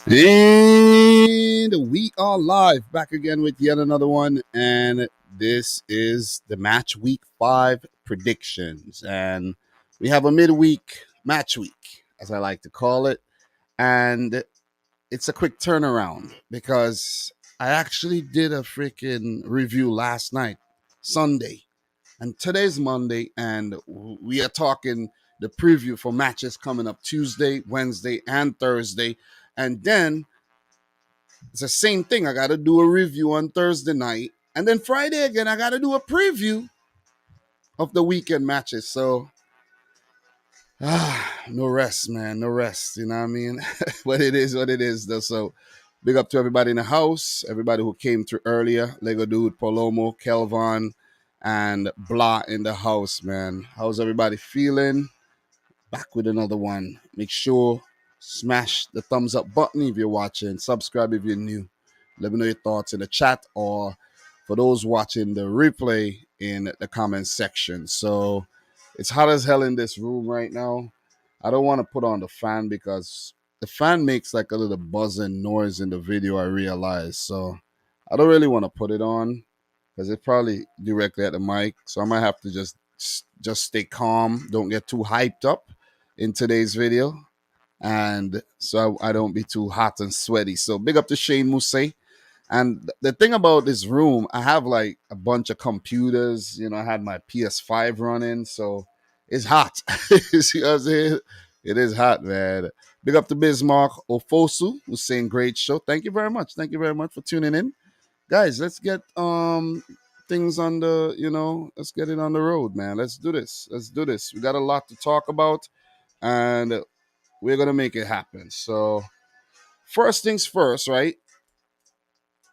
And we are live back again with yet another one. And this is the match week 5 predictions. And we have a midweek match week, as I like to call it. And it's a quick turnaround because I actually did a freaking review last night, Sunday. And today's Monday. And we are talking the preview for matches coming up Tuesday, Wednesday, and Thursday. And then it's the same thing. I got to do a review on Thursday night. And then Friday again, I got to do a preview of the weekend matches. So, no rest, man. No rest. You know what I mean? But it is what it is, though. So, big up to everybody in the house, everybody who came through earlier. Lego Dude, Palomo, Kelvin, and Blah in the house, man. How's everybody feeling? Back with another one. Make sure smash the thumbs up button if you're watching. Subscribe if you're new. Let me know your thoughts in the chat or for those watching the replay in the comment section. So it's hot as hell in this room right now. I don't want to put on the fan because the fan makes like a little buzzing noise in the video, I realize. So I don't really want to put it on because it's probably directly at the mic. So I might have to just stay calm. Don't get too hyped up in today's video. And so I don't be too hot and sweaty. So big up to Shane Mousse. And the thing about this room, I have like a bunch of computers. You know, I had my PS5 running, so it's hot. You see what I'm saying? It is hot, man. Big up to Bismarck Ofosu, who's saying great show. Thank you very much. Thank you very much for tuning in. Guys, let's get things on the, let's get it on the road, man. Let's do this. Let's do this. We got a lot to talk about, and we're gonna make it happen. So first things first, right?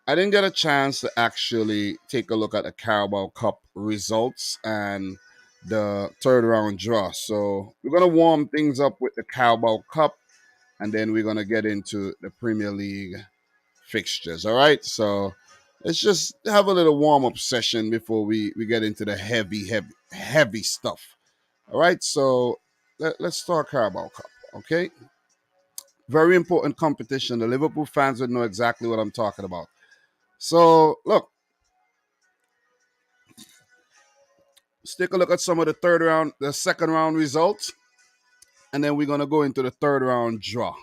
I didn't get a chance to actually take a look at the Carabao Cup results and the third round draw. So we're gonna warm things up with the Carabao Cup, and then we're gonna get into the Premier League fixtures. All right. So let's just have a little warm up session before we get into the heavy stuff. All right. So let's start Carabao Cup. Okay. Very important competition. The Liverpool fans would know exactly what I'm talking about. So, look, let's take a look at some of the second round results, and then we're going to go into the third round draw.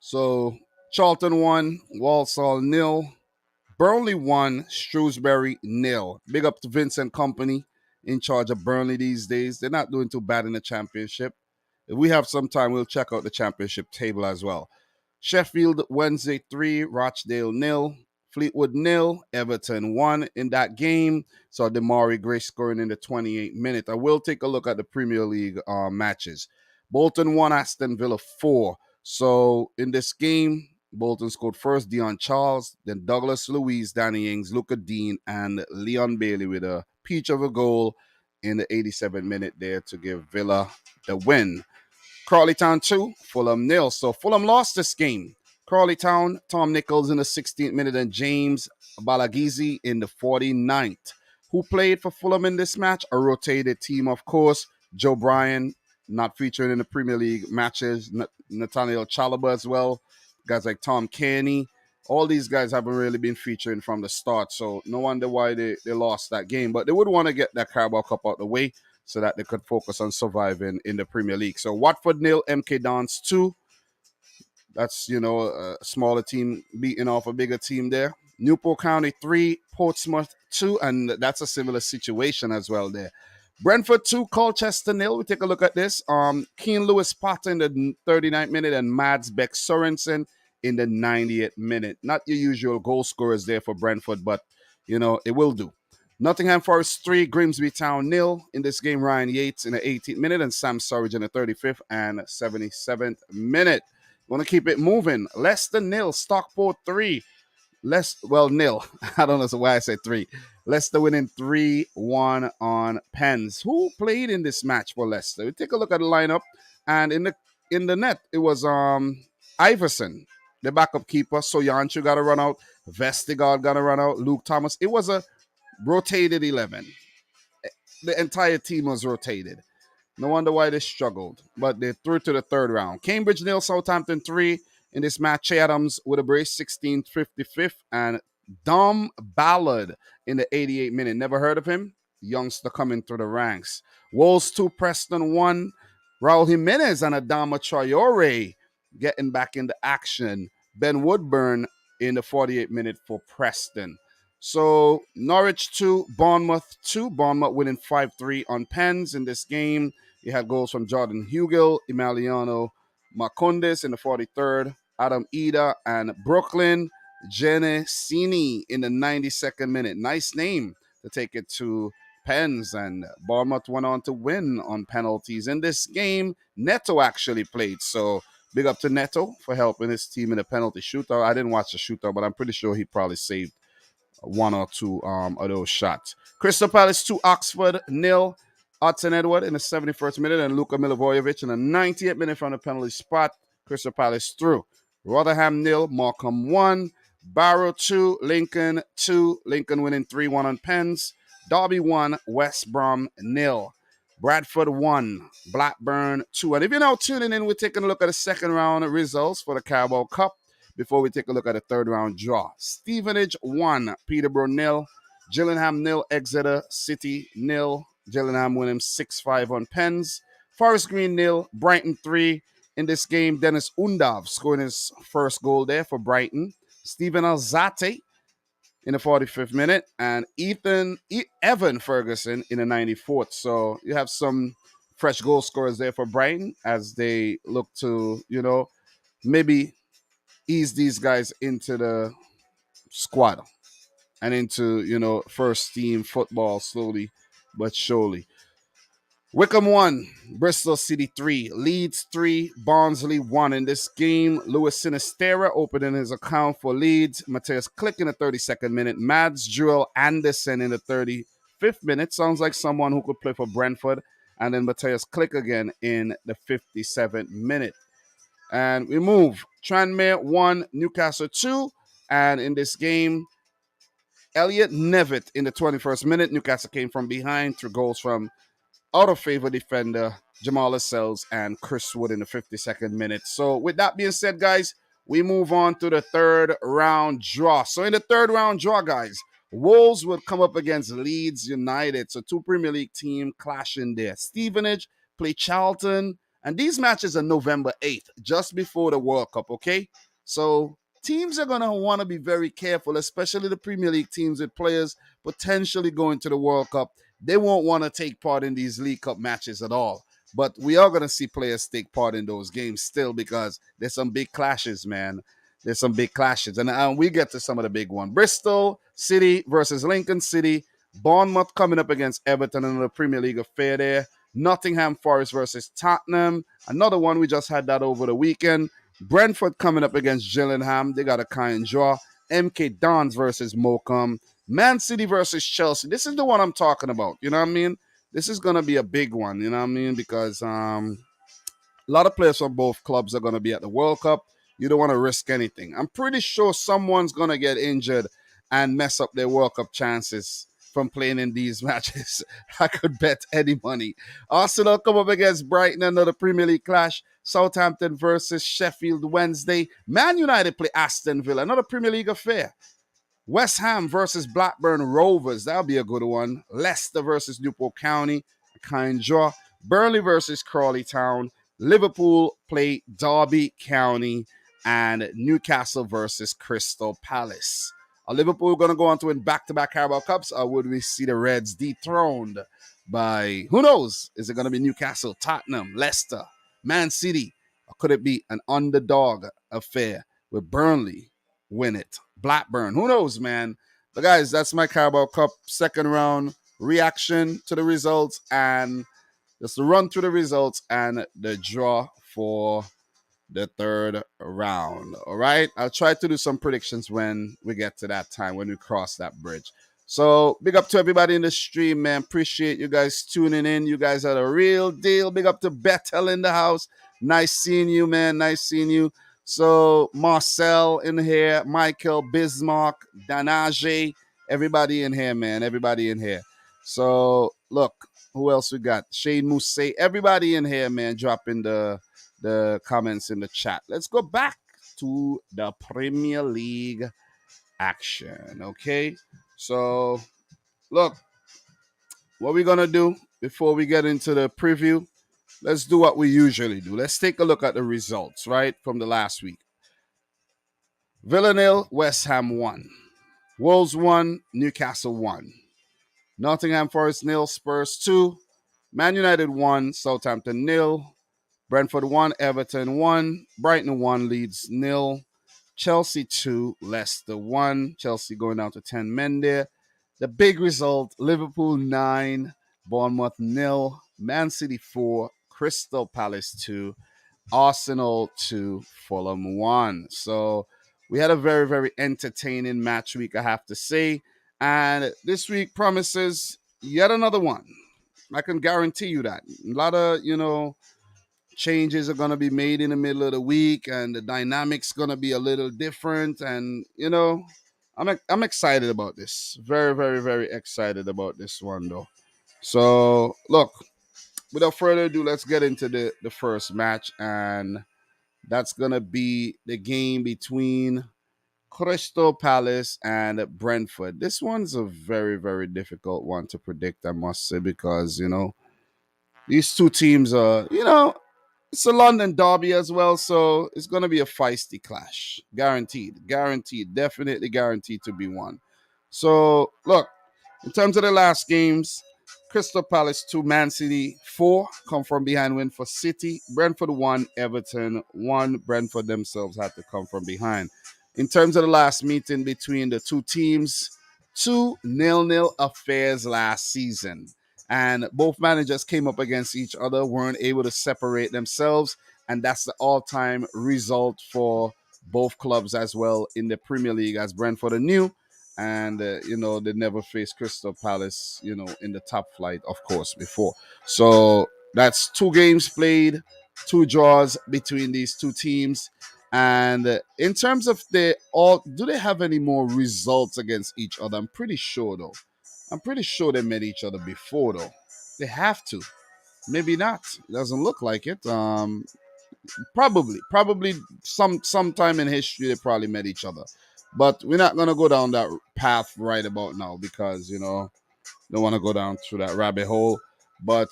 So, Charlton 1, Walsall 0, Burnley 1, Shrewsbury 0. Big up to Vincent Company in charge of Burnley these days. They're not doing too bad in the championship. If we have some time, we'll check out the championship table as well. Sheffield Wednesday 3, Rochdale 0, Fleetwood 0, Everton 1 in that game. So Demari Gray scoring in the 28th minute. I will take a look at the Premier League matches. Bolton 1, Aston Villa 4. So in this game, Bolton scored first, Dion Charles, then Douglas Luiz, Danny Ings, Luca Dean, and Leon Bailey with a peach of a goal in the 87th minute there to give Villa the win. Crawley Town 2, Fulham 0. So Fulham lost this game. Crawley Town, Tom Nichols in the 16th minute and James Balagizi in the 49th. Who played for Fulham in this match? A rotated team, of course. Joe Bryan, not featuring in the Premier League matches. Nathaniel Chalobah as well. Guys like Tom Kearney. All these guys haven't really been featuring from the start. So no wonder why they lost that game. But they would want to get that Carabao Cup out the way so that they could focus on surviving in the Premier League. So Watford 0, MK Dons 2. That's, a smaller team beating off a bigger team there. Newport County 3, Portsmouth 2, and that's a similar situation as well there. Brentford 2, Colchester 0. We take a look at this. Keane Lewis Potter in the 39th minute and Mads Beck Sorensen in the 90th minute. Not your usual goal scorers there for Brentford, but, it will do. Nottingham Forest 3, Grimsby Town 0. In this game, Ryan Yates in the 18th minute and Sam Surridge in the 35th and 77th minute. Want to keep it moving. Leicester 0, Stockport 3. Nil. I don't know why I said 3. Leicester winning 3-1 on Pens. Who played in this match for Leicester? We take a look at the lineup, and in the net it was Iverson, the backup keeper. Soyanchu got to run out. Vestergaard got to run out. Luke Thomas. It was a rotated 11. The entire team was rotated. No wonder why they struggled. But they're through to the third round. Cambridge nil, Southampton 3. In this match, Che Adams with a brace, 16th, 55th. And Dom Ballard in the 88th minute. Never heard of him? Youngster coming through the ranks. Wolves 2, Preston 1. Raul Jimenez and Adama Traore getting back into action. Ben Woodburn in the 48th minute for Preston. So Norwich 2, Bournemouth 2. Bournemouth winning 5-3 on pens in this game. You had goals from Jordan Hugill, Emiliano Marcondes in the 43rd, Adam Ida, and Brooklyn Genesini in the 92nd minute. Nice name to take it to pens, and Bournemouth went on to win on penalties. In this game, Neto actually played, so big up to Neto for helping his team in the penalty shootout. I didn't watch the shootout, but I'm pretty sure he probably saved one or two of those shots. Crystal Palace 2, Oxford 0. Hudson Edward in the 71st minute and Luka Milivojevic in the 90th minute from the penalty spot. Crystal Palace through. Rotherham 0, Morecambe 1. Barrow 2, Lincoln 2. Lincoln winning 3-1 on pens. Derby 1, West Brom 0. Bradford 1, Blackburn 2. And if you're now tuning in, we're taking a look at the second round results for the Carabao Cup before we take a look at the third round draw. Stevenage 1, Peterborough 0. Gillingham 0, Exeter City 0. Gillingham winning 6-5 on pens. Forest Green 0, Brighton 3. In this game, Dennis Undav scoring his first goal there for Brighton. Stephen Alzate in the 45th minute, and Evan Ferguson in the 94th. So you have some fresh goal scorers there for Brighton as they look to, maybe ease these guys into the squad and into, first team football slowly but surely. Wickham 1, Bristol City 3, Leeds 3, Barnsley 1. In this game, Luis Sinistera opening his account for Leeds. Matthias Klick in the 32nd minute. Mads Jewel Anderson in the 35th minute. Sounds like someone who could play for Brentford. And then Matthias Klick again in the 57th minute. And we move. Tranmere 1, Newcastle 2. And in this game, Elliot Nevitt in the 21st minute. Newcastle came from behind through goals from out-of-favor defender Jamal Lascelles and Chris Wood in the 52nd minute. So with that being said, guys, we move on to the third round draw. So in the third round draw, guys, Wolves would come up against Leeds United. So two Premier League teams clashing there. Stevenage play Charlton. And these matches are November 8th, just before the World Cup, okay? So teams are going to want to be very careful, especially the Premier League teams with players potentially going to the World Cup. They won't want to take part in these League Cup matches at all. But we are going to see players take part in those games still because there's some big clashes, man. There's some big clashes. And we get to some of the big ones. Bristol City versus Lincoln City. Bournemouth coming up against Everton in the Premier League affair there. Nottingham Forest versus Tottenham. Another one, we just had that over the weekend. Brentford coming up against Gillingham. They got a kind draw. MK Dons versus Morecambe. Man City versus Chelsea. This is the one I'm talking about. You know what I mean? This is going to be a big one. You know what I mean? Because a lot of players from both clubs are going to be at the World Cup. You don't want to risk anything. I'm pretty sure someone's going to get injured and mess up their World Cup chances from playing in these matches. I could bet any money. Arsenal come up against Brighton, another Premier League clash. Southampton versus Sheffield Wednesday. Man United play Aston Villa, another Premier League affair. West Ham versus Blackburn Rovers. That'll be a good one. Leicester versus Newport County. A kind draw. Burnley versus Crawley Town. Liverpool play Derby County. And Newcastle versus Crystal Palace. Are Liverpool going to go on to win back-to-back Carabao Cups, or would we see the Reds dethroned by, who knows? Is it going to be Newcastle, Tottenham, Leicester, Man City? Or could it be an underdog affair with Burnley win it? Blackburn, who knows, man? But guys, that's my Carabao Cup second round reaction to the results, and just to run through the results and the draw for the third round. All right, I'll try to do some predictions when we get to that time, when we cross that bridge. So big up to everybody in the stream, man. Appreciate you guys tuning in. You guys are the real deal. Big up to Bethel in the house. Nice seeing you, man. Nice seeing you. So Marcel in here, Michael, Bismarck, Danaje, everybody in here, man. Everybody in here. So look, Who else we got? Shane Mousse. Everybody in here, man, dropping the comments in the chat. Let's go back to the Premier League action. Okay. So look, what we're gonna do before we get into the preview, let's do what we usually do. Let's take a look at the results, right, from the last week. Villa nil, West Ham 1. Wolves 1, Newcastle 1. Nottingham Forest nil, Spurs 2. Man United 1, Southampton nil. Brentford 1, Everton 1. Brighton 1, Leeds nil. Chelsea 2, Leicester 1. Chelsea going down to 10 men there. The big result, Liverpool 9, Bournemouth nil. Man City 4, Crystal Palace 2. Arsenal 2, Fulham 1. So we had a very, very entertaining match week, I have to say. And this week promises yet another one. I can guarantee you that. A lot of, changes are going to be made in the middle of the week, and the dynamics going to be a little different. And, I'm excited about this. Very, very, very excited about this one, though. So, look, without further ado, let's get into the first match. And that's going to be the game between Crystal Palace and Brentford. This one's a very, very difficult one to predict, I must say, because, these two teams are, it's a London derby as well, so it's going to be a feisty clash. Guaranteed, definitely guaranteed to be won. So, look, in terms of the last games, Crystal Palace 2, Man City 4, come from behind win for City. Brentford 1, Everton 1. Brentford themselves had to come from behind. In terms of the last meeting between the two teams, 2-0 affairs last season. And both managers came up against each other, weren't able to separate themselves. And that's the all-time result for both clubs as well in the Premier League, as Brentford are new. And, they never faced Crystal Palace, in the top flight, of course, before. So that's 2 games played, 2 draws between these two teams. And in terms of do they have any more results against each other? I'm pretty sure, though. I'm pretty sure they met each other before, though. They have to. Maybe not. It doesn't look like it. Probably sometime in history they probably met each other. But we're not gonna go down that path right about now because don't want to go down through that rabbit hole. But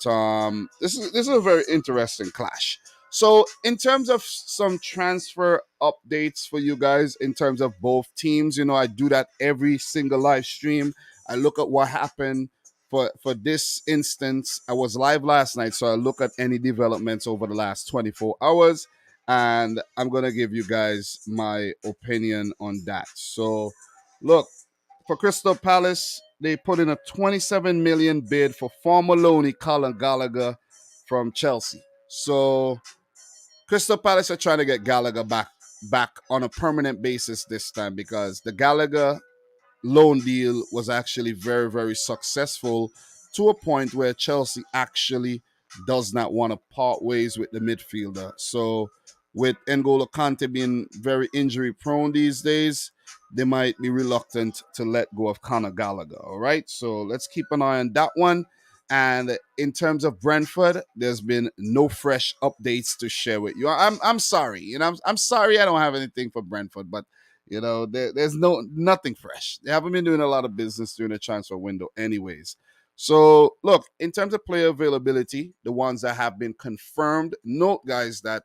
this is a very interesting clash. So in terms of some transfer updates for you guys, in terms of both teams, I do that every single live stream. I look at what happened for this instance. I was live last night, so I look at any developments over the last 24 hours, and I'm gonna give you guys my opinion on that. So, look, for Crystal Palace, they put in a 27 million bid for former loanee Colin Gallagher from Chelsea. So Crystal Palace are trying to get Gallagher back on a permanent basis this time because the Gallagher loan deal was actually very, very successful to a point where Chelsea actually does not want to part ways with the midfielder. So with N'Golo Kante being very injury prone these days, they might be reluctant to let go of Conor Gallagher. All right. So let's keep an eye on that one. And in terms of Brentford, there's been no fresh updates to share with you. I'm sorry. I'm sorry I don't have anything for Brentford, but there's nothing fresh. They haven't been doing a lot of business during the transfer window anyways. So, look, in terms of player availability, the ones that have been confirmed, note, guys, that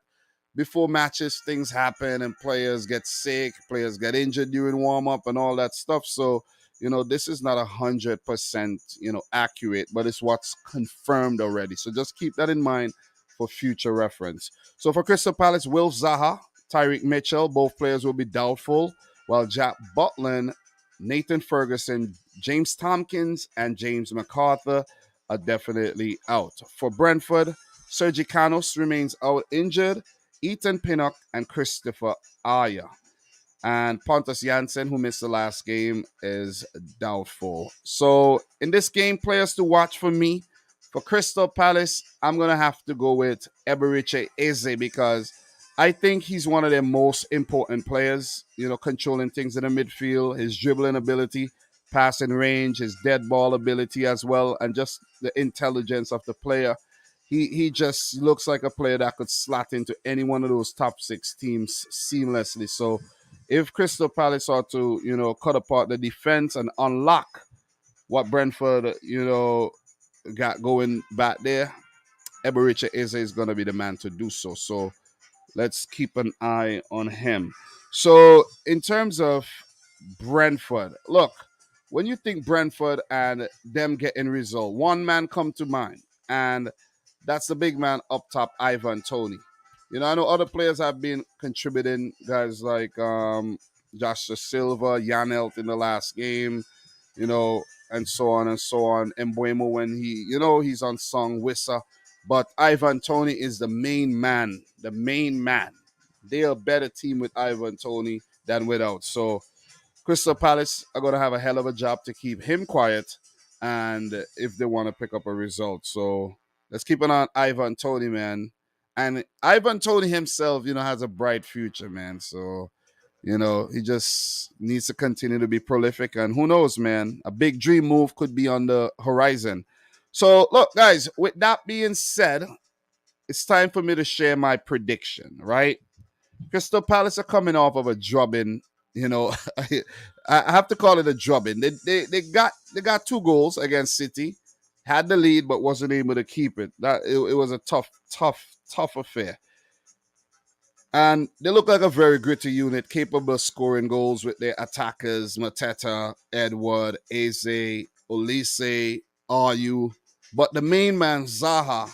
before matches, things happen and players get sick, players get injured during warm-up and all that stuff. So, this is not 100%, accurate, but it's what's confirmed already. So just keep that in mind for future reference. So for Crystal Palace, Will Zaha, Tyreek Mitchell, both players will be doubtful, while Jack Butland, Nathan Ferguson, James Tompkins, and James MacArthur are definitely out. For Brentford, Sergi Canos remains out injured, Ethan Pinnock, and Christopher Aya. And Pontus Janssen, who missed the last game, is doubtful. So in this game, players to watch for me. For Crystal Palace, I'm going to have to go with Eberiche Eze because I think he's one of their most important players, controlling things in the midfield, his dribbling ability, passing range, his dead ball ability as well, and just the intelligence of the player. He just looks like a player that could slot into any one of those top 6 teams seamlessly. So if Crystal Palace are to, cut apart the defense and unlock what Brentford, got going back there, Eberechi Eze is going to be the man to do so. So let's keep an eye on him. So in terms of Brentford, look, when you think Brentford and them getting result, one man come to mind, and that's the big man up top, Ivan Toney. I know other players have been contributing, guys like Joshua Silva, Janelt in the last game, and so on and so on. Mbuemo when he's on song Wissa. But Ivan Toney is the main man. The main man. They are a better team with Ivan Toney than without. So Crystal Palace are going to have a hell of a job to keep him quiet, and if they want to pick up a result. So let's keep an eye on Ivan Toney, man. And Ivan Toney himself, has a bright future, man. So, he just needs to continue to be prolific. And who knows, man, a big dream move could be on the horizon. So, look, guys, with that being said, it's time for me to share my prediction, right? Crystal Palace are coming off of a drubbing. I have to call it a drubbing. They got 2 goals against City, had the lead but wasn't able to keep it. It was a tough affair. And they look like a very gritty unit, capable of scoring goals with their attackers, Mateta, Edward, Eze, Olise, Ayu. But the main man, Zaha,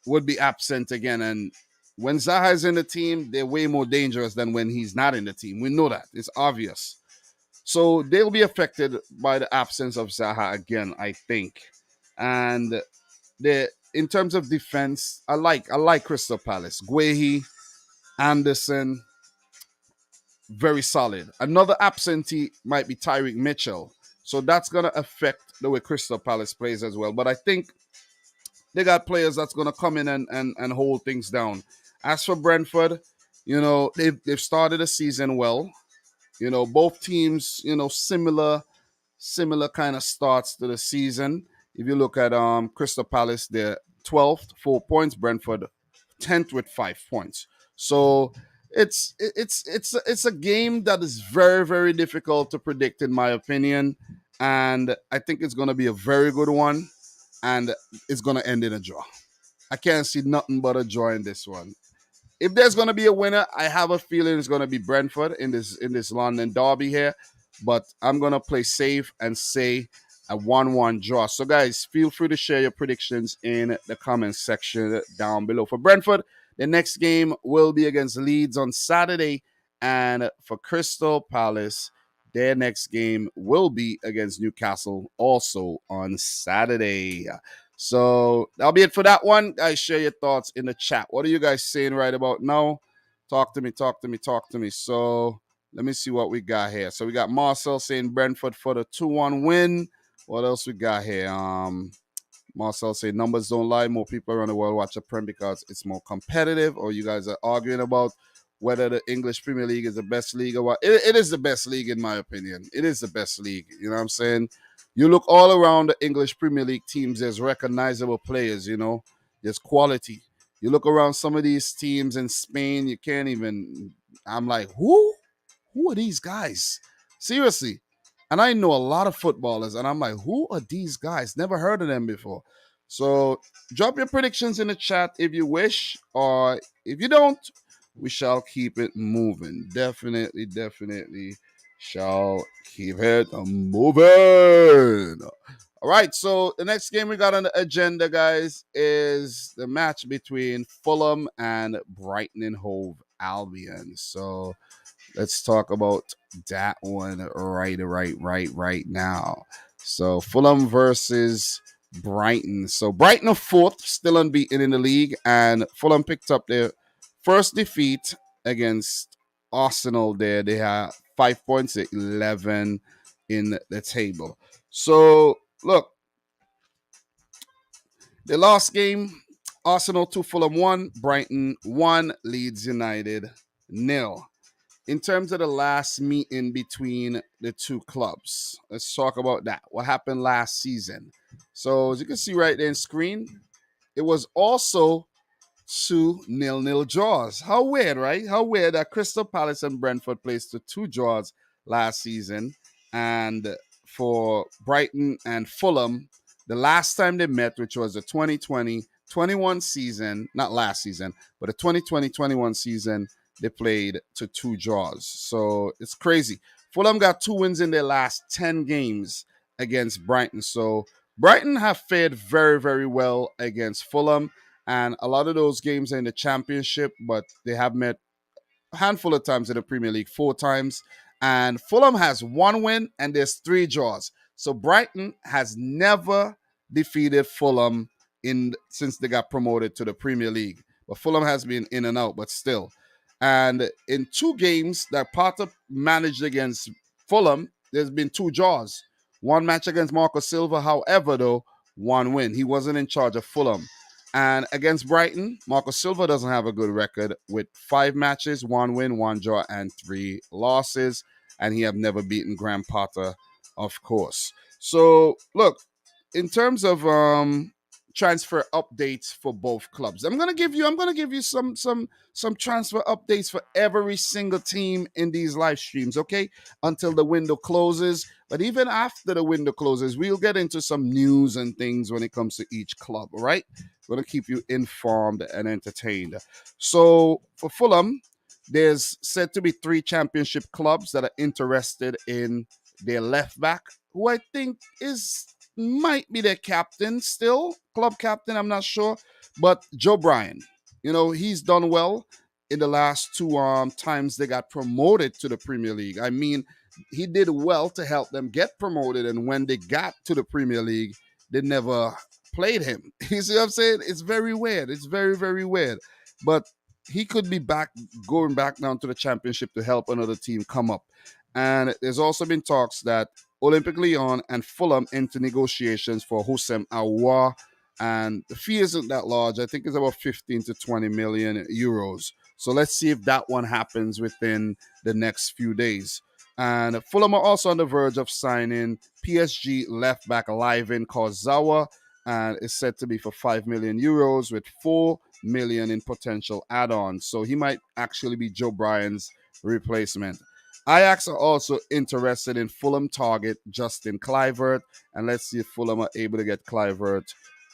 would be absent again. And when Zaha is in the team, they're way more dangerous than when he's not in the team. We know that. It's obvious. So they'll be affected by the absence of Zaha again, I think. And in terms of defense, I like Crystal Palace. Guehi, Anderson, very solid. Another absentee might be Tyreek Mitchell. So that's going to affect the way Crystal Palace plays as well. But I think they got players that's going to come in and hold things down. As for Brentford, they've started the season well. Both teams, similar kind of starts to the season. If you look at Crystal Palace, they're 12th, 4 points. Brentford 10th with 5 points. So it's a game that is very, very difficult to predict, in my opinion. And I think it's going to be a very good one. And it's going to end in a draw. I can't see nothing but a draw in this one. If there's going to be a winner, I have a feeling it's going to be Brentford in this London derby here. But I'm going to play safe and say a 1-1 draw. So, guys, feel free to share your predictions in the comments section down below. For Brentford, the next game will be against Leeds on Saturday. And for Crystal Palace, their next game will be against Newcastle also on Saturday. So that'll be it for that one. Guys, share your thoughts in the chat. What are you guys saying right about now? Talk to me. So let me see what we got here. So we got Marcel saying Brentford for the 2-1 win. What else we got here? Marcel saying numbers don't lie. More people around the world watch the Prem because it's more competitive. Or you guys are arguing about whether the English Premier League is the best league or what. It is the best league, in my opinion. It is the best league. You know what I'm saying? You look all around the English Premier League teams, there's recognizable players, There's quality. You look around some of these teams in Spain, you can't even... I'm like, who? Who are these guys? Seriously. And I know a lot of footballers, and I'm like, who are these guys? Never heard of them before. So drop your predictions in the chat if you wish, or if you don't, we shall keep it moving. Definitely shall keep it moving. All right, so the next game we got on the agenda, guys, is the match between Fulham and Brighton and Hove Albion. So let's talk about that one right now. So Fulham versus Brighton. So Brighton are 4th, still unbeaten in the league, and Fulham picked up their first defeat against Arsenal there. They have 5 points at 11 in the table. So, look, the last game, Arsenal 2, Fulham 1, Brighton 1, Leeds United 0. in terms of the last meeting between the two clubs, let's talk about that. What happened last season? So as you can see right there on screen, it was also 2-0 draws. How weird, right? How weird that Crystal Palace and Brentford placed the two draws last season. And for Brighton and Fulham, the last time they met, which was the 2020-21 season, not last season, but the 2020-21 season, they played to two draws. So it's crazy. Fulham got 2 wins in their last 10 games against Brighton. So Brighton have fared very, very well against Fulham. And a lot of those games are in the championship, but they have met a handful of times in the Premier League, 4 times. And Fulham has 1 win and there's 3 draws. So Brighton has never defeated Fulham in since they got promoted to the Premier League. But Fulham has been in and out, but still. And in 2 games that Potter managed against Fulham, there's been 2 draws. One match against Marco Silva, however, though, 1 win. He wasn't in charge of Fulham. And against Brighton, Marco Silva doesn't have a good record with 5 matches, 1 win, 1 draw, and 3 losses. And he have never beaten Graham Potter, of course. So look, in terms of transfer updates for both clubs, I'm gonna give you some transfer updates for every single team in these live streams, okay? Until the window closes. But even after the window closes, we'll get into some news and things when it comes to each club, all right? We're going to keep you informed and entertained. So for Fulham, there's said to be 3 championship clubs that are interested in their left back, who I think might be their captain still, club captain, I'm not sure. But Joe Bryan, he's done well in the last 2 times they got promoted to the Premier League. I mean, he did well to help them get promoted, and when they got to the Premier League, they never played him. You see what I'm saying? It's very weird. It's very, very weird. But he could be going back down to the championship to help another team come up. And there's also been talks that Olympique Lyon and Fulham enter negotiations for Houssem Aouar. And the fee isn't that large. I think it's about 15 to 20 million euros. So let's see if that one happens within the next few days. And Fulham are also on the verge of signing PSG left back Livan Kurzawa, and is said to be for 5 million euros with 4 million in potential add-ons. So he might actually be Joe Bryan's replacement. Ajax are also interested in Fulham target Justin Kluivert, and let's see if Fulham are able to get Kluivert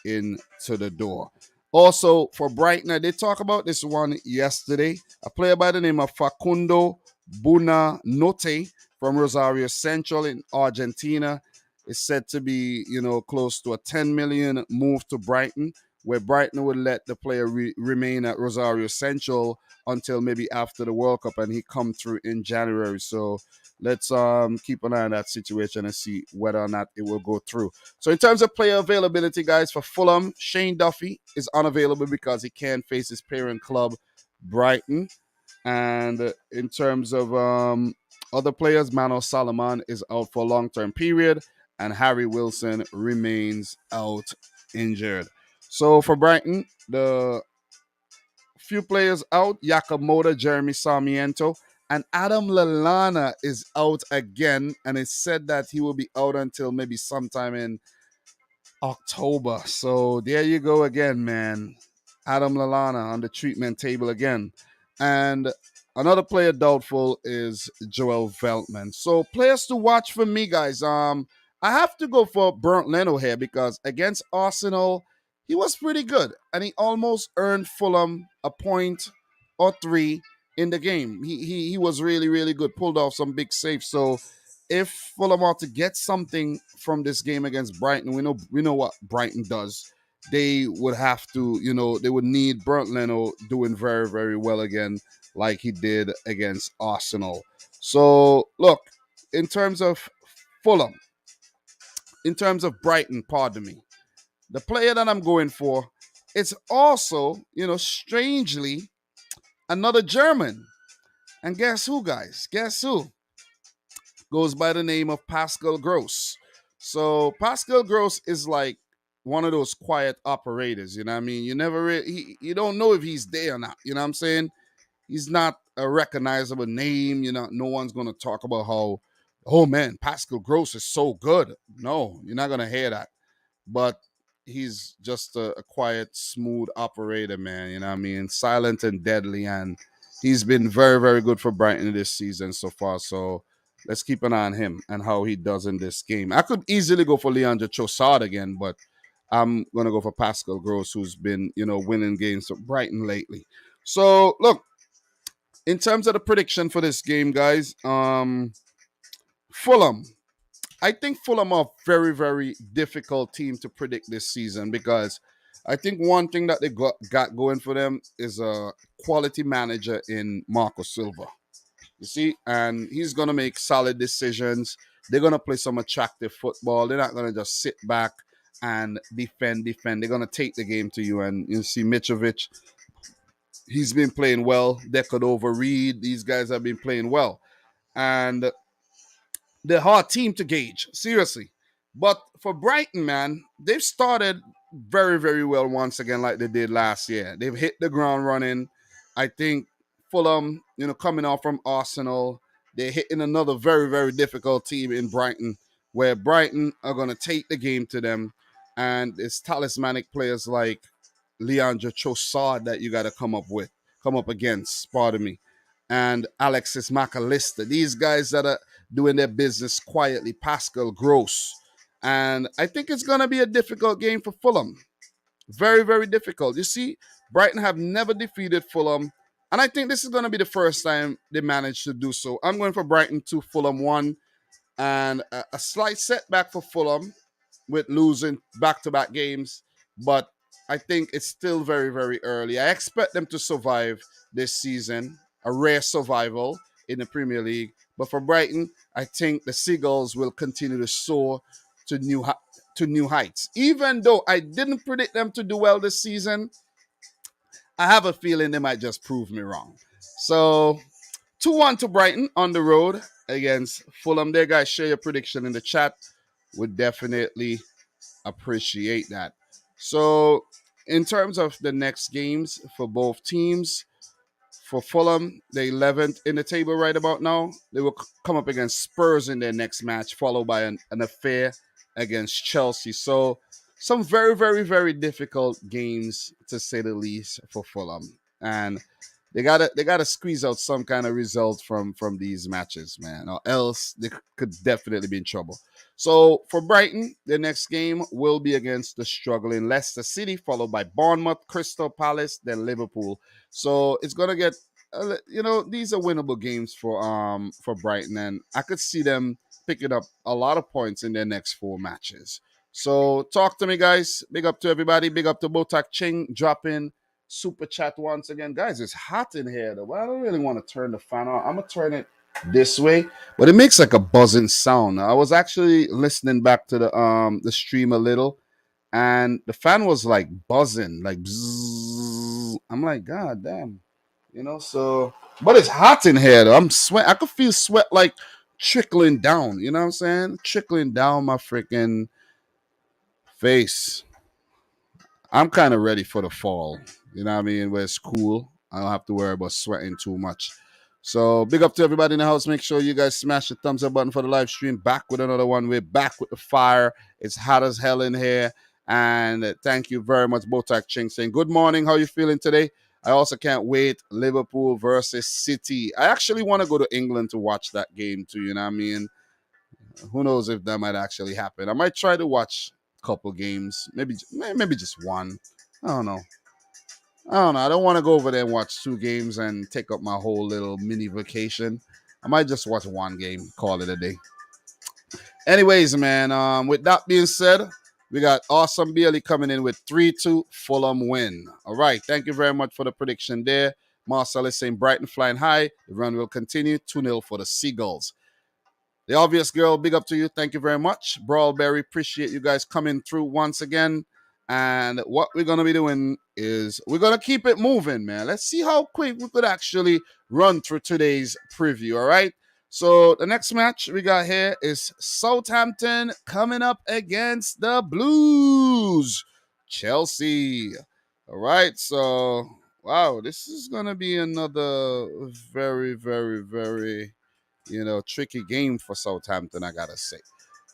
into the door. Also, for Brighton, they talk about this one yesterday. A player by the name of Facundo Buonanotte from Rosario Central in Argentina is said to be, close to a 10 million move to Brighton, where Brighton would let the player remain at Rosario Central until maybe after the World Cup, and he come through in January. So let's keep an eye on that situation and see whether or not it will go through. So in terms of player availability, guys, for Fulham, Shane Duffy is unavailable because he can't face his parent club, Brighton. And in terms of other players, Mano Salomon is out for a long-term period, and Harry Wilson remains out injured. So for Brighton, the few players out: Jakob Moda, Jeremy Sarmiento, and Adam Lallana is out again. And it's said that he will be out until maybe sometime in October. So there you go again, man. Adam Lallana on the treatment table again. And another player doubtful is Joel Veltman. So players to watch for me, guys. I have to go for Bernd Leno here because against Arsenal, he was pretty good. And he almost earned Fulham a point or 3 in the game. He was really, really good. Pulled off some big saves. So if Fulham are to get something from this game against Brighton, we know what Brighton does. They would have to, they would need Bernd Leno doing very, very well again, like he did against Arsenal. So, look, in terms of Fulham, in terms of Brighton, pardon me, the player that I'm going for, it's also, strangely, another German. And guess who, guys? Guess who? Goes by the name of Pascal Gross. So Pascal Gross is like one of those quiet operators, you know what I mean? You never really, you don't know if he's there or not, you know what I'm saying? He's not a recognizable name. You know, no one's gonna talk about how, oh man, Pascal Gross is so good. No, you're not gonna hear that. But he's just a quiet, smooth operator, man. You know what I mean? Silent and deadly, and he's been very, very good for Brighton this season so far. So let's keep an eye on him and how he does in this game. I could easily go for Leandro Trossard again, but I'm gonna go for Pascal Gross, who's been, winning games for Brighton lately. So look, in terms of the prediction for this game, guys, Fulham. I think Fulham are a very, very difficult team to predict this season because I think one thing that they got going for them is a quality manager in Marco Silva. You see, and he's gonna make solid decisions. They're gonna play some attractive football. They're not gonna just sit back and defend. They're gonna take the game to you. And you see Mitrovic, he's been playing well. Decordova, Reed, these guys have been playing well. And they're a hard team to gauge, seriously. But for Brighton, man, they've started very, very well once again, like they did last year. They've hit the ground running. I think Fulham, coming off from Arsenal, they're hitting another very, very difficult team in Brighton, where Brighton are going to take the game to them. And it's talismanic players like Leandro Trossard that you got to come up against, pardon me, and Alexis McAllister. These guys that are doing their business quietly, Pascal Gross. And I think it's going to be a difficult game for Fulham. Very, very difficult. You see, Brighton have never defeated Fulham. And I think this is going to be the first time they managed to do so. I'm going for Brighton 2, Fulham 1. And a slight setback for Fulham with losing back-to-back games. But I think it's still very, very early. I expect them to survive this season, a rare survival in the Premier League. But for Brighton, I think the Seagulls will continue to soar to new heights. Even though I didn't predict them to do well this season, I have a feeling they might just prove me wrong. So 2-1 to Brighton on the road against Fulham. There, guys, share your prediction in the chat. Would definitely appreciate that. So in terms of the next games for both teams, for Fulham, they're 11th in the table right about now. They will come up against Spurs in their next match, followed by an affair against Chelsea. So some very, very, very difficult games, to say the least, for Fulham. And they gotta squeeze out some kind of result from these matches, man, or else they could definitely be in trouble. So for Brighton, the next game will be against the struggling Leicester City, followed by Bournemouth, Crystal Palace, then Liverpool. So it's gonna get, these are winnable games for Brighton, and I could see them picking up a lot of points in their next 4 matches. So talk to me, guys. Big up to everybody. Big up to Botak Ching dropping super chat once again. Guys, it's hot in here though. I don't really want to turn the fan on. I'm gonna turn it this way, but it makes like a buzzing sound. I was actually listening back to the stream a little, and the fan was like buzzing, like bzzz. I'm like, God damn, so but it's hot in here though. I'm sweat. I could feel sweat like trickling down, you know what I'm saying? Trickling down my freaking face. I'm kind of ready for the fall. You know what I mean? Where it's cool. I don't have to worry about sweating too much. So big up to everybody in the house. Make sure you guys smash the thumbs up button for the live stream. Back with another one. We're back with the fire. It's hot as hell in here. And thank you very much, Botak Ching, saying good morning. How you feeling today? I also can't wait. Liverpool versus City. I actually want to go to England to watch that game too. You know what I mean? Who knows if that might actually happen. I might try to watch a couple games. Maybe just one. I don't know. I don't want to go over there and watch 2 games and take up my whole little mini vacation. I might just watch 1 game, call it a day. Anyways, man, with that being said, we got Awesome Bailey coming in with 3-2 Fulham win. All right. Thank you very much for the prediction there. Marcel is saying Brighton flying high. The run will continue. 2-0 for the Seagulls. The Obvious Girl, big up to you. Thank you very much. Brawlberry, appreciate you guys coming through once again. And what we're going to be doing is we're going to keep it moving, man. Let's see how quick we could actually run through today's preview, all right? So the next match we got here is Southampton coming up against the Blues. Chelsea. All right, so Wow, this is gonna be another very, very, very, tricky game for Southampton, I gotta say.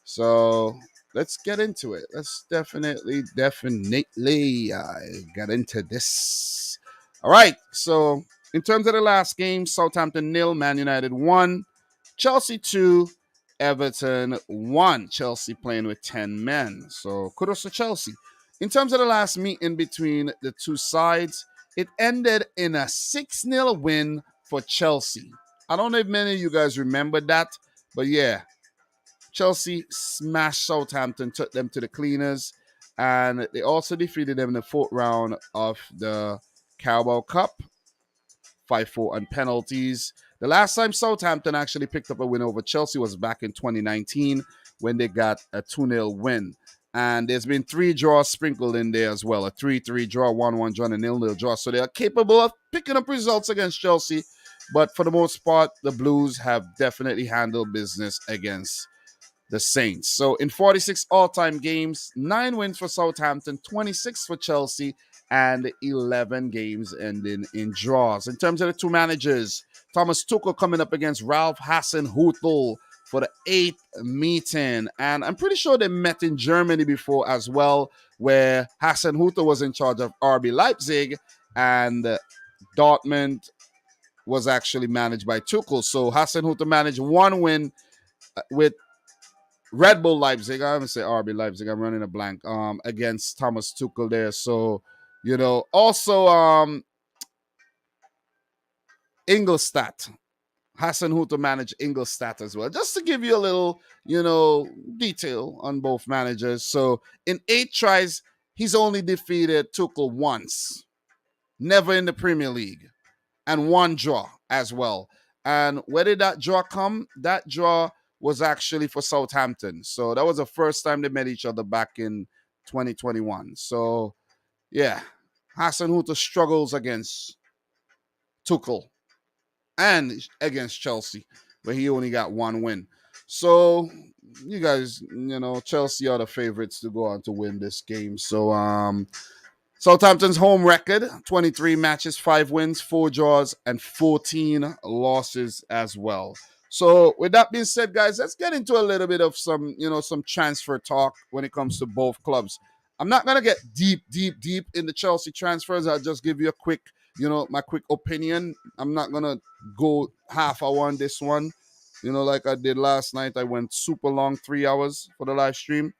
So let's get into it. Let's definitely get into this. All right. So in terms of the last game, Southampton nil, Man United 1, Chelsea 2, Everton 1. Chelsea playing with 10 men. So kudos to Chelsea. In terms of the last meeting between the two sides, it ended in a 6-0 win for Chelsea. I don't know if many of you guys remember that, but yeah, Chelsea smashed Southampton, took them to the cleaners, and they also defeated them in the fourth round of the Carabao Cup, 5-4 on penalties. The last time Southampton actually picked up a win over Chelsea was back in 2019 when they got a 2-0 win. And there's been 3 draws sprinkled in there as well, a 3-3 draw, 1-1 draw, and a 0-0 draw. So they are capable of picking up results against Chelsea. But for the most part, the Blues have definitely handled business against the Saints. So in 46 all-time games, 9 wins for Southampton, 26 for Chelsea, and 11 games ending in draws. In terms of the two managers, Thomas Tuchel coming up against Ralph Hasenhüttl for the 8th meeting. And I'm pretty sure they met in Germany before as well, where Hasenhüttl was in charge of RB Leipzig and Dortmund was actually managed by Tuchel. So Hasenhüttl managed 1 win with Red Bull Leipzig. I haven't say RB Leipzig. I'm running a blank. Against Thomas Tuchel there. So, also Ingolstadt. Hasenhüttl managed Ingolstadt as well. Just to give you a little, detail on both managers. So in 8 tries, he's only defeated Tuchel once. Never in the Premier League. And 1 draw as well. And where did that draw come? That draw was actually for Southampton. So that was the first time they met each other back in 2021. So, yeah, Hasenhüttl struggles against Tuchel and against Chelsea, where he only got 1 win. So, you guys, Chelsea are the favorites to go on to win this game. So, Southampton's home record, 23 matches, 5 wins, 4 draws, and 14 losses as well. So with that being said, guys, let's get into a little bit of some transfer talk when it comes to both clubs. I'm not going to get deep in the Chelsea transfers. I'll just give you a quick, my quick opinion. I'm not going to go half hour on this one. Like I did last night, I went super long, 3 hours for the live stream.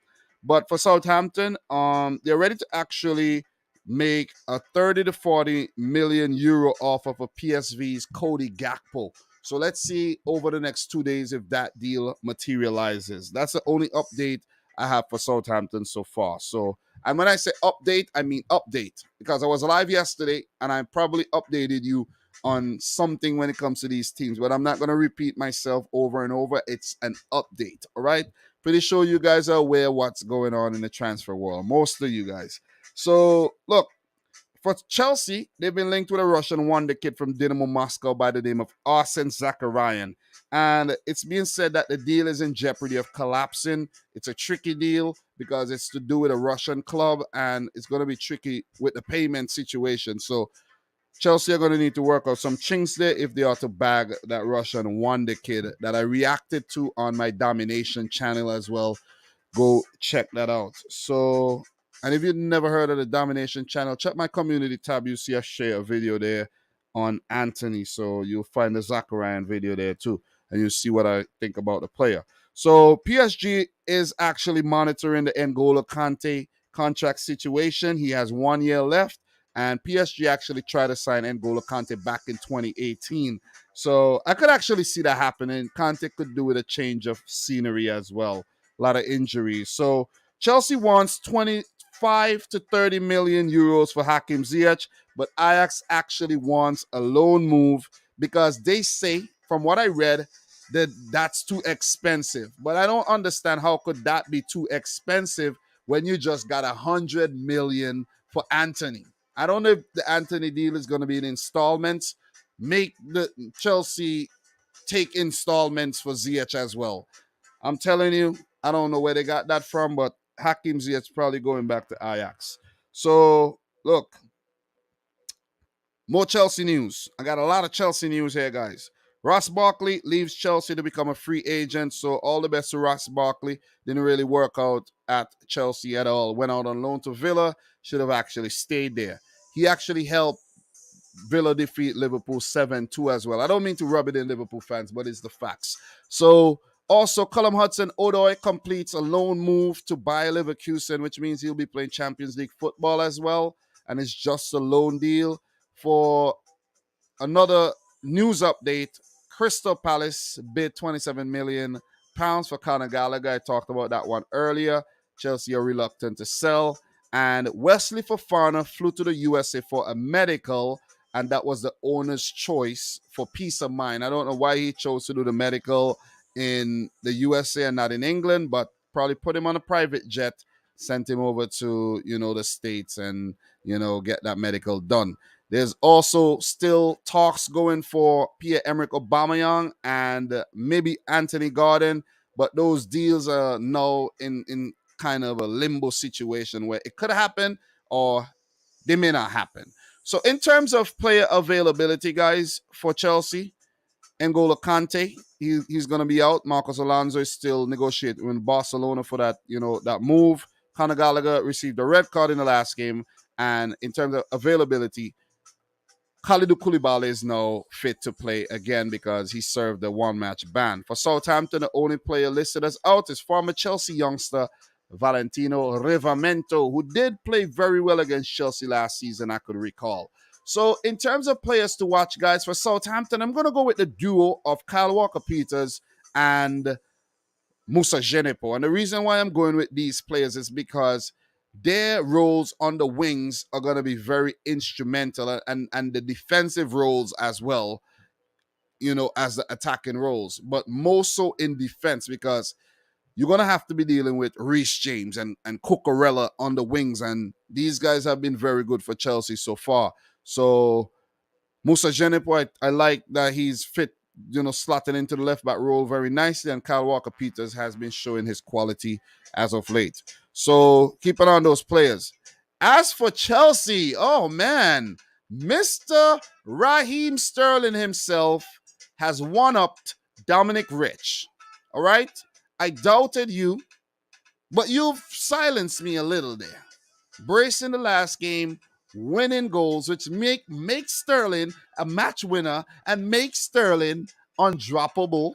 But for Southampton, they're ready to actually make a 30 to 40 million euro offer for PSV's Cody Gakpo. So let's see over the next 2 days if that deal materializes. That's the only update I have for Southampton so far. So, and when I say update, I mean update, because I was live yesterday and I probably updated you on something when it comes to these teams, but I'm not going to repeat myself over and over. It's an update. All right. Pretty sure you guys are aware what's going on in the transfer world. Most of you guys. So, look, for Chelsea, they've been linked with a Russian wonder kid from Dynamo Moscow by the name of Arsen Zakharyan. And it's being said that the deal is in jeopardy of collapsing. It's a tricky deal because it's to do with a Russian club, and it's going to be tricky with the payment situation. So Chelsea are going to need to work out some chinks there if they are to bag that Russian wonder kid that I reacted to on my Domination channel as well. Go check that out. So, and if you've never heard of the Domination channel, check my community tab. You see I share a video there on Anthony. So you'll find the Zakharyan video there too. And you'll see what I think about the player. So PSG is actually monitoring the N'Golo Kante contract situation. He has 1 year left. And PSG actually tried to sign N'Golo Kante back in 2018. So I could actually see that happening. Kante could do with a change of scenery as well. A lot of injuries. So Chelsea wants 25 to 30 million euros for Hakim Ziyech, but Ajax actually wants a loan move because they say, from what I read, that that's too expensive. But I don't understand how could that be too expensive when you just got 100 million for Anthony. I don't know if the Anthony deal is going to be in installments. Make the Chelsea take installments for Ziyech as well. I'm telling you, I don't know where they got that from, but Hakim Ziyech's probably going back to Ajax. So, look, More Chelsea news. I got a lot of Chelsea news here, guys. Ross Barkley leaves Chelsea to become a free agent, so all the best to Ross Barkley. Didn't really work out at Chelsea at all. Went out on loan to Villa. Should have actually stayed there. He actually helped Villa defeat Liverpool 7-2 as well. I don't mean to rub it in Liverpool fans, but it's the facts. So also, Callum Hudson-Odoi completes a loan move to Bayer Leverkusen, which means he'll be playing Champions League football as well. And it's just a loan deal. For another news update, Crystal Palace bid £27 million for Conor Gallagher. I talked about that one earlier. Chelsea are reluctant to sell. And Wesley Fofana flew to the USA for a medical, and that was the owner's choice for peace of mind. I don't know why he chose to do the medical in the USA and not in England, but probably put him on a private jet, sent him over to, the States and, get that medical done. There's also still talks going for Pierre-Emerick Aubameyang and maybe Anthony Gordon, but those deals are now in kind of a limbo situation where it could happen or they may not happen. So in terms of player availability, guys, for Chelsea, N'Golo Kante, he's going to be out. Marcos Alonso is still negotiating with Barcelona for that, that move. Conor Gallagher received a red card in the last game. And in terms of availability, Kalidou Koulibaly is now fit to play again because he served a one-match ban. For Southampton, the only player listed as out is former Chelsea youngster Valentino Rivamento, who did play very well against Chelsea last season, I could recall. So in terms of players to watch, guys, for Southampton, I'm going to go with the duo of Kyle Walker-Peters and Moussa Djenepo. And the reason why I'm going with these players is because their roles on the wings are going to be very instrumental, and the defensive roles as well, as the attacking roles, but more so in defense because you're going to have to be dealing with Reece James and Cucurella on the wings, and these guys have been very good for Chelsea so far. So Moussa Djenepo, I like that he's fit, slotting into the left back role very nicely, and Kyle Walker-Peters has been showing his quality as of late. So keep an eye on those players. As for Chelsea, oh man, Mr. Raheem Sterling himself has one-upped Dominic Rich. All right? I doubted you, but you've silenced me a little there. Bracing the last game, winning goals, which make Sterling a match winner and make Sterling undroppable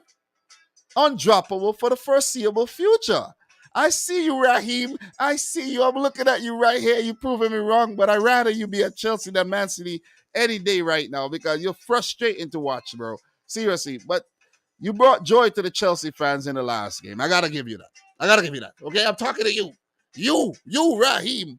for the foreseeable future. I see you, Raheem. I see you. I'm looking at you right here. You're proving me wrong, but I'd rather you be at Chelsea than Man City any day right now because you're frustrating to watch, bro. Seriously. But you brought joy to the Chelsea fans in the last game. I got to give you that. Okay? I'm talking to you. You, Raheem.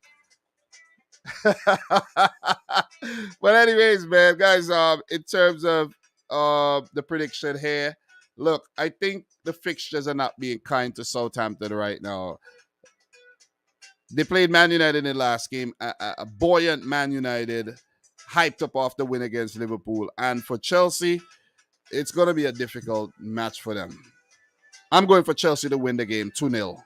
But anyways, man, guys, in terms of the prediction here, look, I think the fixtures are not being kind to Southampton right now. They played Man United in the last game, a buoyant Man United, hyped up off the win against Liverpool. And for Chelsea, it's going to be a difficult match for them. I'm going for Chelsea to win the game 2-0.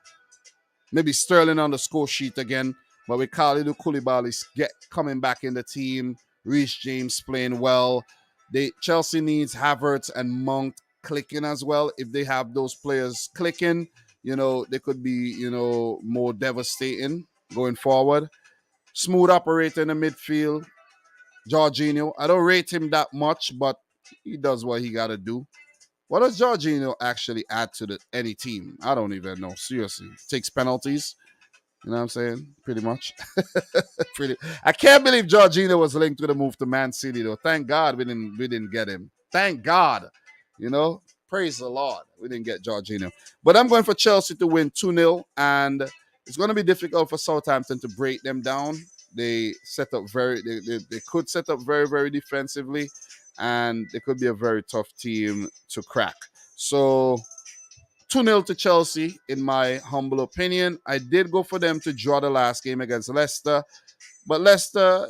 Maybe Sterling on the score sheet again, but with Kalidou Koulibaly coming back in the team, Reece James playing well. Chelsea needs Havertz and Mount clicking as well. If they have those players clicking, they could be, more devastating going forward. Smooth operator in the midfield. Jorginho, I don't rate him that much, but he does what he got to do. What does Jorginho actually add to any team? I don't even know. Seriously. Takes penalties. You know what I'm saying? Pretty much. I can't believe Jorginho was linked with a move to Man City, though. Thank God we didn't get him. Thank God. Praise the Lord. We didn't get Jorginho. But I'm going for Chelsea to win 2-0, and it's going to be difficult for Southampton to break them down. They set up they could set up very, very defensively, and they could be a very tough team to crack. So 2-0 to Chelsea, in my humble opinion. I did go for them to draw the last game against Leicester, but Leicester,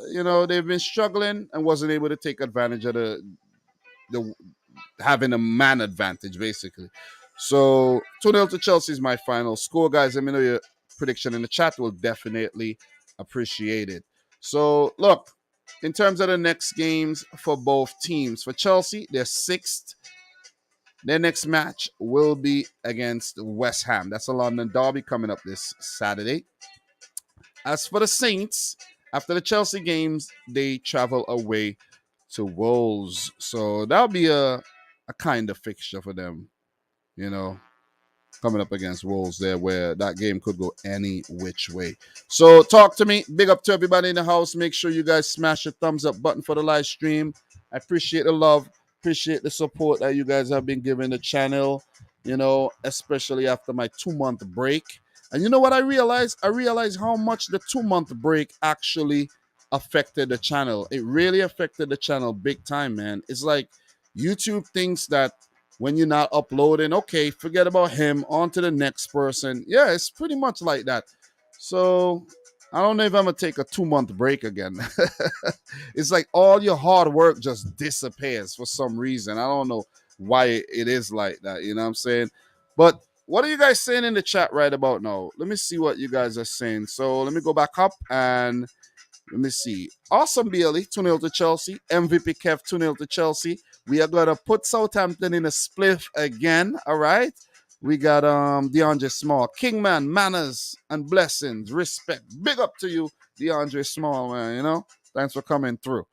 they've been struggling and wasn't able to take advantage of the having a man advantage, basically. So 2-0 to Chelsea is my final score, guys. Let me know your prediction in the chat. We'll definitely appreciate it. So, look, in terms of the next games for both teams, for Chelsea, they're sixth. Their next match will be against West Ham. That's a London derby coming up this Saturday. As for the Saints, after the Chelsea games, they travel away to Wolves. So that'll be a kind of fixture for them, you know, coming up against Wolves there, where that game could go any which way. So talk to me. Big up to everybody in the house. Make sure you guys smash the thumbs up button for the live stream. I appreciate the love, appreciate the support that you guys have been giving the channel, especially after my 2-month break. And you know what I realized? I realized how much the 2-month break actually affected the channel. It really affected the channel big time, man. It's like YouTube thinks that when you're not uploading, okay, forget about him, on to the next person. Yeah, it's pretty much like that. So I don't know if I'm gonna take a 2-month break again. It's like all your hard work just disappears for some reason. I don't know why it is like that, you know what I'm saying? But what are you guys saying in the chat right about now? Let me see what you guys are saying. So let me go back up and let me see. Awesome Bailey, 2-0 to Chelsea. MVP Kev, 2-0 to Chelsea. We are going to put Southampton in a spliff again, all right? We got DeAndre Small. Kingman, manners and blessings, respect. Big up to you, DeAndre Small, man, Thanks for coming through.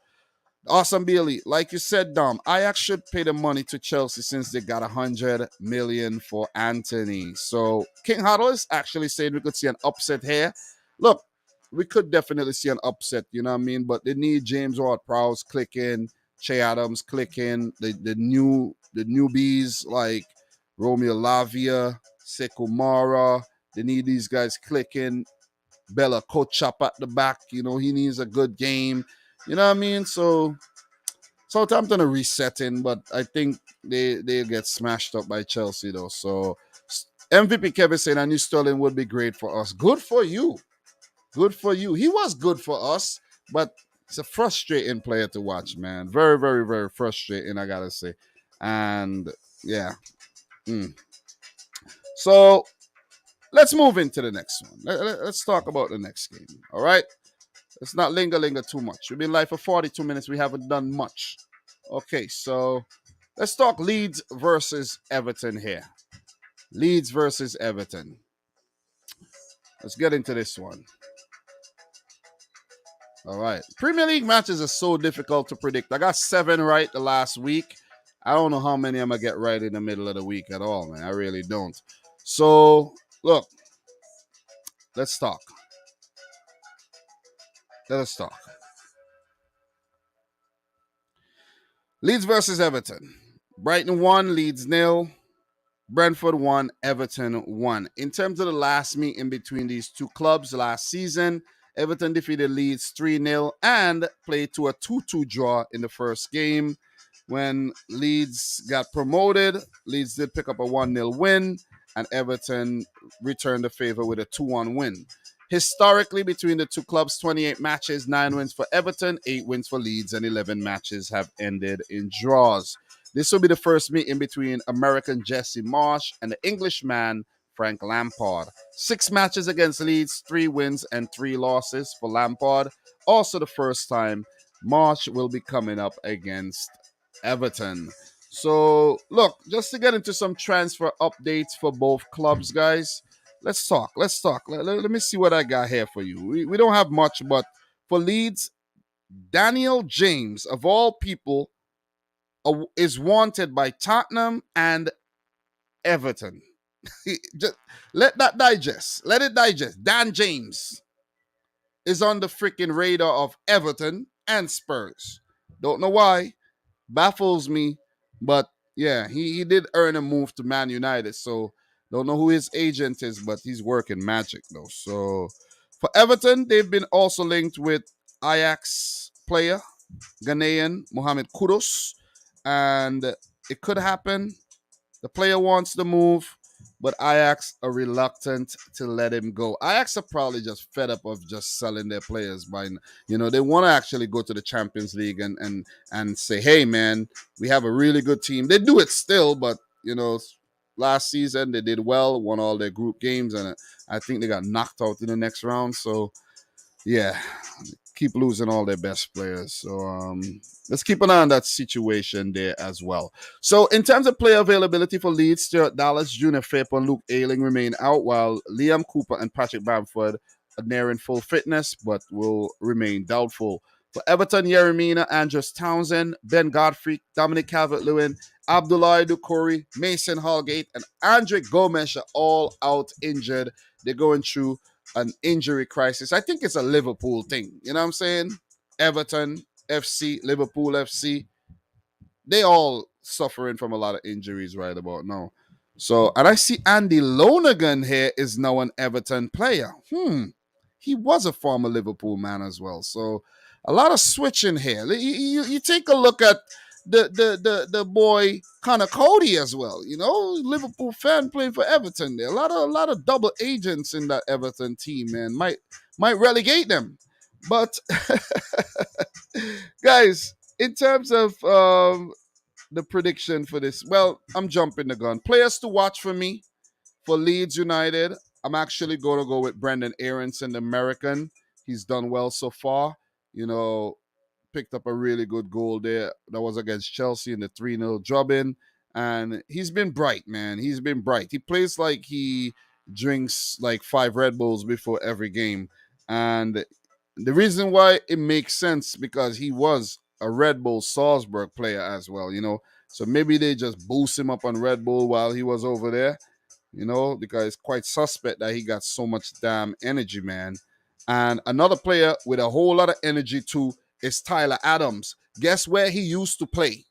Awesome Bailey, like you said, Dom, Ajax should pay the money to Chelsea since they got 100 million for Anthony. So King Huddle is actually saying we could see an upset here. Look, we could definitely see an upset, you know what I mean? But they need James Ward-Prowse clicking, Che Adams clicking, the newbies like Romeo Lavia, Sekou Mara. They need these guys clicking. Bella Kochap at the back, he needs a good game. You know what I mean? So Southampton are resetting, but I think they get smashed up by Chelsea though. So MVP Kevin saying I knew Sterling would be great for us. Good for you. Good for you. He was good for us, but it's a frustrating player to watch, man. Very, very, very frustrating, I gotta say. And yeah. So let's move into the next one. Let's talk about the next game. All right. Let's not linger too much. We've been live for 42 minutes. We haven't done much. Okay, so let's talk Leeds versus Everton here. Leeds versus Everton. Let's get into this one. All right. Premier League matches are so difficult to predict. I got 7 right the last week. I don't know how many I'm going to get right in the middle of the week at all, man. I really don't. So, look. Let's talk. Let us talk. Leeds versus Everton. Brighton 1, Leeds 0. Brentford 1, Everton 1. In terms of the last meeting between these two clubs last season, Everton defeated Leeds 3-0 and played to a 2-2 draw in the first game. When Leeds got promoted, Leeds did pick up a 1-0 win, and Everton returned the favor with a 2-1 win. Historically, between the two clubs, 28 matches, 9 wins for Everton, 8 wins for Leeds, and 11 matches have ended in draws. This will be the first meeting between American Jesse Marsch and the Englishman Frank Lampard. 6 matches against Leeds, 3 wins and 3 losses for Lampard. Also the first time Marsch will be coming up against Everton. So, look, just to get into some transfer updates for both clubs, guys, let's talk. Let me see what I got here for you. We don't have much, but for Leeds, Daniel James, of all people, is wanted by Tottenham and Everton. Just let that digest. Let it digest. Dan James is on the freaking radar of Everton and Spurs. Don't know why. Baffles me. But yeah, he did earn a move to Man United. So don't know who his agent is, but he's working magic though. So for Everton, they've been also linked with Ajax player, Ghanaian Mohamed Kudus. And it could happen. The player wants the move, but Ajax are reluctant to let him go. Ajax are probably just fed up of just selling their players by, they want to actually go to the Champions League and say, hey, man, we have a really good team. They do it still, but, last season they did well, won all their group games, and I think they got knocked out in the next round. So, yeah, keep losing all their best players. So let's keep an eye on that situation there as well. So in terms of player availability for Leeds, Stuart Dallas, Junior Fape, and Luke Ayling remain out, while Liam Cooper and Patrick Bamford are nearing full fitness, but will remain doubtful. For Everton, Yeremina, Andros Townsend, Ben Godfrey, Dominic Calvert-Lewin, Abdullah Dukori, Mason Holgate, and Andre Gomes are all out injured. They're going through an injury crisis. I think it's a Liverpool thing. You know what I'm saying? Everton, FC, Liverpool FC, they all suffering from a lot of injuries right about now. So, and I see Andy Lonergan here is now an Everton player. He was a former Liverpool man as well. So, a lot of switching here. You take a look at the boy Connor Cody as well. You know, Liverpool fan playing for Everton. There a lot of double agents in that Everton team, man. Might relegate them, but guys, in terms of the prediction for this, well, I'm jumping the gun. Players to watch for me for Leeds United. I'm actually going to go with Brendan Aronson, the American. He's done well so far. You know, picked up a really good goal there. That was against Chelsea in the 3-0 drubbing. And he's been bright, man. He's been bright. He plays like he drinks like 5 Red Bulls before every game. And the reason why it makes sense because he was a Red Bull Salzburg player as well, you know. So maybe they just boost him up on Red Bull while he was over there, you know, because it's quite suspect that he got so much damn energy, man. And another player with a whole lot of energy too is Tyler Adams. Guess where he used to play?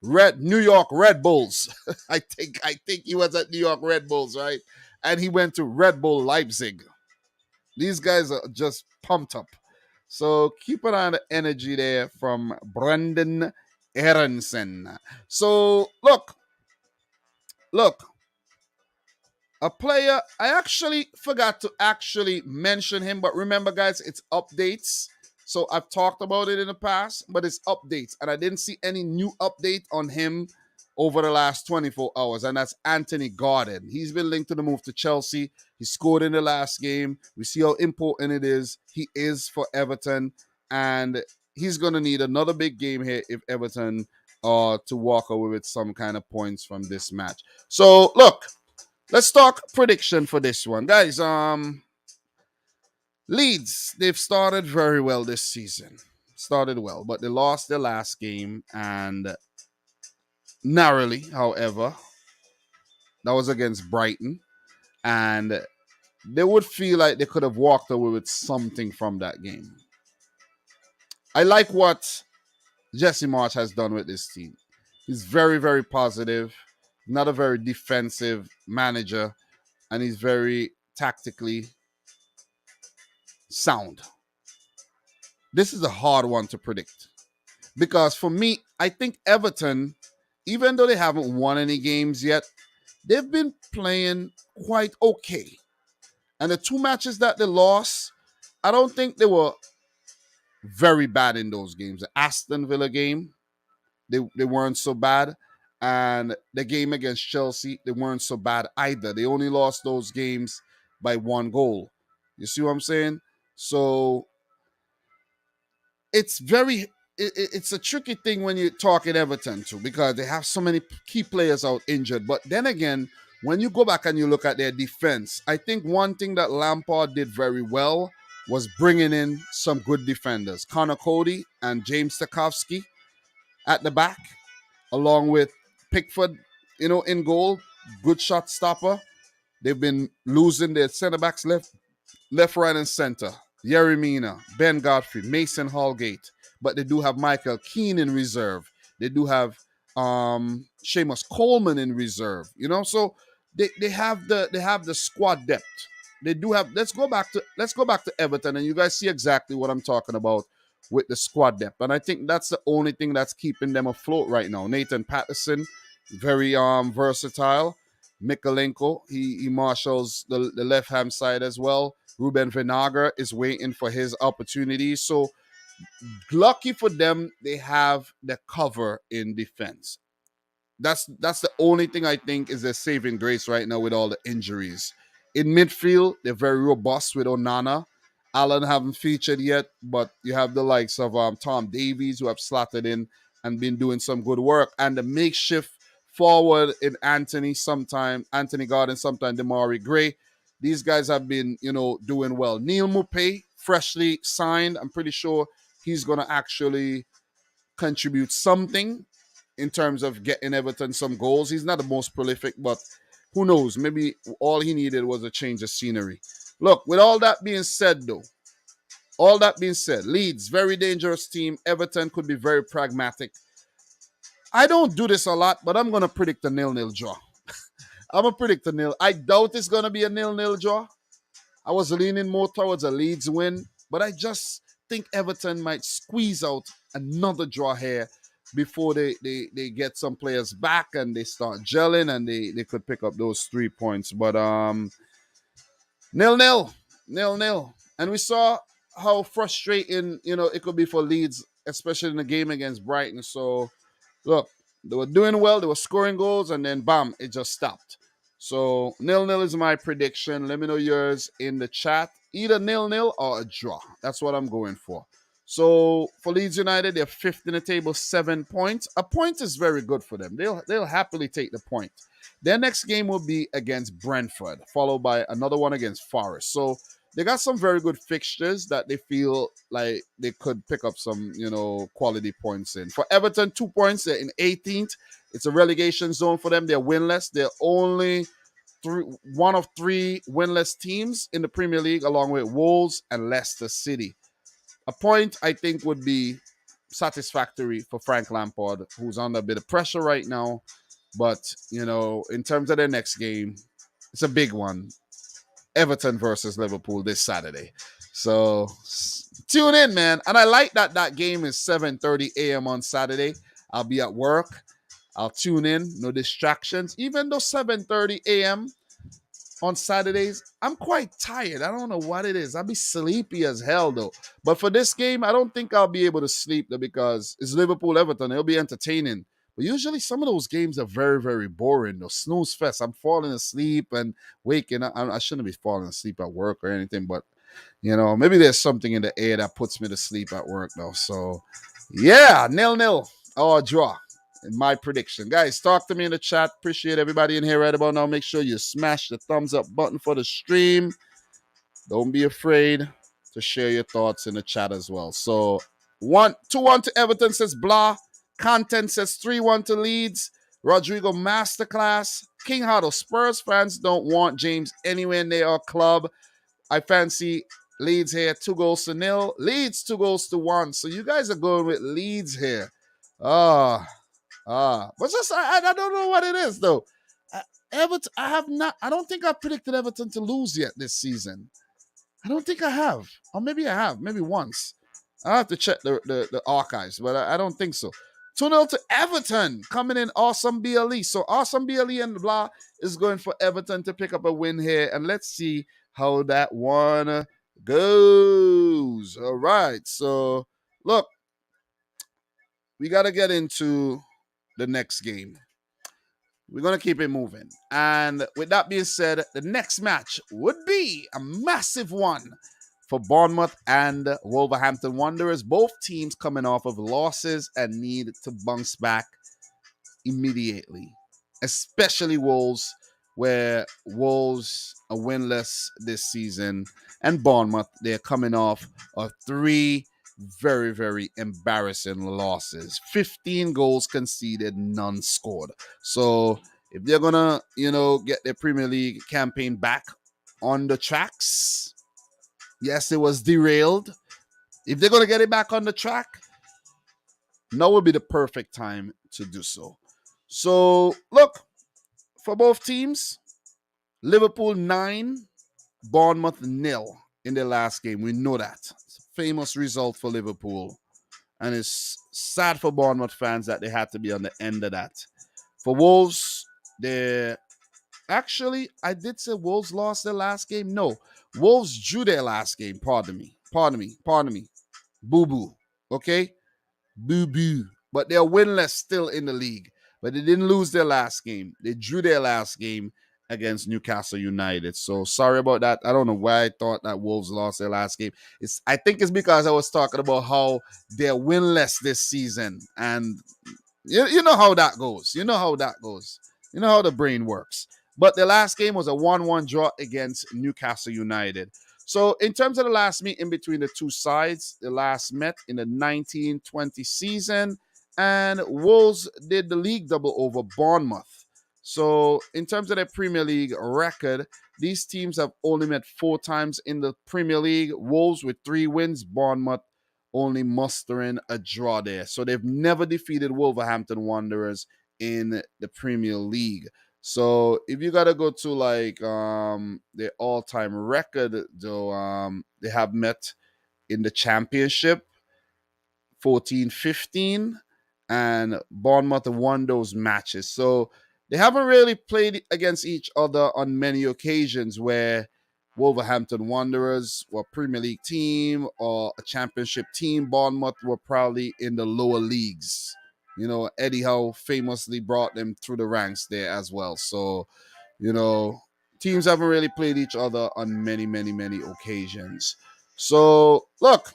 New York Red Bulls. I think he was at New York Red Bulls, right? And he went to Red Bull Leipzig. These guys are just pumped up. So keep an eye on the energy there from Brendan Aronson. So look, a player, I actually forgot to actually mention him, but remember, guys, it's updates. So I've talked about it in the past, but it's updates. And I didn't see any new update on him over the last 24 hours, and that's Anthony Gordon. He's been linked to the move to Chelsea. He scored in the last game. We see how important it is. He is for Everton, and he's going to need another big game here if Everton are to walk away with some kind of points from this match. So, look, let's talk prediction for this one. Guys, Leeds, they've started very well this season. Started well, but they lost their last game and narrowly, however. That was against Brighton. And they would feel like they could have walked away with something from that game. I like what Jesse Marsch has done with this team. He's very, very positive, not a very defensive manager, and he's very tactically sound. This is a hard one to predict because for me, I think Everton, even though they haven't won any games yet, they've been playing quite okay. And the 2 matches that they lost, I don't think they were very bad in those games. The Aston Villa game, they weren't so bad. And the game against Chelsea, they weren't so bad either. They only lost those games by 1 goal. You see what I'm saying? So it's a tricky thing when you talk in Everton too, because they have so many key players out injured. But then again, when you go back and you look at their defense, I think one thing that Lampard did very well was bringing in some good defenders. Connor Cody and James Tarkowski at the back, along with Pickford, in goal, good shot stopper. They've been losing their centre backs left, right, and center. Yeremina, Ben Godfrey, Mason Holgate. But they do have Michael Keane in reserve. They do have Seamus Coleman in reserve. So they have the squad depth. They do have. Let's go back to Everton, and you guys see exactly what I'm talking about with the squad depth. And I think that's the only thing that's keeping them afloat right now. Nathan Patterson, very versatile. Mikalenko, he marshals the left hand side as well. Ruben Vinagre is waiting for his opportunity. So lucky for them, they have the cover in defense. That's the only thing I think is their saving grace right now with all the injuries. In midfield, they're very robust with Onana Allen haven't featured yet, but you have the likes of Tom Davies who have slotted in and been doing some good work. And the makeshift forward in Anthony Gordon, sometime Damari Gray. These guys have been, doing well. Neil Mupay, freshly signed. I'm pretty sure he's going to actually contribute something in terms of getting Everton some goals. He's not the most prolific, but who knows? Maybe all he needed was a change of scenery. Look, with all that being said, though, Leeds, very dangerous team. Everton could be very pragmatic. I don't do this a lot, but I'm going to predict a 0-0 draw. I'm going to predict a nil. I doubt it's going to be a 0-0 draw. I was leaning more towards a Leeds win, but I just think Everton might squeeze out another draw here before they get some players back and they start gelling and they could pick up those 3 points. But 0-0. And we saw how frustrating, it could be for Leeds, especially in the game against Brighton. So, look, they were doing well. They were scoring goals, and then, bam, it just stopped. So 0-0 is my prediction. Let me know yours in the chat. Either 0-0 or a draw. That's what I'm going for. So for Leeds United, they're fifth in the table, 7 points. A point is very good for them. They'll happily take the point. Their next game will be against Brentford, followed by another one against Forest. So they got some very good fixtures that they feel like they could pick up some, quality points in. For Everton, 2 points. They're in 18th. It's a relegation zone for them. They're winless. They're only one of 3 winless teams in the Premier League, along with Wolves and Leicester City. A point, I think, would be satisfactory for Frank Lampard, who's under a bit of pressure right now. But, in terms of their next game, it's a big one. Everton versus Liverpool this Saturday. So tune in, man. And I like that game is 7:30 a.m. on Saturday. I'll be at work. I'll tune in. No distractions. Even though 7:30 a.m. on Saturdays, I'm quite tired. I don't know what it is. I'll be sleepy as hell, though. But for this game, I don't think I'll be able to sleep, though, because it's Liverpool-Everton. It'll be entertaining. But usually some of those games are very, very boring, though. Snooze fest. I'm falling asleep and waking up. I shouldn't be falling asleep at work or anything, but, maybe there's something in the air that puts me to sleep at work, though. So, yeah, 0-0 or draw. In my prediction. Guys, talk to me in the chat. Appreciate everybody in here right about now. Make sure you smash the thumbs up button for the stream. Don't be afraid to share your thoughts in the chat as well. So 2-1 to Everton, says Blah. Content says 3-1 to Leeds. Rodrigo Masterclass. King Huddle. Spurs fans don't want James anywhere near our club. I fancy Leeds here. 2-0. Leeds 2-1. So you guys are going with Leeds here. But just I don't know what it is though. Everton, I don't think I predicted Everton to lose yet this season. I don't think I have. Or maybe I have, maybe once. I have to check the archives, but I don't think so. 2-0 to Everton, coming in Awesome BLE. So Awesome BLE and Blah is going for Everton to pick up a win here. And let's see how that one goes. All right. So look, we got to get into the next game. We're going to keep it moving. And with that being said, the next match would be a massive one for Bournemouth and Wolverhampton Wanderers. Both teams coming off of losses and need to bounce back immediately. Especially Wolves, where Wolves are winless this season. And Bournemouth, they're coming off of 3 very, very embarrassing losses. 15 goals conceded, none scored. So if they're going to, get their Premier League campaign back on the tracks, yes, it was derailed. If they're going to get it back on the track, now would be the perfect time to do so. So, look, for both teams, Liverpool 9, Bournemouth 0 in their last game. We know that. It's a famous result for Liverpool. And it's sad for Bournemouth fans that they had to be on the end of that. For Wolves, I did say Wolves lost their last game. No, Wolves drew their last game. Pardon me. Boo-boo. Okay? Boo-boo. But they're winless still in the league. But they didn't lose their last game. They drew their last game. against Newcastle United. So sorry about that. I don't know why I thought that Wolves lost their last game. I think it's because I was talking about how they're winless this season. And you know how that goes. You know how that goes. You know how the brain works. But the last game was a 1-1 draw against Newcastle United. So in terms of the last meeting between the two sides, the last met in the 1920 season, and Wolves did the league double over Bournemouth. So in terms of their Premier League record, these teams have only met 4 times in the Premier League. Wolves with 3 wins, Bournemouth only mustering a draw there. So they've never defeated Wolverhampton Wanderers in the Premier League. So if you gotta go to like their all-time record, though, they have met in the Championship 14-15, and Bournemouth won those matches. So they haven't really played against each other on many occasions where Wolverhampton Wanderers were a Premier League team or a Championship team. Bournemouth were probably in the lower leagues. You know, Eddie Howe famously brought them through the ranks there as well. So, you know, teams haven't really played each other on many, many, many occasions. So, look,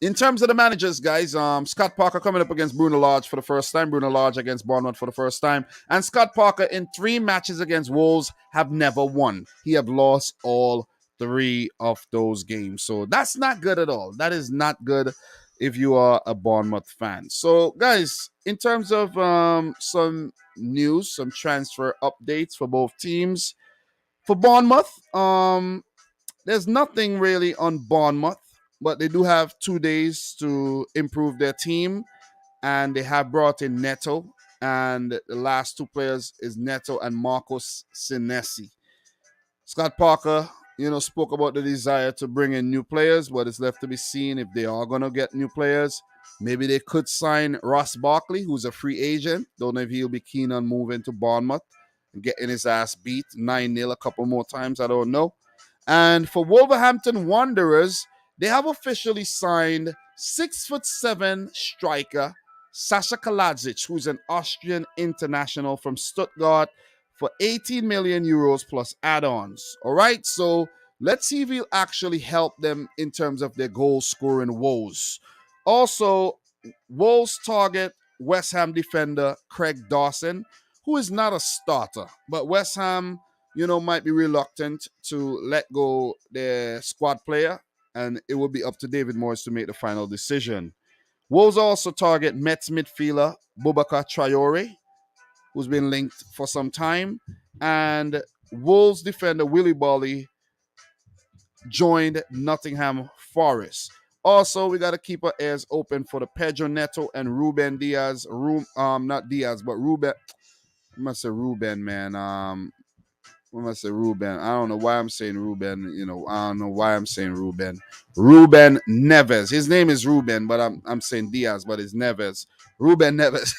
in terms of the managers, guys, Scott Parker coming up against Bruno Lage for the first time. Bruno Lage against Bournemouth for the first time. And Scott Parker in 3 matches against Wolves have never won. He have lost all 3 of those games. So that's not good at all. That is not good if you are a Bournemouth fan. So, guys, in terms of some news, some transfer updates for both teams. For Bournemouth, there's nothing really on Bournemouth, but they do have 2 days to improve their team, and they have brought in Neto, and the last 2 players is Neto and Marcos Senesi. Scott Parker, spoke about the desire to bring in new players, but it's left to be seen if they are going to get new players. Maybe they could sign Ross Barkley, who's a free agent. Don't know if he'll be keen on moving to Bournemouth and getting his ass beat 9-0 a couple more times. I don't know. And for Wolverhampton Wanderers, they have officially signed 6'7" striker Sasha Kaladzic, who's an Austrian international from Stuttgart, for 18 million euros plus add-ons. All right, so let's see if he'll actually help them in terms of their goal scoring woes. Also, Wolves target West Ham defender Craig Dawson, who is not a starter, but West Ham, might be reluctant to let go their squad player, and it will be up to David Moyes to make the final decision. Wolves also target Mets midfielder Boubacar Traore, who's been linked for some time, and Wolves defender Willy Bolly joined Nottingham Forest. Also, we got to keep our ears open for the Pedro Neto and Ruben Diaz. Not Diaz, but Ruben. I must say Ruben, man. When I say Ruben, I don't know why I'm saying Ruben. I don't know why I'm saying Ruben. Ruben Neves. His name is Ruben, but I'm saying Diaz, but it's Neves. Ruben Neves.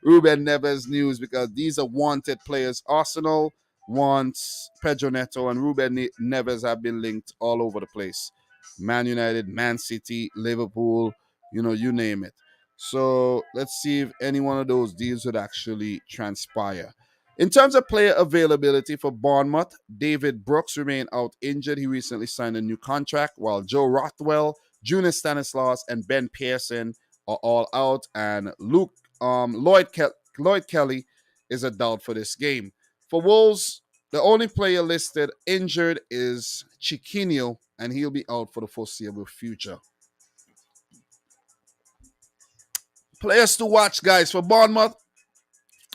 Ruben Neves news, because these are wanted players. Arsenal wants Pedro Neto, and Ruben Neves have been linked all over the place. Man United, Man City, Liverpool, you name it. So let's see if any one of those deals would actually transpire. In terms of player availability for Bournemouth, David Brooks remained out injured. He recently signed a new contract, while Joe Rothwell, Junior Stanislas, and Ben Pearson are all out. And Lloyd Kelly is a doubt for this game. For Wolves, the only player listed injured is Chiquinho, and he'll be out for the foreseeable future. Players to watch, guys. For Bournemouth,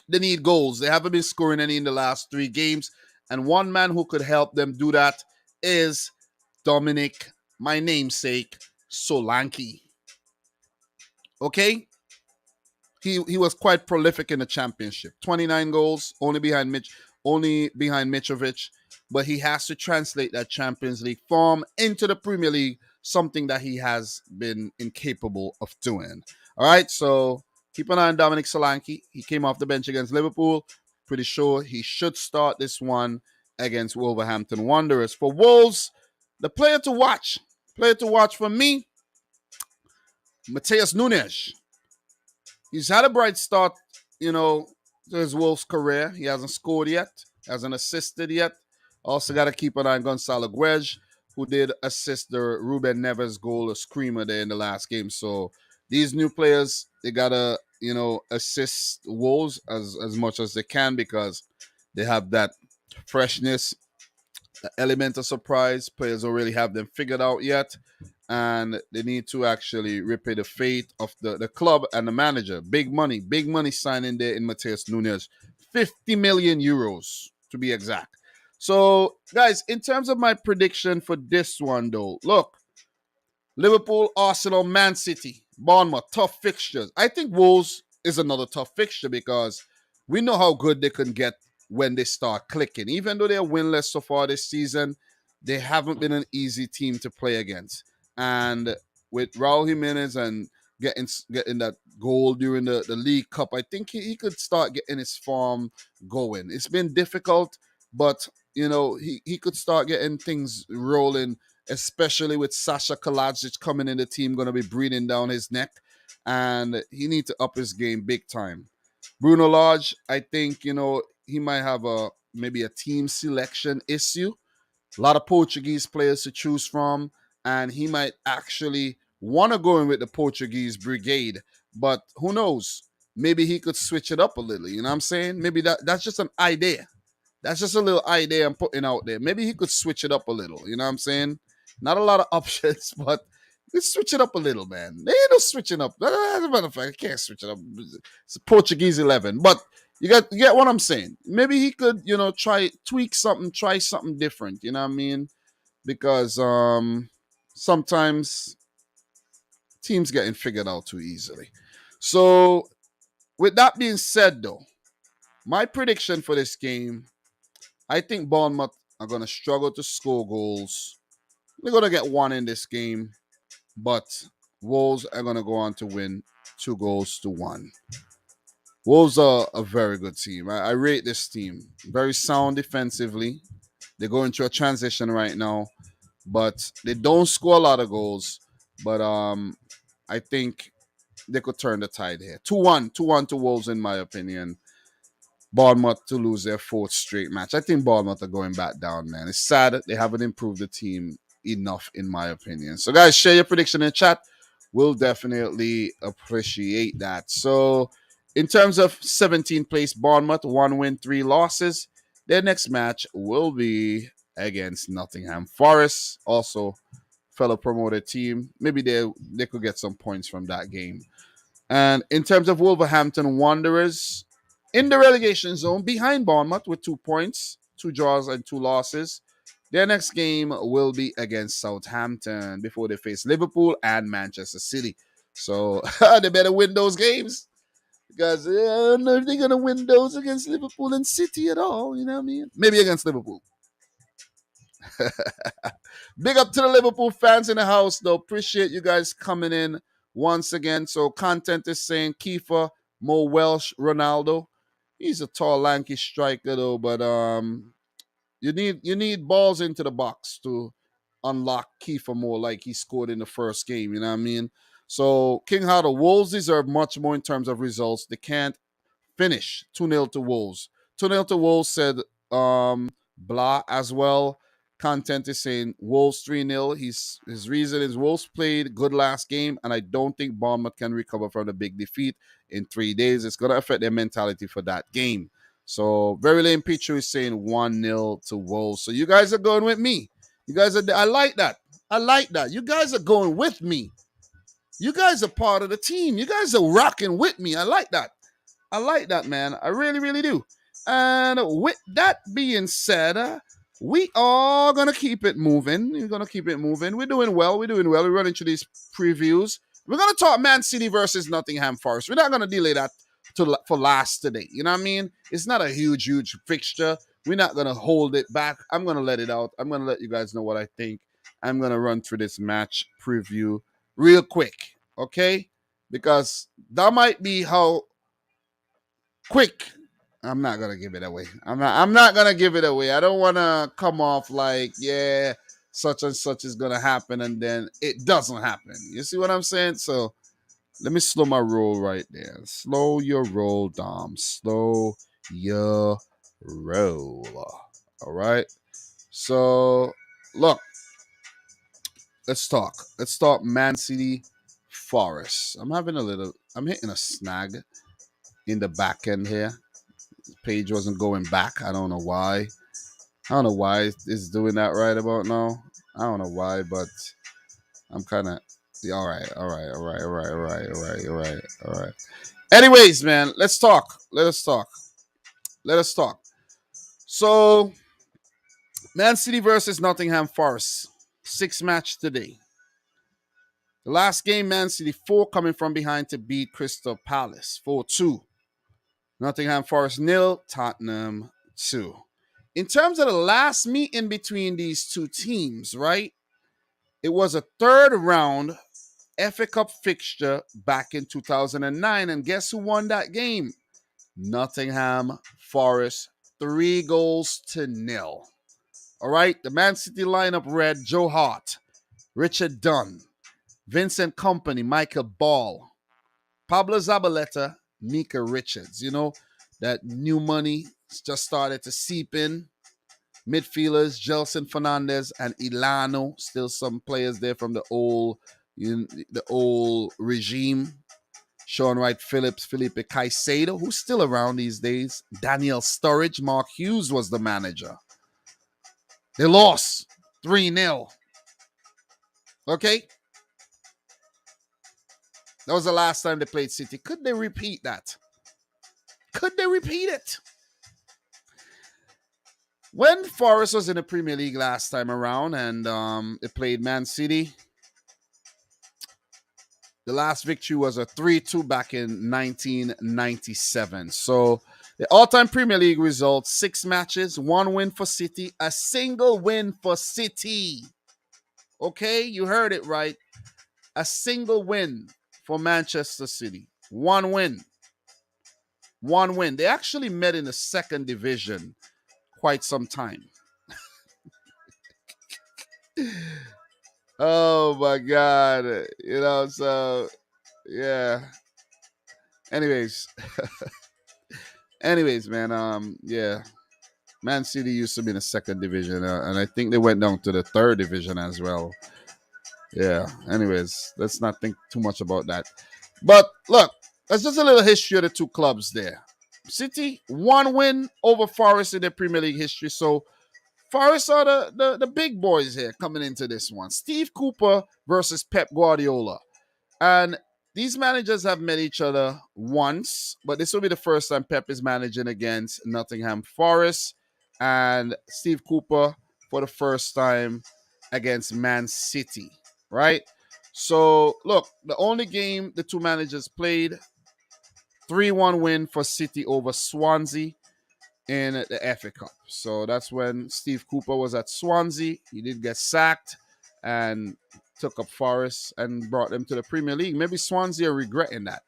they need goals. They haven't been scoring any in the last 3 games. And one man who could help them do that is Dominic, my namesake, Solanke. Okay? He was quite prolific in the Championship. 29 goals, only behind Mitrovic. But he has to translate that Champions League form into the Premier League, something that he has been incapable of doing. All right, so keep an eye on Dominic Solanke. He came off the bench against Liverpool. Pretty sure he should start this one against Wolverhampton Wanderers. For Wolves, the player to watch for me, Matheus Nunes. He's had a bright start, to his Wolves career. He hasn't scored yet, hasn't assisted yet. Also got to keep an eye on Gonzalo Guej, who did assist the Ruben Neves goal, a screamer there in the last game. So these new players, they gotta, assist Wolves as much as they can because they have that freshness, the element of surprise. Players don't really have them figured out yet. And they need to actually repay the fate of the club and the manager. Big money signing there in Mateus Nunes. 50 million euros to be exact. So, guys, in terms of my prediction for this one, though, look, Liverpool, Arsenal, Man City, Bournemouth, tough fixtures. I think Wolves is another tough fixture because we know how good they can get when they start clicking. Even though they're winless so far this season, they haven't been an easy team to play against. And with Raul Jimenez and getting that goal during the League Cup, I think he could start getting his form going. It's been difficult, but he could start getting things rolling, especially with Sasha Kalajic coming in the team, going to be breathing down his neck, and he needs to up his game big time. Bruno Lage, I think he might have maybe a team selection issue. A lot of Portuguese players to choose from, and he might actually want to go in with the Portuguese brigade. But who knows? Maybe he could switch it up a little. You know what I'm saying? Maybe that's just an idea. That's just a little idea I'm putting out there. Maybe he could switch it up a little. You know what I'm saying? Not a lot of options, but let's switch it up a little, man. There ain't no switching up. As a matter of fact, I can't switch it up. It's a Portuguese 11. But you get what I'm saying. Maybe he could, tweak something, try something different. You know what I mean? Because sometimes teams getting figured out too easily. So with that being said, though, my prediction for this game, I think Bournemouth are going to struggle to score goals. They're going to get one in this game, but Wolves are going to go on to win 2-1. Wolves are a very good team. I rate this team. Very sound defensively. They're going through a transition right now, but they don't score a lot of goals. But I think they could turn the tide here. 2-1. 2-1 to Wolves, in my opinion. Bournemouth to lose their 4th straight match. I think Bournemouth are going back down, man. It's sad that they haven't improved the team enough, in my opinion. So, guys, share your prediction in chat. We'll definitely appreciate that. So, in terms of 17th place, Bournemouth, 1 win, 3 losses. Their next match will be against Nottingham Forest, also fellow promoted team. Maybe they could get some points from that game. And in terms of Wolverhampton Wanderers, in the relegation zone, behind Bournemouth with 2 points, 2 draws and 2 losses. Their next game will be against Southampton before they face Liverpool and Manchester City. So they better win those games because I don't know if they're going to win those against Liverpool and City at all. You know what I mean? Maybe against Liverpool. Big up to the Liverpool fans in the house, though. Appreciate you guys coming in once again. So content is saying Kiefer, Mo Welsh, Ronaldo. He's a tall, lanky striker, though, but you need balls into the box to unlock Kiefer more like he scored in the first game. You know what I mean? So King Harder, Wolves deserve much more in terms of results. They can't finish 2-0 to Wolves. 2-0 to Wolves, said Blah as well. Content is saying Wolves 3-0. His reason is Wolves played good last game, and I don't think Bournemouth can recover from the big defeat in 3 days. It's going to affect their mentality for that game. So Very Lame Pichu is saying 1-0 to Wolves. So you guys are going with me. I like that. I like that. You guys are going with me. You guys are part of the team. You guys are rocking with me. I like that. I like that, man. I really, really do. And with that being said, we are going to keep it moving. We're going to keep it moving. We're doing well. We're running through these previews. We're going to talk Man City versus Nottingham Forest. We're not going to delay that for last today. You know what I mean? It's not a huge fixture. We're not going to hold it back. I'm going to let it out. I'm going to let you guys know what I think. I'm going to run through this match preview real quick, okay? Because that might be how quick. I'm not gonna give it away. I'm not gonna give it away. I don't wanna come off like, yeah, such and such is gonna happen and then it doesn't happen. You see what I'm saying? So Let me slow my roll right there. Slow your roll, Dom. Slow your roll. All right. So, look, let's talk. Let's talk Man City Forest. I'm hitting a snag in the back end here. Page wasn't going back. I don't know why. I don't know why it's doing that right about now. I don't know why, but I'm kind of all right, all right, all right, all right, all right, all right, all right, all right. Anyways, man, let's talk. Let us talk. Let us talk. So, Man City versus Nottingham Forest, 6 match today. The last game, Man City 4 coming from behind to beat Crystal Palace 4-2. Nottingham Forest 0, Tottenham 2. In terms of the last meeting between these two teams, right? It was a third round FA Cup fixture back in 2009. And guess who won that game? Nottingham Forest, 3-0. All right. The Man City lineup read Joe Hart, Richard Dunn, Vincent Kompany, Michael Ball, Pablo Zabaleta, Mika Richards. You know, that new money just started to seep in. Midfielders, Gelson Fernandez and Ilano. Still some players there from the old regime. Sean Wright Phillips, Felipe Caicedo, who's still around these days. Daniel Sturridge, Mark Hughes was the manager. They lost 3-0. Okay? That was the last time they played City. Could they repeat that? Could they repeat it? When Forest was in the Premier League last time around and it played Man City, the last victory was a 3-2 back in 1997. So the all-time Premier League results, 6 matches, 1 win for City, a single win for City. Okay, you heard it right. A single win for Manchester City. 1 win. 1 win. They actually met in the second division quite some time. Oh my God. You know, so yeah. Anyways. Man, yeah. Man City used to be in the second division, and I think they went down to the third division as well. Yeah. Anyways, let's not think too much about that. But look, that's just a little history of the two clubs there. City, 1 win over Forest in their Premier League history. So Forest are the big boys here coming into this one. Steve Cooper versus Pep Guardiola. And these managers have met each other once, but this will be the first time Pep is managing against Nottingham Forest and Steve Cooper for the first time against Man City, right? So, look, the only game the two managers played, 3-1 win for City over Swansea in the FA Cup. So that's when Steve Cooper was at Swansea. He did get sacked and took up Forest and brought them to the Premier League. Maybe Swansea are regretting that.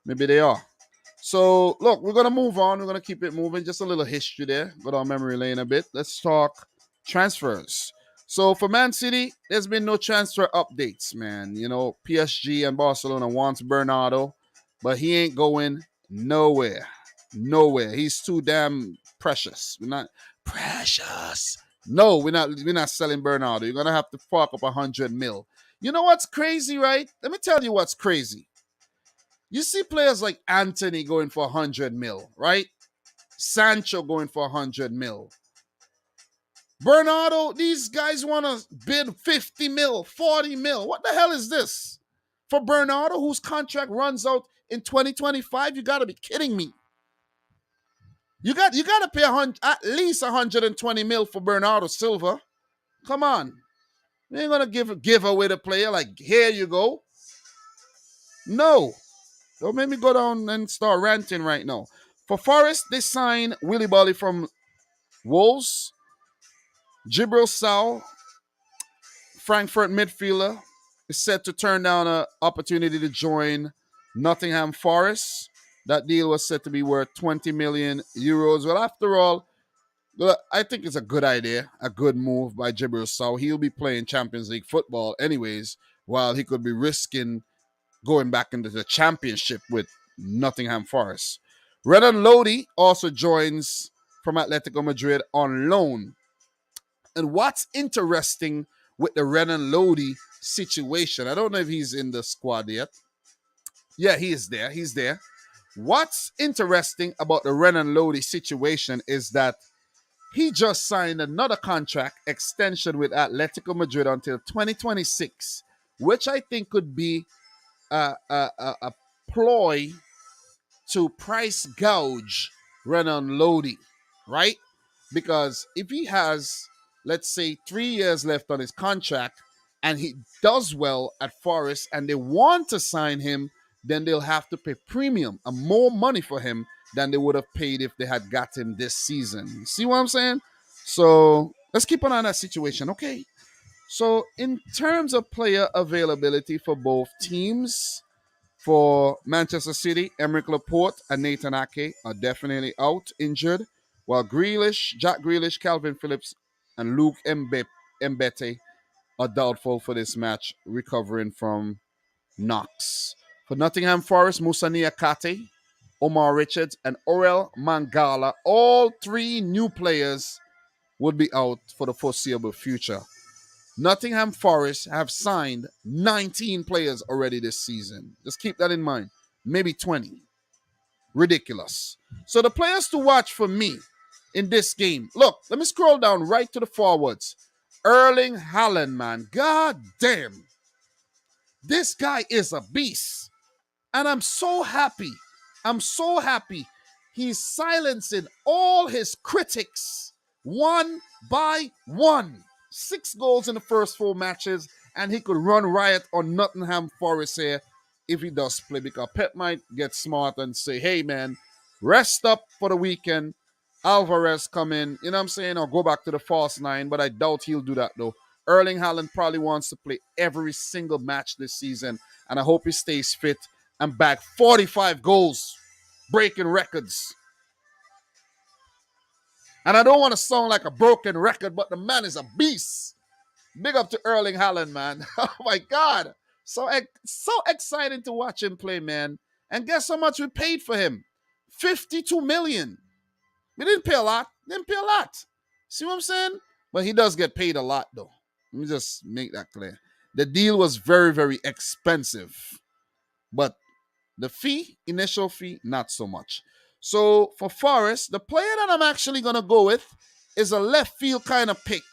Maybe they are. So, look, we're going to move on. We're going to keep it moving. Just a little history there. Go down memory lane a bit. Let's talk transfers. So, for Man City, there's been no transfer updates, man. You know, PSG and Barcelona wants Bernardo, but he ain't going nowhere. Nowhere. He's too damn precious. We're not precious. No, we're not selling Bernardo. You're gonna have to fork up 100 mil. You know what's crazy, right? Let me tell you what's crazy. You see players like Anthony going for 100 mil, right? Sancho going for 100 mil. Bernardo, these guys want to bid 50 mil, 40 mil. What the hell is this? For Bernardo, whose contract runs out in 2025, you got to be kidding me. You got to pay at least 120 mil for Bernardo Silva. Come on. You ain't going to give away the player like, here you go. No. Don't make me go down and start ranting right now. For Forest, they signed Willy Bolly from Wolves. Jibril Sow, Frankfurt midfielder, is set to turn down an opportunity to join Nottingham Forest. That deal was said to be worth 20 million euros. Well, after all, I think it's a good idea, a good move by Jibril Sow. He'll be playing Champions League football anyways, while he could be risking going back into the championship with Nottingham Forest. Renan Lodi also joins from Atletico Madrid on loan. And what's interesting with the Renan Lodi situation, I don't know if he's in the squad yet. Yeah, he is there. He's there. What's interesting about the Renan Lodi situation is that he just signed another contract extension with Atletico Madrid until 2026, which I think could be a ploy to price gouge Renan Lodi, right? Because if he has, let's say, 3 years left on his contract and he does well at Forest and they want to sign him, then they'll have to pay premium and more money for him than they would have paid if they had got him this season. You see what I'm saying? So let's keep an eye on that situation. Okay. So in terms of player availability for both teams, for Manchester City, Emerick Laporte and Nathan Ake are definitely out injured, while Jack Grealish, Calvin Phillips, and Luke Mbete are doubtful for this match, recovering from knocks. For Nottingham Forest, Musa Niakate, Omar Richards, and Orel Mangala, all three new players would be out for the foreseeable future. Nottingham Forest have signed 19 players already this season. Just keep that in mind. Maybe 20. Ridiculous. So the players to watch for me in this game. Look, let me scroll down right to the forwards. Erling Haaland, man. God damn. This guy is a beast. And I'm so happy. I'm so happy. He's silencing all his critics one by one. 6 goals in the first 4 matches, and he could run riot on Nottingham Forest here if he does play, because Pep might get smart and say, hey man, rest up for the weekend. Alvarez come in, you know what I'm saying, or go back to the false 9, but I doubt he'll do that though. Erling Haaland probably wants to play every single match this season, and I hope he stays fit and back 45 goals, breaking records. And I don't want to sound like a broken record, but the man is a beast. Big up to Erling Haaland, man. Oh my God. So exciting to watch him play, man. And guess how much we paid for him? 52 million. We didn't pay a lot. Didn't pay a lot. See what I'm saying? But he does get paid a lot, though. Let me just make that clear. The deal was very, very expensive. But the initial fee, not so much. So for Forest, the player that I'm actually going to go with is a left field kind of pick.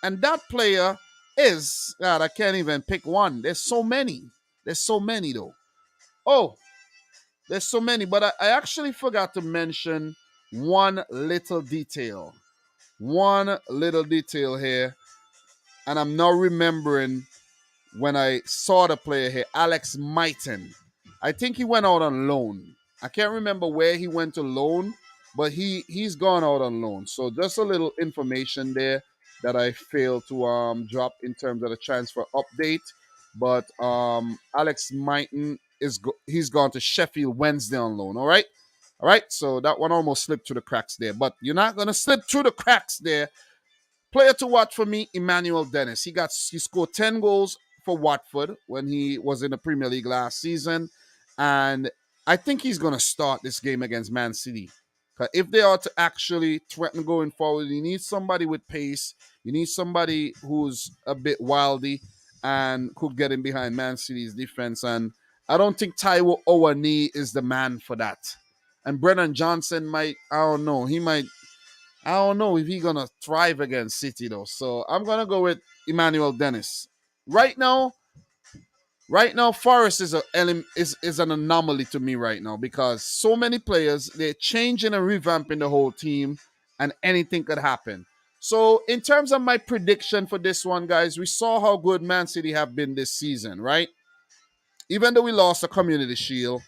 And that player is, God, I can't even pick one. There's so many. There's so many, though. Oh, there's so many. But I actually forgot to mention one little detail. One little detail here. And I'm now remembering when I saw the player here, Alex Mighton. I think he went out on loan. I can't remember where he went to loan, but he's gone out on loan. So just a little information there that I failed to drop in terms of the transfer update. But Alex Mighton he's gone to Sheffield Wednesday on loan. All right. So that one almost slipped through the cracks there, but you're not gonna slip through the cracks there. Player to watch for me, Emmanuel Dennis. He scored 10 goals for Watford when he was in the Premier League last season. And I think he's going to start this game against Man City. If they are to actually threaten going forward, you need somebody with pace. You need somebody who's a bit wildy and could get in behind Man City's defense. And I don't think Taiwo Owani is the man for that. And Brennan Johnson I don't know if he's going to thrive against City, though. So I'm going to go with Emmanuel Dennis. Right now, Forest is an anomaly to me right now, because so many players, they're changing and revamping the whole team, and anything could happen. So in terms of my prediction for this one, guys, we saw how good Man City have been this season, right? Even though we lost the Community Shield,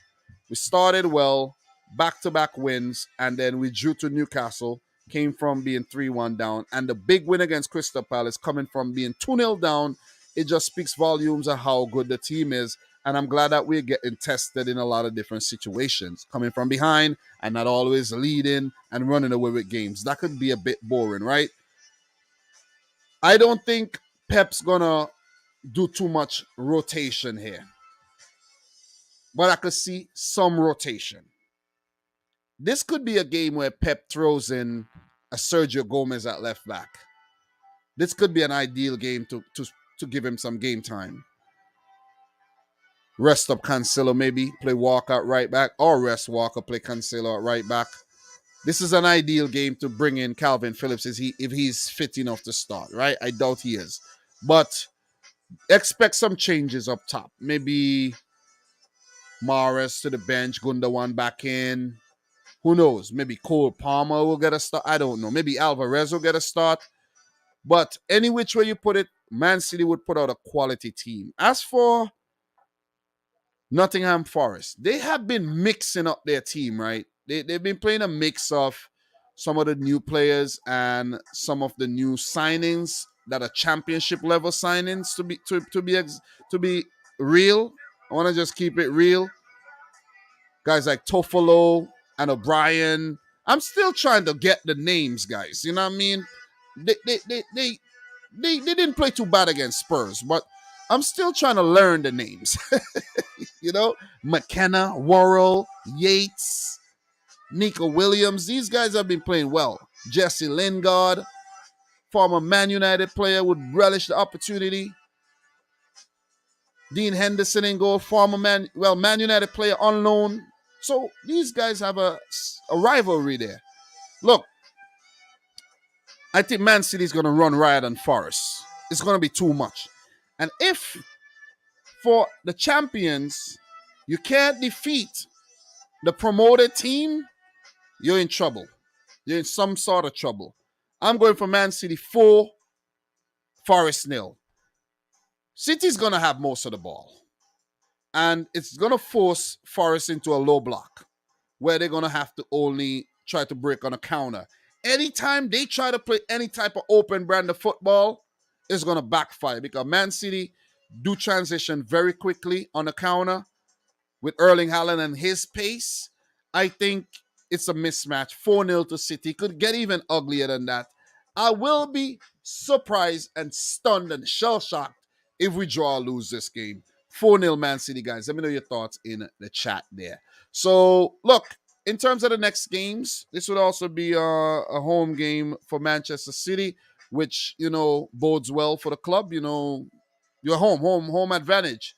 we started well, back-to-back wins, and then we drew to Newcastle, came from being 3-1 down, and the big win against Crystal Palace coming from being 2-0 down. It just speaks volumes of how good the team is, and I'm glad that we're getting tested in a lot of different situations, coming from behind and not always leading and running away with games. That could be a bit boring, right? I don't think Pep's gonna do too much rotation here. but I could see some rotation. This could be a game where Pep throws in a Sergio Gomez at left back. This could be an ideal game to give him some game time. Rest up Cancelo, maybe play Walker at right back, or rest Walker, play Cancelo at right back. This is an ideal game to bring in Calvin Phillips if he's fit enough to start, right? I doubt he is. But expect some changes up top. Maybe Mahrez to the bench, Gundogan back in. Who knows? Maybe Cole Palmer will get a start. I don't know. Maybe Alvarez will get a start. But any which way you put it, Man City would put out a quality team. As for Nottingham Forest, they have been mixing up their team, right? They've been playing a mix of some of the new players and some of the new signings that are championship level signings to be real. I want to just keep it real. Guys like Toffolo and O'Brien. I'm still trying to get the names, guys. You know what I mean? They didn't play too bad against Spurs, but I'm still trying to learn the names. You know, McKenna, Worrell, Yates, Nico Williams. These guys have been playing well. Jesse Lingard, former Man United player, would relish the opportunity. Dean Henderson in goal, former Man United player on loan. So these guys have a rivalry there. Look, I think Man City is going to run riot on Forest. It's going to be too much. And if for the champions, you can't defeat the promoted team, you're in trouble. You're in some sort of trouble. I'm going for Man City 4, Forest 0. City's going to have most of the ball. And it's going to force Forest into a low block where they're going to have to only try to break on a counter. Anytime they try to play any type of open brand of football, it's going to backfire because Man City do transition very quickly on the counter with Erling Haaland and his pace. I think it's a mismatch. 4-0 to City. Could get even uglier than that. I will be surprised and stunned and shell-shocked if we draw or lose this game. 4-0 Man City, guys. Let me know your thoughts in the chat there. So, look, in terms of the next games, this would also be a home game for Manchester City, which, you know, bodes well for the club. You know, you're home advantage.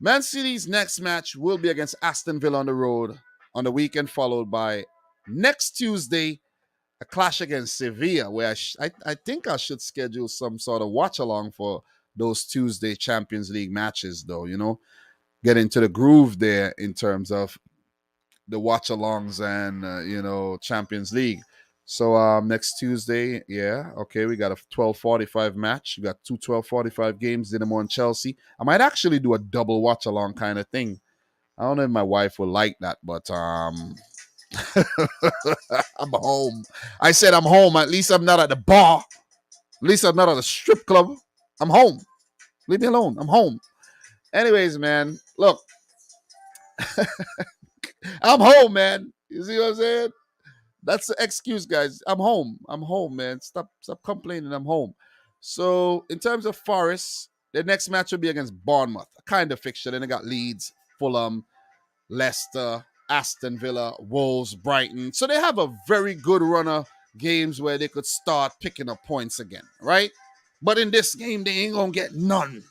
Man City's next match will be against Aston Villa on the road on the weekend, followed by next Tuesday, a clash against Sevilla, where I think I should schedule some sort of watch-along for those Tuesday Champions League matches, though, you know, get into the groove there in terms of the watch-alongs and, you know, Champions League. So next Tuesday, yeah, okay, we got a 12:45 match. We got two 12:45 games, Dinamo and Chelsea. I might actually do a double watch-along kind of thing. I don't know if my wife will like that, but I'm home. I said I'm home. At least I'm not at the bar. At least I'm not at a strip club. I'm home. Leave me alone. I'm home. Anyways, man, look. I'm home, man. You see what I'm saying? That's the excuse, guys. I'm home. I'm home, man. Stop complaining. I'm home. So, in terms of Forest, their next match will be against Bournemouth. A kind of fixture. Then they got Leeds, Fulham, Leicester, Aston Villa, Wolves, Brighton. So, they have a very good run of games where they could start picking up points again, right? But in this game, they ain't going to get none.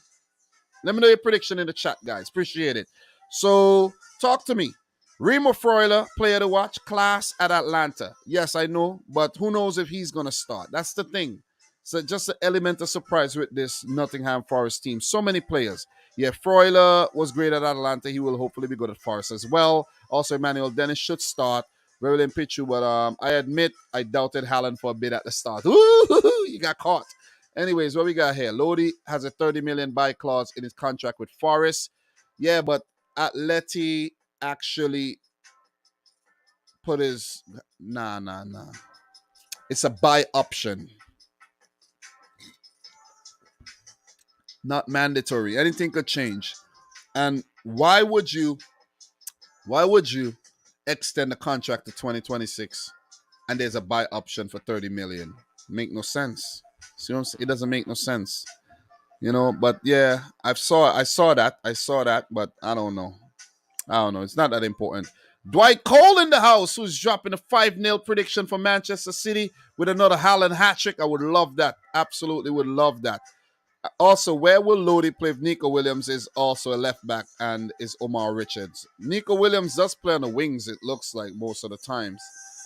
Let me know your prediction in the chat, guys. Appreciate it. So, talk to me. Remo Freuler, player to watch, class at Atlanta. Yes, I know, but who knows if he's going to start. That's the thing. So just an element of surprise with this Nottingham Forest team. So many players. Yeah, Freuler was great at Atlanta. He will hopefully be good at Forest as well. Also, Emmanuel Dennis should start. Very Pichu, but I admit I doubted Haaland for a bit at the start. Ooh, you got caught. Anyways, what we got here? Lodi has a 30 million buy clause in his contract with Forest. Yeah, but Atleti actually put his nah. It's a buy option. Not mandatory. Anything could change. And why would you extend the contract to 2026 and there's a buy option for 30 million? Make no sense. See what I'm saying? It doesn't make no sense. You know, but yeah, I saw that, but I don't know. I don't know. It's not that important. Dwight Cole in the house, who's dropping a 5-0 prediction for Manchester City with another Haaland hat trick. I would love that. Absolutely would love that. Also, where will Lodi play if Nico Williams is also a left back and is Omar Richards? Nico Williams does play on the wings, it looks like, most of the times.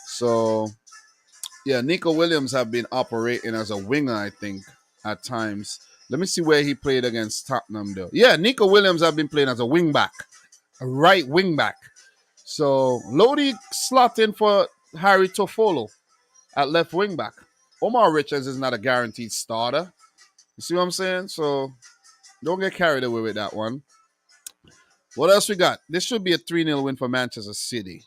So, yeah, Nico Williams have been operating as a winger, I think, at times. Let me see where he played against Tottenham, though. Yeah, Nico Williams have been playing as a wing back, a right wing back. So, Lodi slot in for Harry Toffolo at left wing back. Omar Richards is not a guaranteed starter. You see what I'm saying? So, don't get carried away with that one. What else we got? This should be a 3-0 win for Manchester City.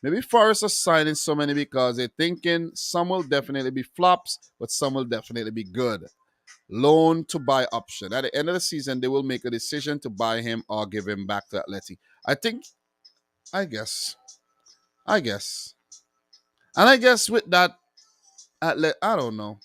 Maybe Forest are signing so many because they're thinking some will definitely be flops, but some will definitely be good. Loan to buy option. At the end of the season, they will make a decision to buy him or give him back to Atleti. I guess. I guess. And I guess with that, I don't know.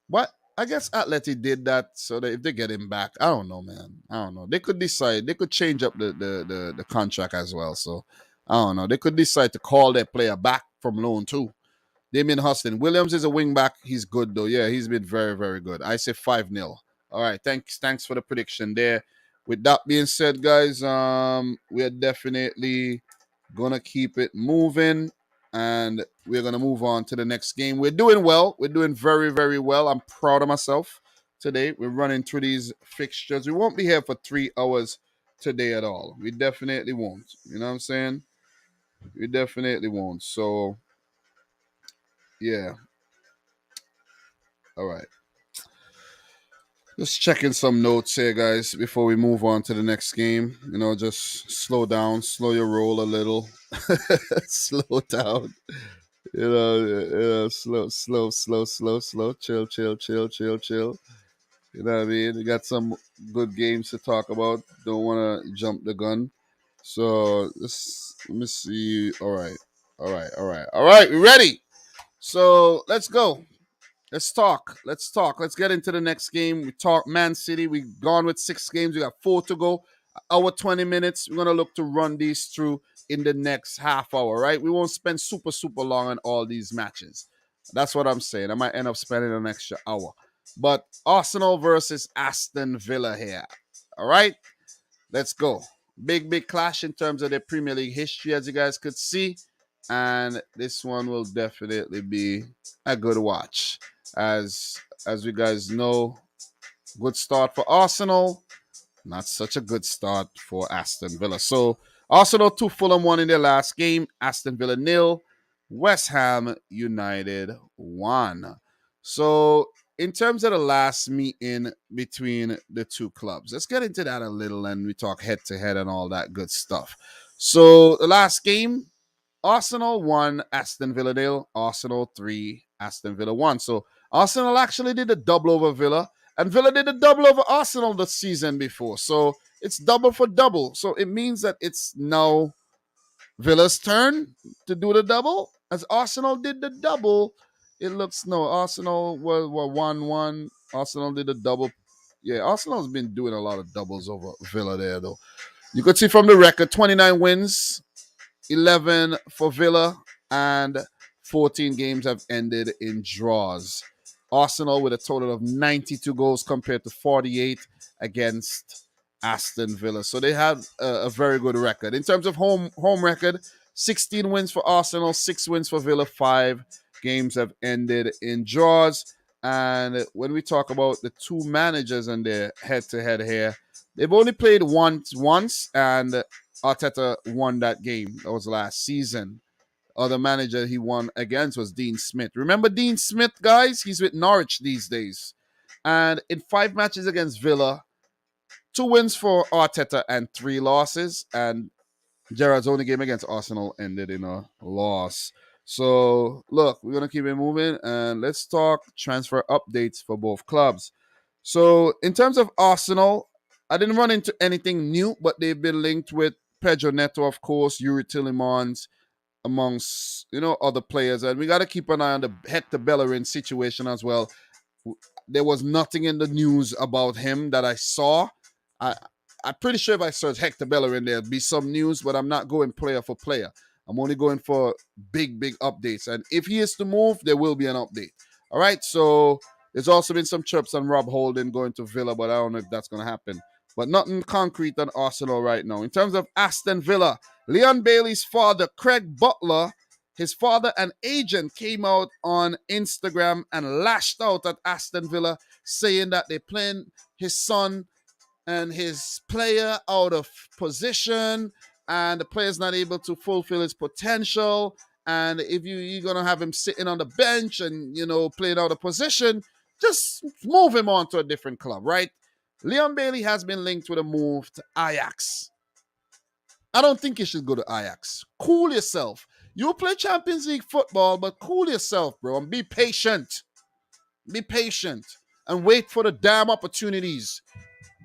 What? I guess Atleti did that so that if they get him back, I don't know, man. I don't know. They could decide. They could change up the contract as well. So I don't know. They could decide to call their player back from loan too. Damien Huston. Williams is a wing back. He's good though. Yeah, he's been very, very good. I say 5-0. All right. Thanks for the prediction there. With that being said, guys, we are definitely gonna keep it moving. And we're going to move on to the next game. We're doing well. We're doing very, very well. I'm proud of myself today. We're running through these fixtures. We won't be here for 3 hours today at all. We definitely won't. You know what I'm saying? We definitely won't. So, yeah. All right. Just checking some notes here, guys, before we move on to the next game. You know, just slow down, slow your roll a little. Slow down. Slow. Chill. You know what I mean? We got some good games to talk about. Don't want to jump the gun. So let me see. All right. We ready? So let's go. Let's talk. Let's get into the next game. We talk Man City. We've gone with 6 games. We got 4 to go. Our 20 minutes. We're going to look to run these through in the next half hour, right? We won't spend super long on all these matches. That's what I'm saying. I might end up spending an extra hour. But Arsenal versus Aston Villa here. All right? Let's go. Big clash in terms of the Premier League history, as you guys could see. And this one will definitely be a good watch. As you guys know, good start for Arsenal. Not such a good start for Aston Villa. So Arsenal 2, Fulham 1 in their last game. Aston Villa 0. West Ham United 1. So in terms of the last meeting between the two clubs, let's get into that a little and we talk head to head and all that good stuff. So the last game, Arsenal 1, Aston Villa 0. Arsenal 3, Aston Villa 1. So Arsenal actually did a double over Villa, and Villa did a double over Arsenal the season before. So it's double for double. So it means that it's now Villa's turn to do the double. As Arsenal did the double, it looks no. Arsenal were 1-1. Arsenal did a double. Yeah, Arsenal's been doing a lot of doubles over Villa there, though. You could see from the record 29 wins, 11 for Villa, and 14 games have ended in draws. Arsenal with a total of 92 goals compared to 48 against Aston Villa. So they have a very good record. In terms of home record, 16 wins for Arsenal, 6 wins for Villa, 5 games have ended in draws. And when we talk about the two managers and their head-to-head here, they've only played once, and Arteta won that game. That was last season. Other manager he won against was Dean Smith. Remember Dean Smith, guys? He's with Norwich these days. And in 5 matches against Villa, 2 wins for Arteta and 3 losses. And Gerrard's only game against Arsenal ended in a loss. So, look, we're going to keep it moving. And let's talk transfer updates for both clubs. So, in terms of Arsenal, I didn't run into anything new, but they've been linked with Pedro Neto, of course, Yuri Tillemans, amongst other players, and we got to keep an eye on the Hector Bellerin situation as well. There was nothing in the news about him that I saw. I'm pretty sure if I search Hector Bellerin, there'll be some news, but I'm not going player for player. I'm only going for big updates. And if he is to move, there will be an update. All right. So there's also been some chirps on Rob Holding going to Villa, but I don't know if that's going to happen. But nothing concrete on Arsenal right now. In terms of Aston Villa, Leon Bailey's father, Craig Butler, his father and agent came out on Instagram and lashed out at Aston Villa, saying that they're playing his son and his player out of position, and the player's not able to fulfill his potential. And if you're going to have him sitting on the bench and, playing out of position, just move him on to a different club, right? Leon Bailey has been linked with a move to Ajax. I don't think you should go to Ajax. Cool yourself. You play Champions League football, but cool yourself, bro, and be patient. Be patient and wait for the damn opportunities.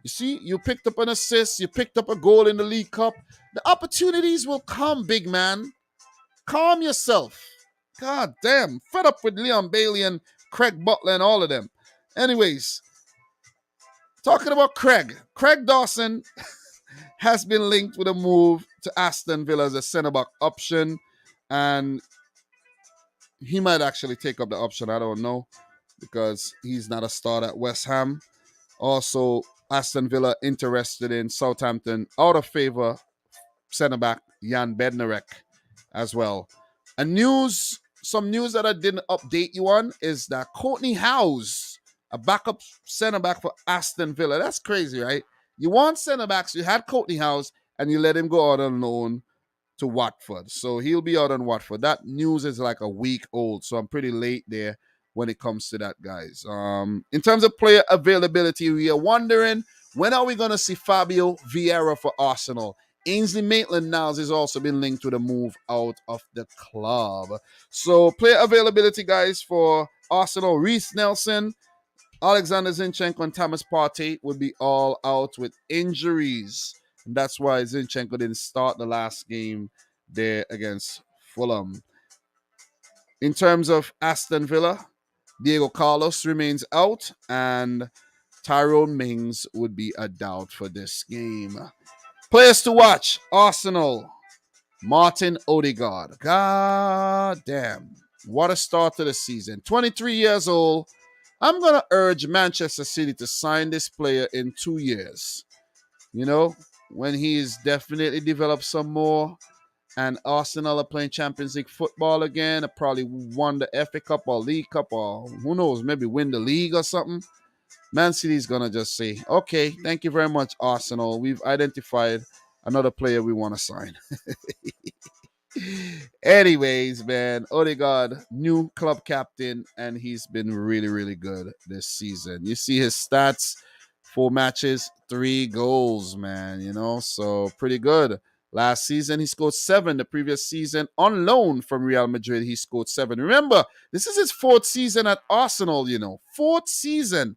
You see, you picked up an assist, you picked up a goal in the League Cup. The opportunities will come, big man. Calm yourself. God damn, fed up with Leon Bailey and Craig Butler and all of them. Anyways, talking about Craig Dawson has been linked with a move to Aston Villa as a centre-back option, and he might actually take up the option. I don't know, because he's not a starter at West Ham. Also, Aston Villa interested in Southampton out of favor centre-back Jan Bednarek as well. Some news that I didn't update you on is that Courtney House, a backup centre-back for Aston Villa. That's crazy, right? You want centre-backs, you had Courtney House, and you let him go out on loan to Watford. So he'll be out on Watford. That news is like a week old, so I'm pretty late there when it comes to that, guys. In terms of player availability, we are wondering, when are we going to see Fabio Vieira for Arsenal? Ainsley Maitland-Niles has also been linked with a move out of the club. So player availability, guys, for Arsenal: Reece Nelson, Alexander Zinchenko, and Thomas Partey would be all out with injuries. And that's why Zinchenko didn't start the last game there against Fulham. In terms of Aston Villa, Diego Carlos remains out, and Tyrone Mings would be a doubt for this game. Players to watch: Arsenal, Martin Odegaard. God damn. What a start to the season. 23 years old. I'm going to urge Manchester City to sign this player in 2 years. When he's definitely developed some more, and Arsenal are playing Champions League football again, probably won the FA Cup or League Cup, or who knows, maybe win the league or something. Man City's going to just say, okay, thank you very much, Arsenal. We've identified another player we want to sign. Anyways, man, Odegaard, new club captain, and he's been really, really good this season. You see his stats: 4 matches, 3 goals, man, so pretty good. Last season, he scored 7. The previous season, on loan from Real Madrid, he scored 7. Remember, this is his 4th season at Arsenal, 4th season.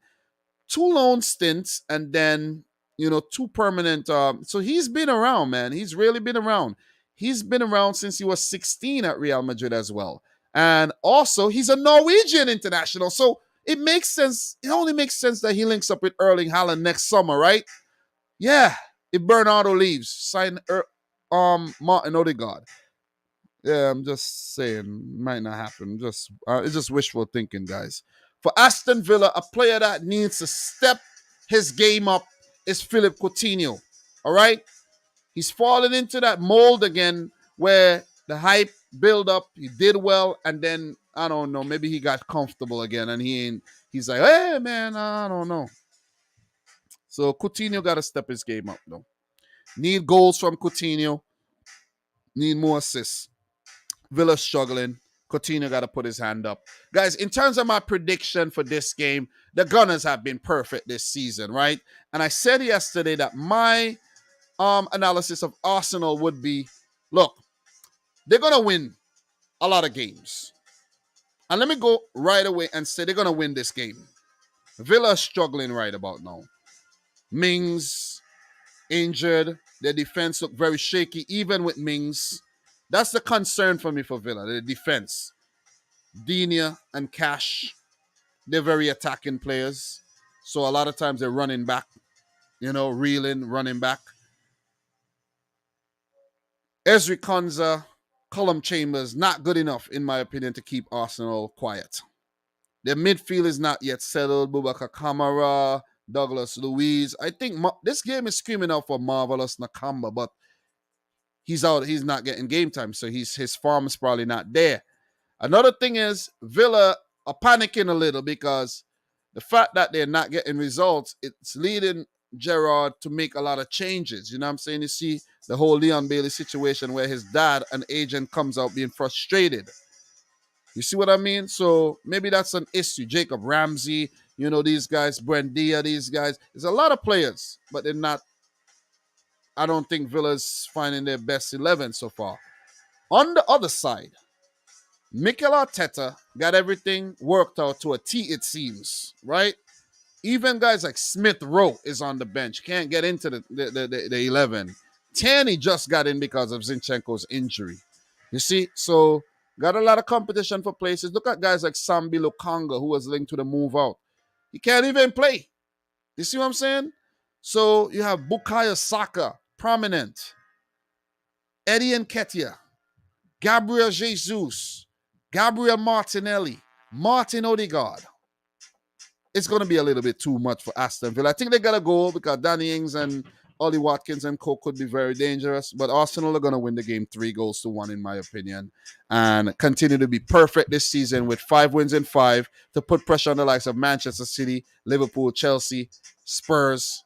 2 loan stints, and then, 2 permanent. So he's been around, man. He's really been around. He's been around since he was 16 at Real Madrid as well. And also, he's a Norwegian international. So it makes sense. It only makes sense that he links up with Erling Haaland next summer, right? Yeah. If Bernardo leaves, sign Martin Odegaard. Yeah, I'm just saying, might not happen. It's just wishful thinking, guys. For Aston Villa, a player that needs to step his game up is Philippe Coutinho. All right? He's fallen into that mold again where the hype build up, he did well, and then, I don't know, maybe he got comfortable again, and he's like, hey, man, I don't know. So Coutinho got to step his game up, though. Need goals from Coutinho. Need more assists. Villa struggling. Coutinho got to put his hand up. Guys, in terms of my prediction for this game, the Gunners have been perfect this season, right? And I said yesterday that my analysis of Arsenal would be, look, they're going to win a lot of games. And let me go right away and say they're going to win this game. Villa is struggling right about now. Mings injured. Their defense look very shaky, even with Mings. That's the concern for me for Villa, the defense. Digne and Cash, they're very attacking players. So a lot of times they're running back. reeling, running back. Ezri Konza, Colum Chambers, not good enough, in my opinion, to keep Arsenal quiet. Their midfield is not yet settled. Boubacar Kamara, Douglas Luiz. I think this game is screaming out for Marvelous Nakamba, but he's out. He's not getting game time, so his form is probably not there. Another thing is Villa are panicking a little because the fact that they're not getting results, it's leading Gerrard to make a lot of changes. You know what I'm saying? You see the whole Leon Bailey situation where his dad, an agent, comes out being frustrated. You see what I mean? So maybe that's an issue. Jacob Ramsey, these guys, Buendia, these guys. There's a lot of players, but they're not. I don't think Villa's finding their best 11 so far. On the other side, Mikel Arteta got everything worked out to a T, it seems, right? Even guys like Smith Rowe is on the bench. Can't get into the 11. Tanny just got in because of Zinchenko's injury. You see? So, got a lot of competition for places. Look at guys like Sambi Lukanga, who was linked to the move out. He can't even play. You see what I'm saying? So, you have Bukayo Saka, prominent. Eddie Nketiah, Gabriel Jesus, Gabriel Martinelli, Martin Odegaard. It's going to be a little bit too much for Aston Villa. I think they got to go because Danny Ings and Ollie Watkins and Co could be very dangerous. But Arsenal are going to win the game 3-1, in my opinion, and continue to be perfect this season with 5 wins in 5 to put pressure on the likes of Manchester City, Liverpool, Chelsea, Spurs,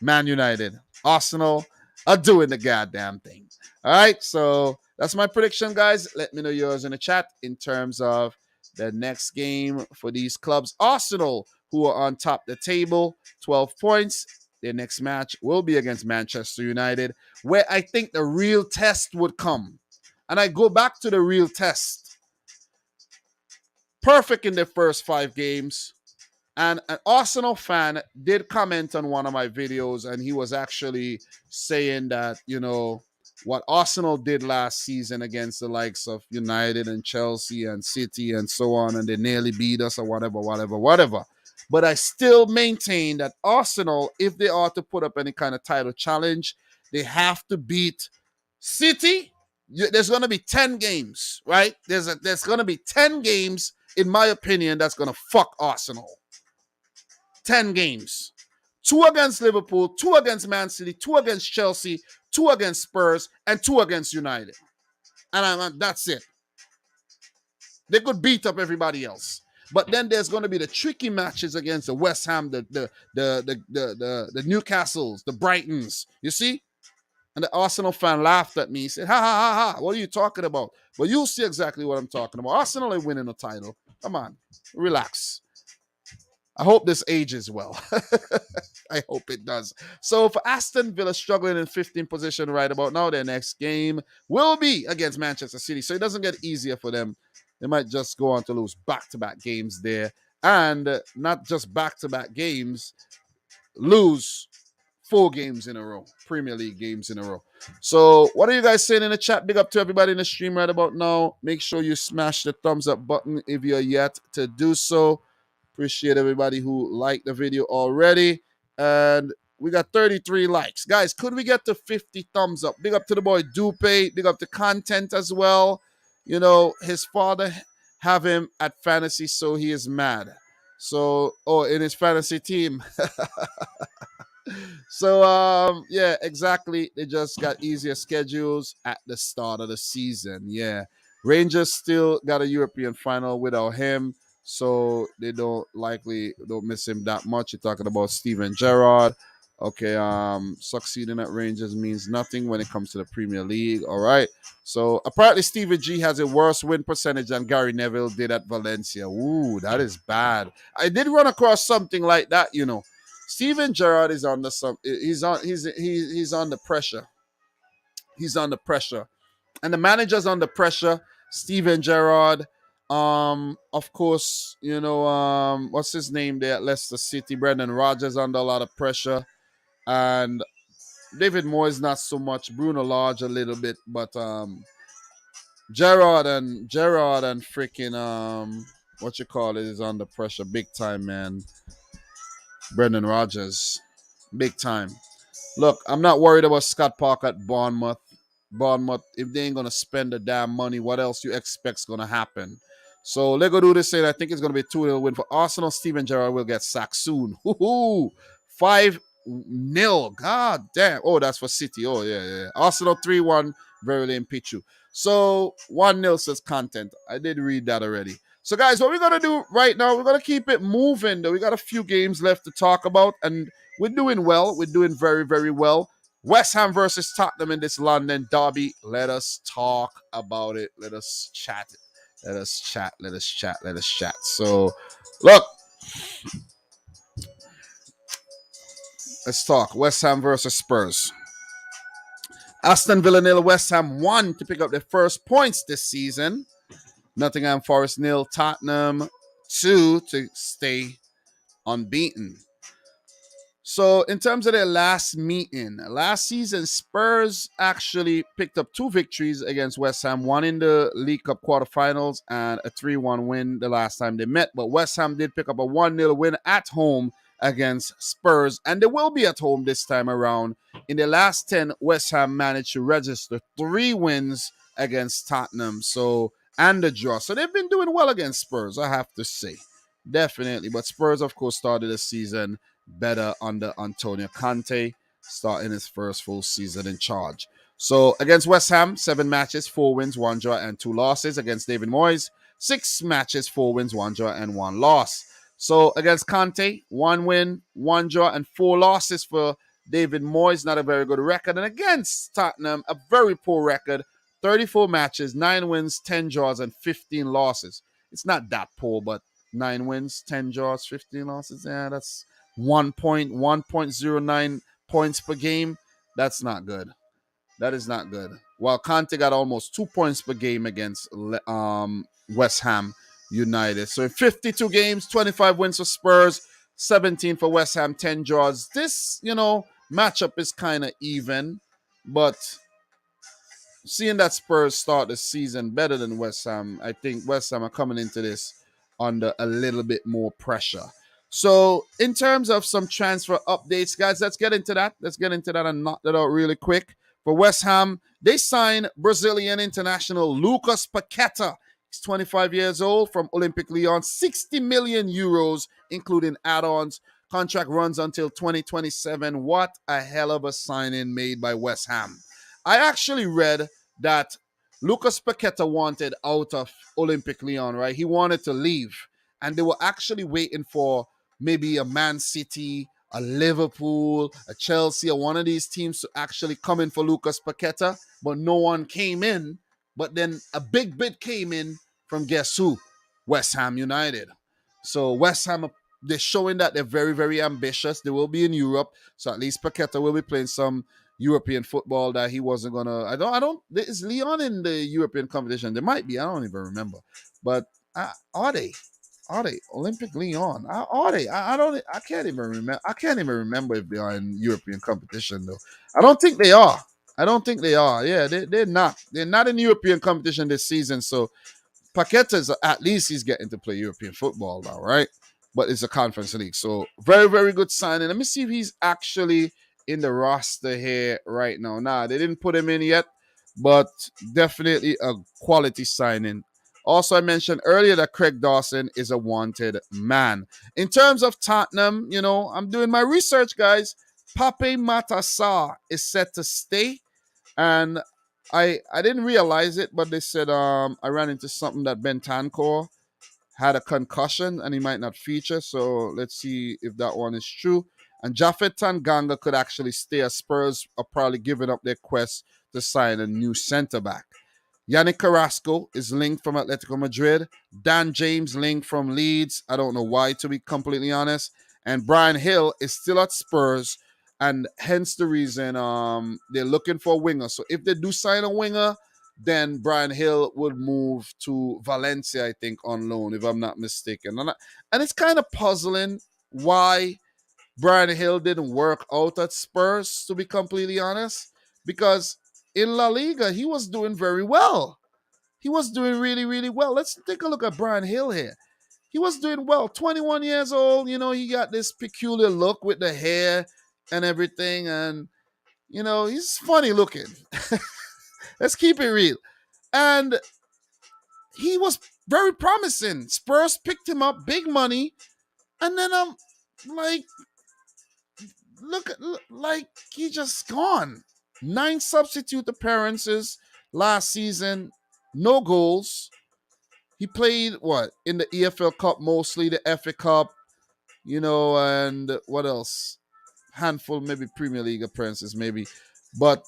Man United. Arsenal are doing the goddamn thing. All right, so that's my prediction, guys. Let me know yours in the chat in terms of the next game for these clubs. Arsenal, who are on top of the table, 12 points. Their next match will be against Manchester United, where I think the real test would come. And I go back to the real test. Perfect in their first 5 games. And an Arsenal fan did comment on one of my videos, and he was actually saying that, what Arsenal did last season against the likes of United and Chelsea and City and so on, and they nearly beat us or whatever. But I still maintain that Arsenal, if they are to put up any kind of title challenge, they have to beat City. There's going to be 10 games, right? There's going to be 10 games, in my opinion, that's going to fuck Arsenal. 10 games. 2 against Liverpool, 2 against Man City, 2 against Chelsea, 2 against Spurs, and 2 against United. And that's it. They could beat up everybody else. But then there's going to be the tricky matches against the West Ham, the Newcastles, the Brightons. You see? And the Arsenal fan laughed at me. He said, ha, ha, ha, ha. What are you talking about? Well, you'll see exactly what I'm talking about. Arsenal are winning the title. Come on. Relax. I hope this ages well. I hope it does. So for Aston Villa, struggling in 15th position right about now, their next game will be against Manchester City. So it doesn't get easier for them. They might just go on to lose back-to-back games there. And not just back-to-back games, lose 4 games in a row, Premier League games in a row. So what are you guys saying in the chat? Big up to everybody in the stream right about now. Make sure you smash the thumbs up button if you're yet to do so. Appreciate everybody who liked the video already. And we got 33 likes. Guys, could we get to 50 thumbs up? Big up to the boy Dupe. Big up to Content as well. His father have him at fantasy, so he is mad. So, in his fantasy team. So, yeah, exactly. They just got easier schedules at the start of the season. Yeah. Rangers still got a European final without him. So they don't miss him that much. You're talking about Steven Gerrard. Okay, succeeding at Rangers means nothing when it comes to the Premier League. All right. So apparently Steven G has a worse win percentage than Gary Neville did at Valencia. Ooh, that is bad. I did run across something like that, Steven Gerrard is under he's under pressure. He's under pressure. And the manager's under pressure. Steven Gerrard. Of course, what's his name there at Leicester City? Brendan Rodgers under a lot of pressure. And David Moyes not so much. Bruno Lage a little bit. But Gerrard and freaking is under pressure big time, man. Brendan Rodgers. Big time. Look, I'm not worried about Scott Park at Bournemouth. Bournemouth, if they ain't gonna spend the damn money, what else you expect's gonna happen? So let's go do this thing. I think it's gonna be a 2-0 win for Arsenal. Steven Gerrard will get sacked soon. Hoo-hoo. 5-0. God damn. Oh, that's for City. Oh, yeah. Arsenal 3-1. Verily in Pichu. So 1-0 says content. I did read that already. So, guys, what we're gonna do right now, we're gonna keep it moving. Though we got a few games left to talk about, and we're doing well. We're doing very, very well. West Ham versus Tottenham in this London derby. Let us talk about it. Let us chat. Let us chat. Let us chat. Let us chat. So, look, let's talk. West Ham versus Spurs. Aston Villa 0, West Ham 1 to pick up their first points this season. Nottingham Forest 0, Tottenham 2 to stay unbeaten. So, in terms of their last meeting, last season, Spurs actually picked up 2 victories against West Ham, one in the League Cup quarterfinals and a 3-1 win the last time they met. But West Ham did pick up a 1-0 win at home against Spurs, and they will be at home this time around. In the last 10, West Ham managed to register 3 wins against Tottenham, and the draw. So, they've been doing well against Spurs, I have to say. Definitely. But Spurs, of course, started the season better under Antonio Conte, starting his first full season in charge. So against West Ham, 7 matches, 4 wins, 1 draw, and 2 losses. Against David Moyes, 6 matches, 4 wins, 1 draw, and 1 loss. So against Conte, 1 win, 1 draw, and 4 losses for David Moyes. Not a very good record. And against Tottenham, a very poor record. 34 matches, 9 wins, 10 draws, and 15 losses. It's not that poor, but 9 wins, 10 draws, 15 losses. Yeah, that's 1.09 points per game. That's not good. That is not good. While Conte got almost 2 points per game against West Ham United. So in 52 games, 25 wins for Spurs, 17 for West Ham, 10 draws. This, matchup is kind of even, but seeing that Spurs start the season better than West Ham, I think West Ham are coming into this under a little bit more pressure. So, in terms of some transfer updates, guys, let's get into that. And knock that out really quick. For West Ham, they signed Brazilian international Lucas Paqueta. He's 25 years old from Olympic Lyon, 60 million euros, including add-ons. Contract runs until 2027. What a hell of a signing made by West Ham. I actually read that Lucas Paqueta wanted out of Olympic Lyon, right? He wanted to leave. And they were actually waiting for maybe a Man City, a Liverpool, a Chelsea, or one of these teams to actually come in for Lucas Paqueta, but no one came in. But then a big bid came in from guess who? West Ham United. So West Ham, they're showing that they're very, very ambitious. They will be in Europe, so at least Paqueta will be playing some European football that he wasn't gonna. Is Lyon in the European competition? There might be. I don't even remember. But are they? Are they Olympic Lyon? Are they? I can't even remember. I can't even remember if they are in European competition though. I don't think they are. Yeah, they're not. They're not in European competition this season. So Paqueta's at least he's getting to play European football now, right? But it's a conference league. So very, very good signing. Let me see if he's actually in the roster here right now. Nah, they didn't put him in yet, but definitely a quality signing. Also, I mentioned earlier that Craig Dawson is a wanted man. In terms of Tottenham, I'm doing my research, guys. Pape Matar is set to stay. And I didn't realize it, but they said I ran into something that Bentancur had a concussion and he might not feature. So let's see if that one is true. And Japhet Tanganga could actually stay as Spurs are probably giving up their quest to sign a new center back. Yannick Carrasco is linked from Atletico Madrid. Dan James linked from Leeds. I don't know why, to be completely honest. And Brian Hill is still at Spurs, and hence the reason they're looking for a winger. So if they do sign a winger, then Brian Hill would move to Valencia, I think, on loan, if I'm not mistaken. And it's kind of puzzling why Brian Hill didn't work out at Spurs, to be completely honest, because in La Liga, he was doing very well. He was doing really, really well. Let's take a look at Brian Hill here. He was doing well. 21 years old, he got this peculiar look with the hair. and everything. And, he's funny looking. Let's keep it real. And he was very promising. Spurs picked him up, big money. And then I'm like, like he just gone. 9 substitute appearances last season, no goals. He played what in the EFL Cup mostly, the FA Cup, and what else? Handful, maybe Premier League appearances, maybe. But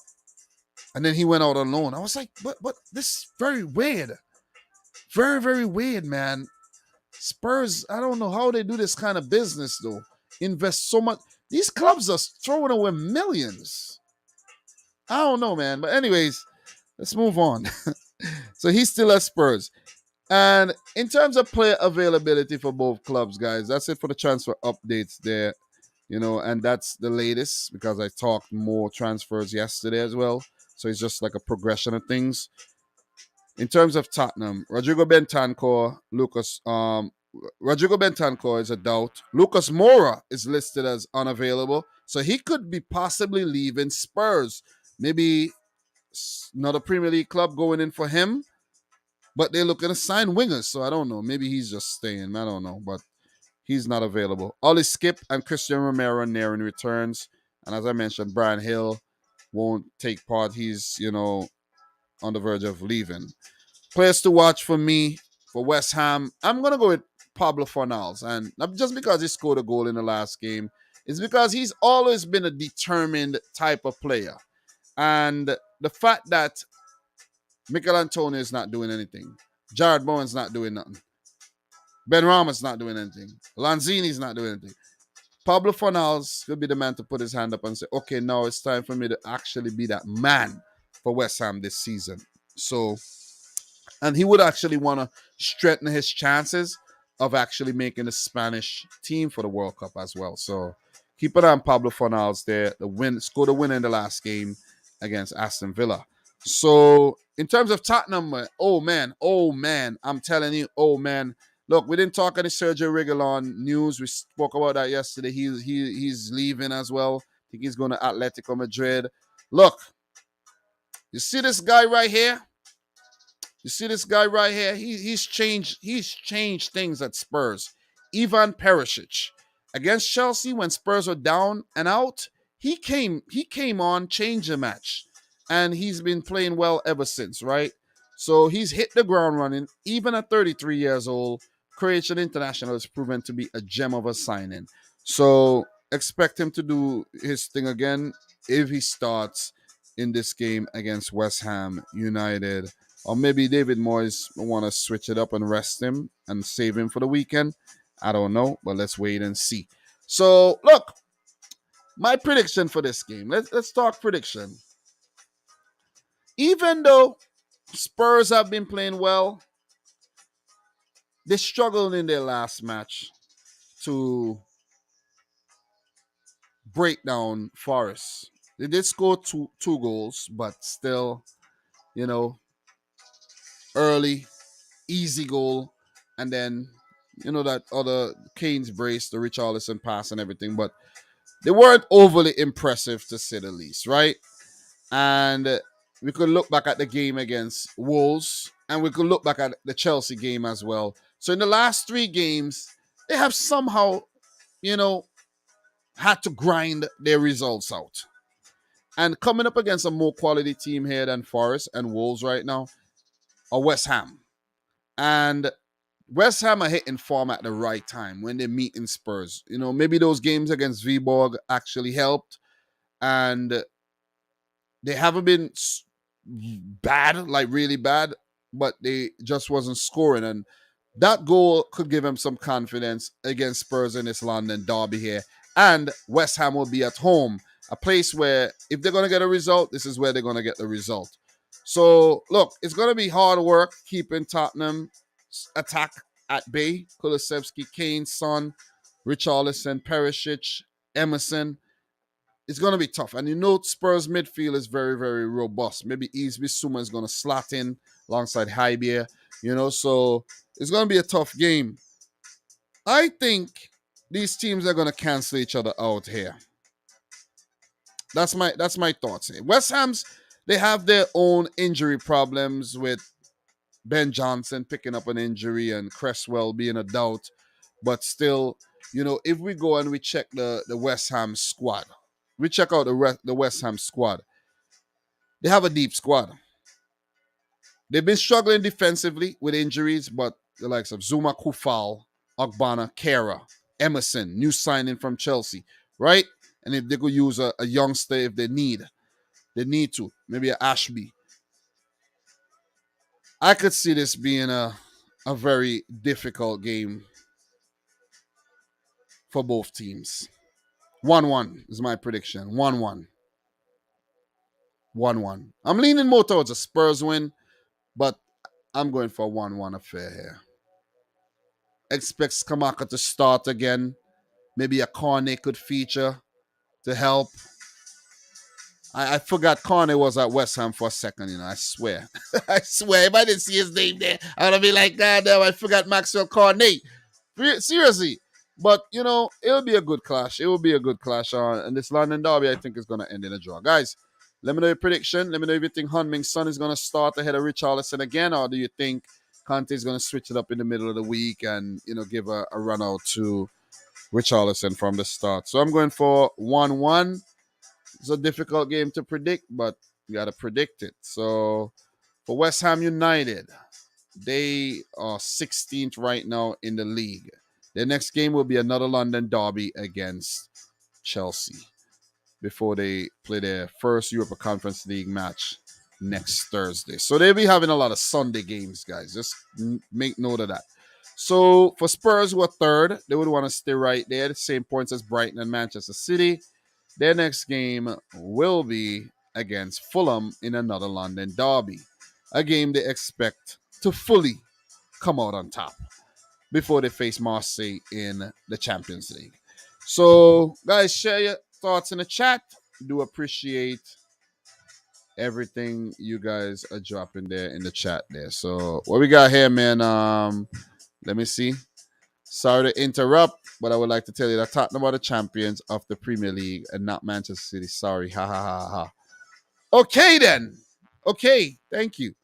and then he went out on loan. I was like, but this is very weird, very very weird, man. Spurs, I don't know how they do this kind of business though. Invest so much. These clubs are throwing away millions. I don't know, man. But anyways, let's move on. So he's still at Spurs. And in terms of player availability for both clubs, guys, that's it for the transfer updates there. And that's the latest because I talked more transfers yesterday as well. So it's just like a progression of things. In terms of Tottenham, Rodrigo Bentancur is a doubt. Lucas Moura is listed as unavailable. So he could be possibly leaving Spurs. Maybe not a Premier League club going in for him. But they're looking to sign wingers. So I don't know. Maybe he's just staying. I don't know. But he's not available. Ollie Skip and Christian Romero are nearing returns. And as I mentioned, Brian Hill won't take part. He's, on the verge of leaving. Players to watch for me, for West Ham, I'm going to go with Pablo Fornals. And not just because he scored a goal in the last game. It's because he's always been a determined type of player. And the fact that Mikel Antonio is not doing anything. Jared Bowen's not doing nothing. Ben Rama's not doing anything. Lanzini's not doing anything. Pablo Fornals could be the man to put his hand up and say, okay, now it's time for me to actually be that man for West Ham this season. So, and he would actually want to strengthen his chances of actually making the Spanish team for the World Cup as well. So keep an eye on Pablo Fornals there. Scored a win in the last game against Aston Villa. So in terms of Tottenham, oh man, I'm telling you, oh man. Look, we didn't talk any Sergio Reguilon news. We spoke about that yesterday. He's leaving as well. I think he's going to Atletico Madrid. Look, you see this guy right here? He's changed things at Spurs. Ivan Perisic against Chelsea when Spurs were down and out. He came on, changed the match. And he's been playing well ever since, right? So he's hit the ground running. Even at 33 years old, Croatian international has proven to be a gem of a signing. So expect him to do his thing again if he starts in this game against West Ham United. Or maybe David Moyes will want to switch it up and rest him and save him for the weekend. I don't know, but let's wait and see. So, look, my prediction for this game. Let's talk prediction. Even though Spurs have been playing well, they struggled in their last match to break down Forest. They did score two goals, but still, early, easy goal, and then, that other Kane's brace, the Richarlison pass and everything, but they weren't overly impressive to say the least, right? And we could look back at the game against Wolves, and we could look back at the Chelsea game as well. So in the last 3 games, they have somehow, had to grind their results out. And coming up against a more quality team here than Forest and Wolves right now are West Ham. And West Ham are hitting form at the right time when they meet in Spurs. Maybe those games against Viborg actually helped. And they haven't been bad, like really bad, but they just wasn't scoring. And that goal could give him some confidence against Spurs in this London derby here. And West Ham will be at home, a place where if they're going to get a result, this is where they're going to get the result. So, look, it's going to be hard work keeping Tottenham attack at bay. Kulusevski, Kane, Son, Richarlison, Perisic, Emerson. It's going to be tough. And Spurs midfield is very, very robust. Maybe Easby Suma is going to slot in alongside Hybier, so it's going to be a tough game. I think these teams are going to cancel each other out here. That's my thoughts here. West Ham's, they have their own injury problems with Ben Johnson picking up an injury and Cresswell being a doubt. But still, if we go and we check the West Ham squad, we check out the West Ham squad. They have a deep squad. They've been struggling defensively with injuries, but the likes of Zuma Kufal, Ogbonna, Kera, Emerson, new signing from Chelsea, right? And if they could use a youngster if they need to, maybe a Ashby. I could see this being a very difficult game for both teams. 1-1 is my prediction. 1-1. 1-1. I'm leaning more towards a Spurs win, but I'm going for a 1-1 affair here. Expect Skamaka to start again. Maybe a Cornet could feature to help. I forgot Cornet was at West Ham for a second, I swear. I swear, if I didn't see his name there, I would be like, God damn, I forgot Maxwell Cornet. Seriously. But, it'll be a good clash. It will be a good clash. And this London derby, I think, is going to end in a draw. Guys, let me know your prediction. Let me know if you think Heung-min Son is going to start ahead of Richarlison again, or do you think Conte is going to switch it up in the middle of the week and, give a run out to Richarlison from the start. So I'm going for 1-1. It's a difficult game to predict, but you got to predict it. So for West Ham United, they are 16th right now in the league. Their next game will be another London derby against Chelsea before they play their first Europa Conference League match next Thursday. So they'll be having a lot of Sunday games, guys. Just make note of that. So for Spurs, who are third, they would want to stay right there, the same points as Brighton and Manchester City. Their next game will be against Fulham in another London derby, a game they expect to fully come out on top before they face Marseille in the Champions League. So, guys, share your thoughts in the chat. Do appreciate everything you guys are dropping there in the chat there. So, what we got here, man? Let me see. Sorry to interrupt, but I would like to tell you that Tottenham are the champions of the Premier League and not Manchester City. Sorry. Ha ha ha ha. Okay, then. Okay. Thank you.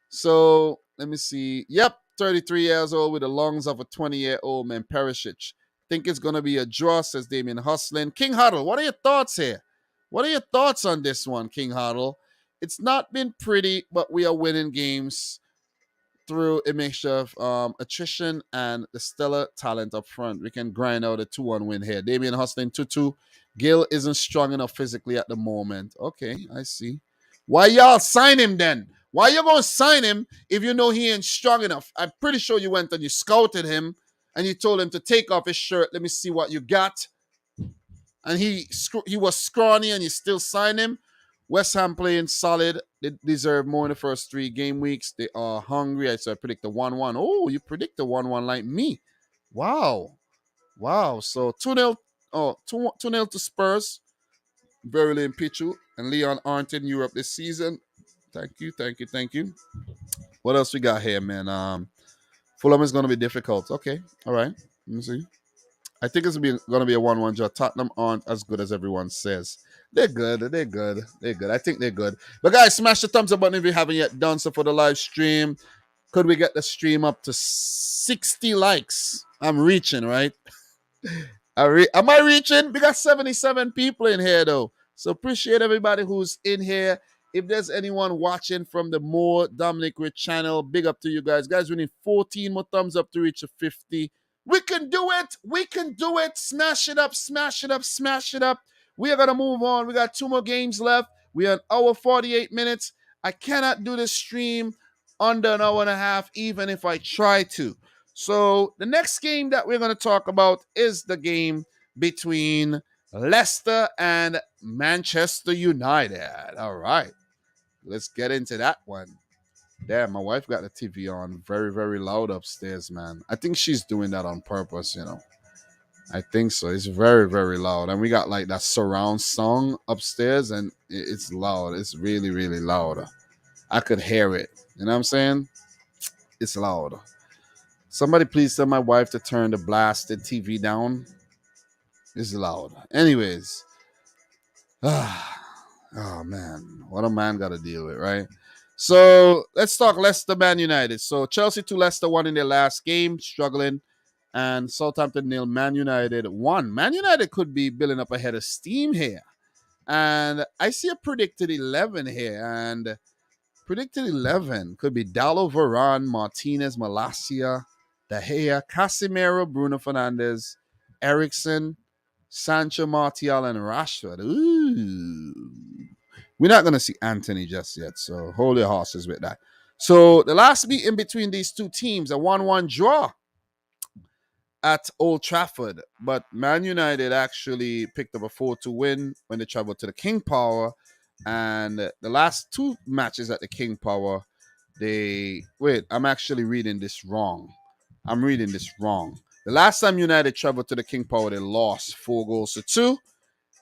So, let me see. Yep. 33 years old with the lungs of a 20-year-old man, Perisic. Think it's going to be a draw, says Damien Hustlin. King Huddle, what are your thoughts here? What are your thoughts on this one, King Huddle? It's not been pretty, but we are winning games through a mixture of attrition and the stellar talent up front. We can grind out a 2-1 win here. Damien Hustlin, 2-2. Gil isn't strong enough physically at the moment. Okay, I see. Why y'all sign him then? Why you going to sign him if you know he ain't strong enough? I'm pretty sure you went and you scouted him and you told him to take off his shirt. Let me see what you got. And he was scrawny and you still sign him. West Ham playing solid. They deserve more in the first 3 game weeks. They are hungry. So I predict a 1-1. Oh, you predict a 1-1 like me. Wow. So 2-0. Oh, 2-0 to Spurs. Verily and Pichu and Leon aren't in Europe this season. Thank you. What else we got here, man? Fulham is going to be difficult. Okay. All right. Let me see. I think it's going to be a 1-1 draw. Tottenham aren't as good as everyone says. They're good. I think they're good. But guys, smash the thumbs up button if you haven't yet done so for the live stream. Could we get the stream up to 60 likes? I'm reaching, right? Am I reaching? We got 77 people in here, though. So appreciate everybody who's in here. If there's anyone watching from the More Dominic Rich channel, big up to you guys. Guys, we need 14 more thumbs up to reach a 50. We can do it. Smash it up. We are going to move on. We got 2 more games left. We are an hour 48 minutes. I cannot do this stream under an hour and a half, even if I try to. So the next game that we're going to talk about is the game between Leicester and Manchester United. All right. Let's get into that one. Damn, my wife got the TV on very, very loud upstairs, man. I think she's doing that on purpose, I think so. It's very, very loud. And we got like that surround song upstairs and it's loud. It's really, really loud. I could hear it. You know what I'm saying? It's loud. Somebody please tell my wife to turn the blasted TV down. It's loud. Anyways. Oh man, what a man got to deal with, right? So let's talk Leicester Man United. So Chelsea 2, Leicester 1 in their last game, struggling, and Southampton nil, Man United 1. Man United could be building up a head of steam here. And I see a predicted 11 here. And predicted 11 could be Dallo, Varane, Martinez, Malacia, De Gea, Casemiro, Bruno Fernandes, Ericsson, Sancho, Martial, and Rashford. Ooh. We're not going to see Anthony just yet, so hold your horses with that. So the last meeting between these two teams, a 1-1 draw at Old Trafford. But Man United actually picked up a 4-2 win when they traveled to the King Power. And the last two matches at the King Power, I'm actually reading this wrong. I'm reading this wrong. The last time United traveled to the King Power, they lost 4-2.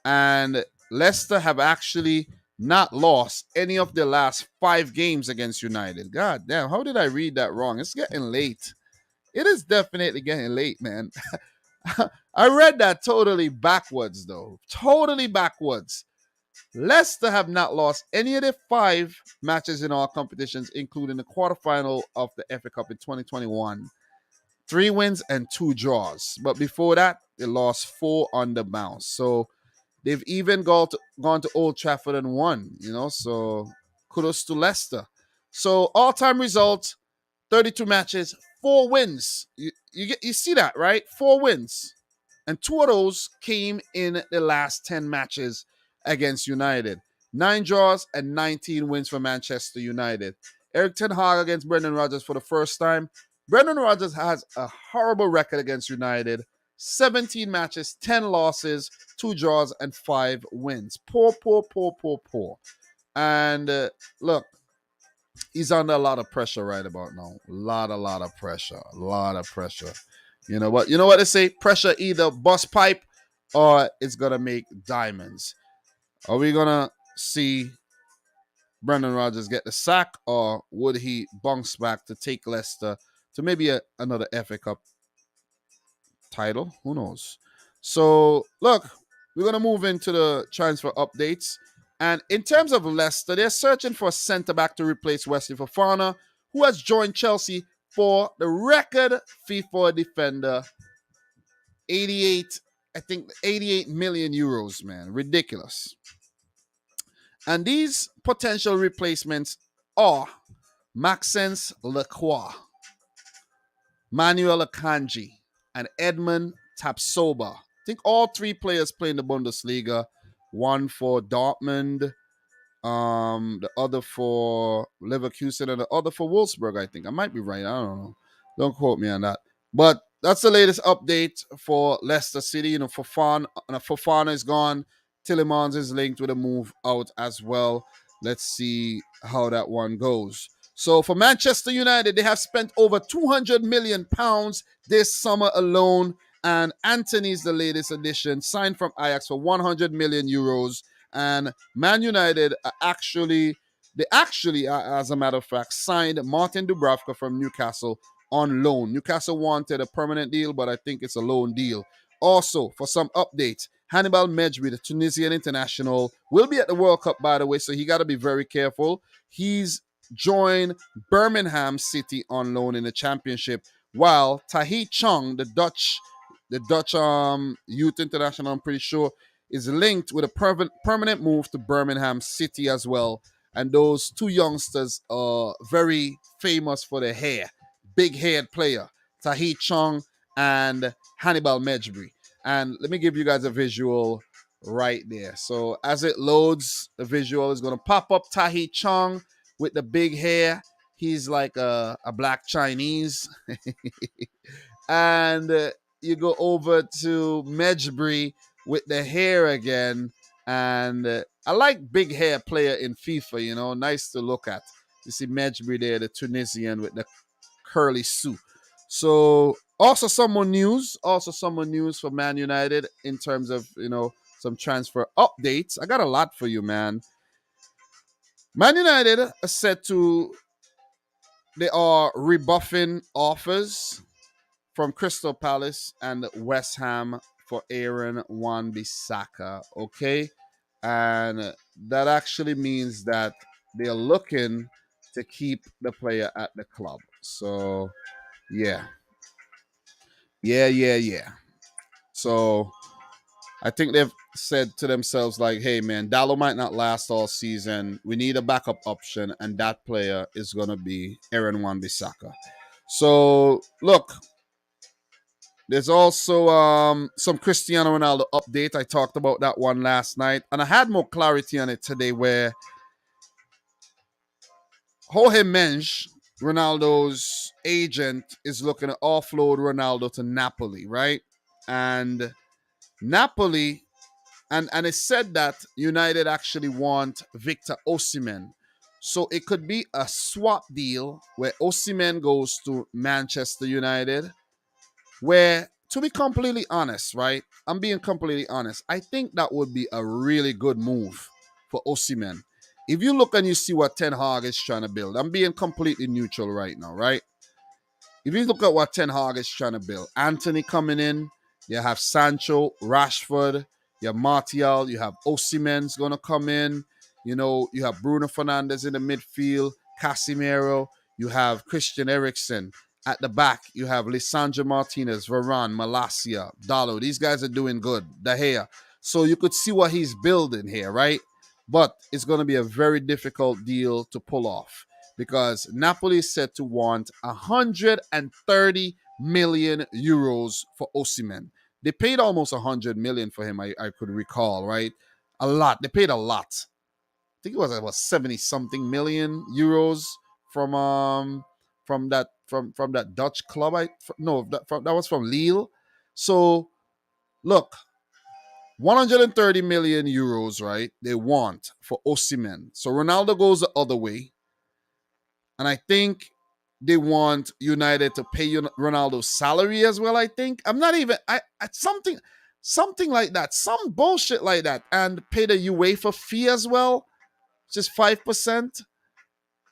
And Leicester have actually not lost any of their last 5 games against United. God damn, how did I read that wrong? It's getting late. It is definitely getting late, man. I read that totally backwards, though. Totally backwards. Leicester have not lost any of their 5 matches in all competitions, including the quarterfinal of the FA Cup in 2021. 3 wins and 2 draws. But before that, they lost 4 on the bounce. So they've even gone to Old Trafford and won, so kudos to Leicester. So all-time result, 32 matches, 4 wins. You see that, right? 4 wins. And 2 of those came in the last 10 matches against United. 9 draws and 19 wins for Manchester United. Erik ten Hag against Brendan Rodgers for the first time. Brendan Rodgers has a horrible record against United. 17 matches, 10 losses, 2 draws, and 5 wins. Poor. And look, he's under a lot of pressure right about now. A lot of pressure. You know what they say? Pressure either bust pipe or it's gonna make diamonds. Are we gonna see Brendan Rodgers get the sack, or would he bounce back to take Leicester to maybe another FA Cup title? Who knows? So look, we're gonna move into the transfer updates. And in terms of Leicester, they're searching for a centre-back to replace Wesley Fofana, who has joined Chelsea for the record FIFA defender, 88 million euros, man. Ridiculous. And these potential replacements are Maxence Lacroix, Manuel Akanji, and Edmund Tapsoba. I think all 3 players play in the Bundesliga. One for Dortmund, the other for Leverkusen, and the other for Wolfsburg, I think. I might be right. I don't know. Don't quote me on that. But that's the latest update for Leicester City. Fofana is gone. Tielemans is linked with a move out as well. Let's see how that one goes. So for Manchester United, they have spent over £200 million this summer alone. And Anthony's the latest addition, signed from Ajax for 100 million euros. And Man United actually, as a matter of fact, signed Martin Dubravka from Newcastle on loan. Newcastle wanted a permanent deal, but I think it's a loan deal. Also, for some updates, Hannibal Mejbri, the Tunisian international, will be at the World Cup, by the way, so he got to be very careful. He's joined Birmingham City on loan in the Championship, while Tahith Chong, the Dutch youth international, I'm pretty sure, is linked with a permanent move to Birmingham City as well. And those 2 youngsters are very famous for their hair. Big-haired player, Tahith Chong and Hannibal Mejbri. And let me give you guys a visual right there. So as it loads, the visual is going to pop up Tahith Chong with the big hair. He's like a black Chinese. And you go over to Mejbri with the hair again. And I like big hair player in FIFA, nice to look at. You see Mejbri there, the Tunisian with the curly suit. So also some more news for Man United in terms of, some transfer updates. I got a lot for you, man. Man United they are rebuffing offers from Crystal Palace and West Ham for Aaron Wan-Bissaka, okay? And that actually means that they're looking to keep the player at the club. So yeah, yeah. So I think they've said to themselves like, "Hey man, Dallo might not last all season. We need a backup option, and that player is gonna be Aaron Wan-Bissaka." So look, there's also some Cristiano Ronaldo update. I talked about that one last night, and I had more clarity on it today. Where Jorge Mensch, Ronaldo's agent, is looking to offload Ronaldo to Napoli, right? And Napoli, and it said that United actually want Victor Osimhen. So it could be a swap deal where Osimhen goes to Manchester United, where, to be completely honest, right? I'm being completely honest. I think that would be a really good move for Osimhen. If you look and you see what Ten Hag is trying to build, I'm being completely neutral right now, right? If you look at what Ten Hag is trying to build, Anthony coming in, you have Sancho, Rashford, you have Martial, you have Osimhen's going to come in. You know, you have Bruno Fernandes in the midfield, Casemiro, you have Christian Eriksen. At the back, you have Lisandro Martinez, Varane, Malacia, Dallo. These guys are doing good. De Gea. So you could see what he's building here, right? But it's going to be a very difficult deal to pull off because Napoli is said to want 130 million euros for Osimhen. They paid almost 100 million for him, I could recall, right? A lot. They paid a lot. I think it was about 70 something million euros from that Dutch club. That was from Lille. So look, 130 million euros, right? They want for Osimhen. So Ronaldo goes the other way, and I think they want United to pay Ronaldo's salary as well. I think I'm not even something like that, some bullshit like that, and pay the UEFA fee as well, just 5%.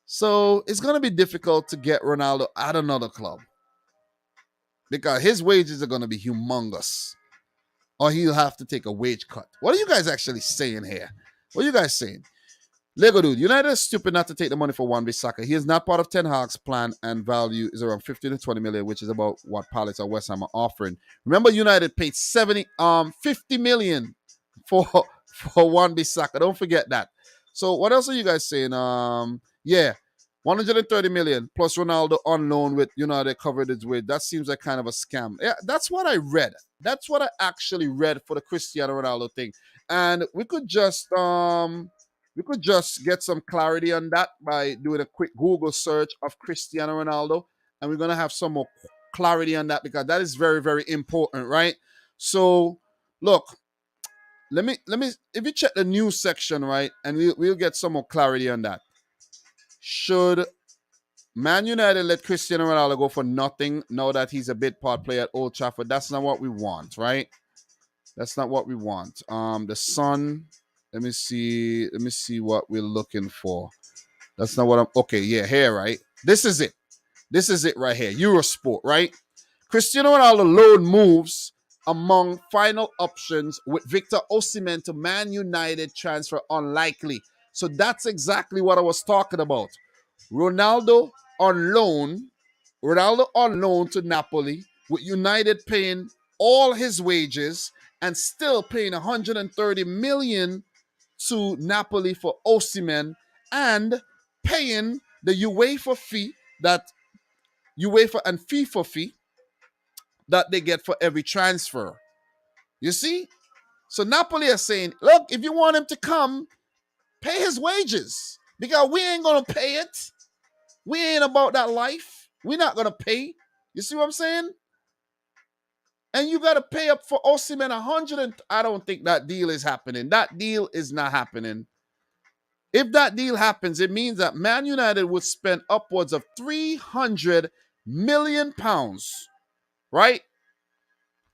So it's gonna be difficult to get Ronaldo at another club because his wages are gonna be humongous, or he'll have to take a wage cut. What are you guys actually saying here? What are you guys saying? Lego dude, United is stupid not to take the money for Wan-Bissaka. He is not part of Ten Hag's plan, and value is around 15 to 20 million, which is about what Palace or West Ham are offering. Remember, United paid 50 million for Wan-Bissaka. Don't forget that. So what else are you guys saying? Yeah, 130 million plus Ronaldo on loan with United covered his way. That seems like kind of a scam. Yeah, that's what I read. That's what I actually read for the Cristiano Ronaldo thing. And we could just get some clarity on that by doing a quick Google search of Cristiano Ronaldo. And we're gonna have some more clarity on that because that is very, very important, right? So look, let me if you check the news section, right, and we'll get some more clarity on that. Should Man United let Cristiano Ronaldo go for nothing now that he's a bit part player at Old Trafford? That's not what we want, right? That's not what we want. The Sun. Let me see what we're looking for. That's not what I'm. Okay, yeah, here, right? This is it. This is it right here. Eurosport, right? Cristiano Ronaldo loan moves among final options with Victor Osimhen to Man United transfer unlikely. So that's exactly what I was talking about. Ronaldo on loan to Napoli, with United paying all his wages and still paying 130 million to Napoli for Osimhen and paying the UEFA fee that UEFA and FIFA fee that they get for every transfer. You see? So Napoli are saying, look, if you want him to come, pay his wages because we ain't going to pay it. We ain't about that life. We're not going to pay. You see what I'm saying? And you got to pay up for Osimhen 100 and I don't think that deal is happening. That deal is not happening. If that deal happens, it means that Man United would spend upwards of 300 million pounds, right?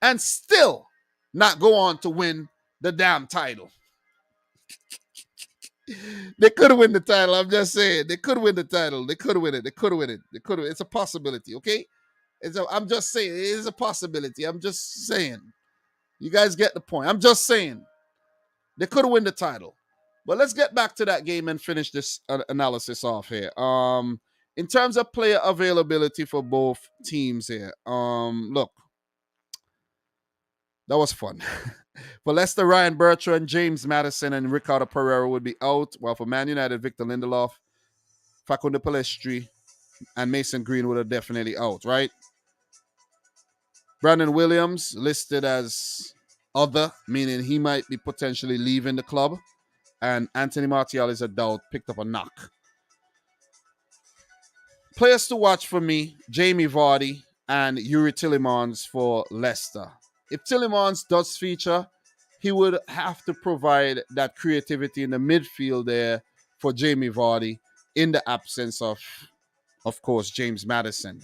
And still not go on to win the damn title. They could win the title. I'm just saying. They could win the title. They could win it. They could win it. They could. It's a possibility, okay? I'm just saying. It is a possibility. I'm just saying. You guys get the point. I'm just saying. They could win the title. But let's get back to that game and finish this analysis off here. In terms of player availability for both teams here, look, that was fun. For Leicester, Ryan Bertrand, James Maddison, and Ricardo Pereira would be out, while for Man United, Victor Lindelof, Facundo Pellistri, and Mason Greenwood are definitely out, right? Brandon Williams listed as other, meaning he might be potentially leaving the club. And Anthony Martial is a doubt, picked up a knock. Players to watch for me, Jamie Vardy and Yuri Tillemans for Leicester. If Tillemans does feature, he would have to provide that creativity in the midfield there for Jamie Vardy in the absence of course, James Maddison.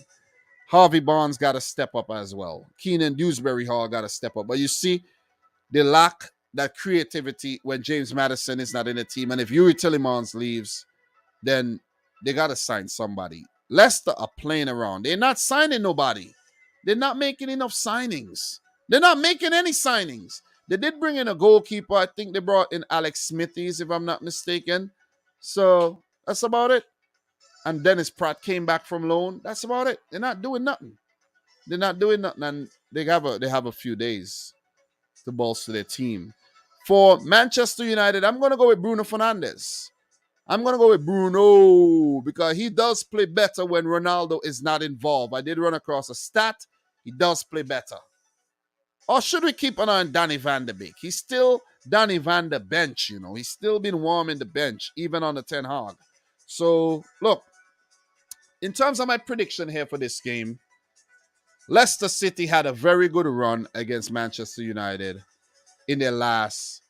Harvey Barnes got to step up as well. Keenan Dewsbury Hall got to step up. But you see, they lack that creativity when James Maddison is not in the team. And if Yuri Tillemans leaves, then they got to sign somebody. Leicester are playing around. They're not signing nobody. They're not making enough signings. They're not making any signings. They did bring in a goalkeeper. I think they brought in Alex Smithies, if I'm not mistaken. So that's about it. And Dennis Pratt came back from loan. That's about it. They're not doing nothing. They're not doing nothing. And they have a few days to bolster their team. For Manchester United, I'm going to go with Bruno Fernandes. I'm going to go with Bruno because he does play better when Ronaldo is not involved. I did run across a stat. He does play better. Or should we keep an eye on Danny Van de Beek? He's still Danny Van de Bench, you know. He's still been warming the bench, even on the Ten Hag. So, look, in terms of my prediction here for this game, Leicester City had a very good run against Manchester United in their last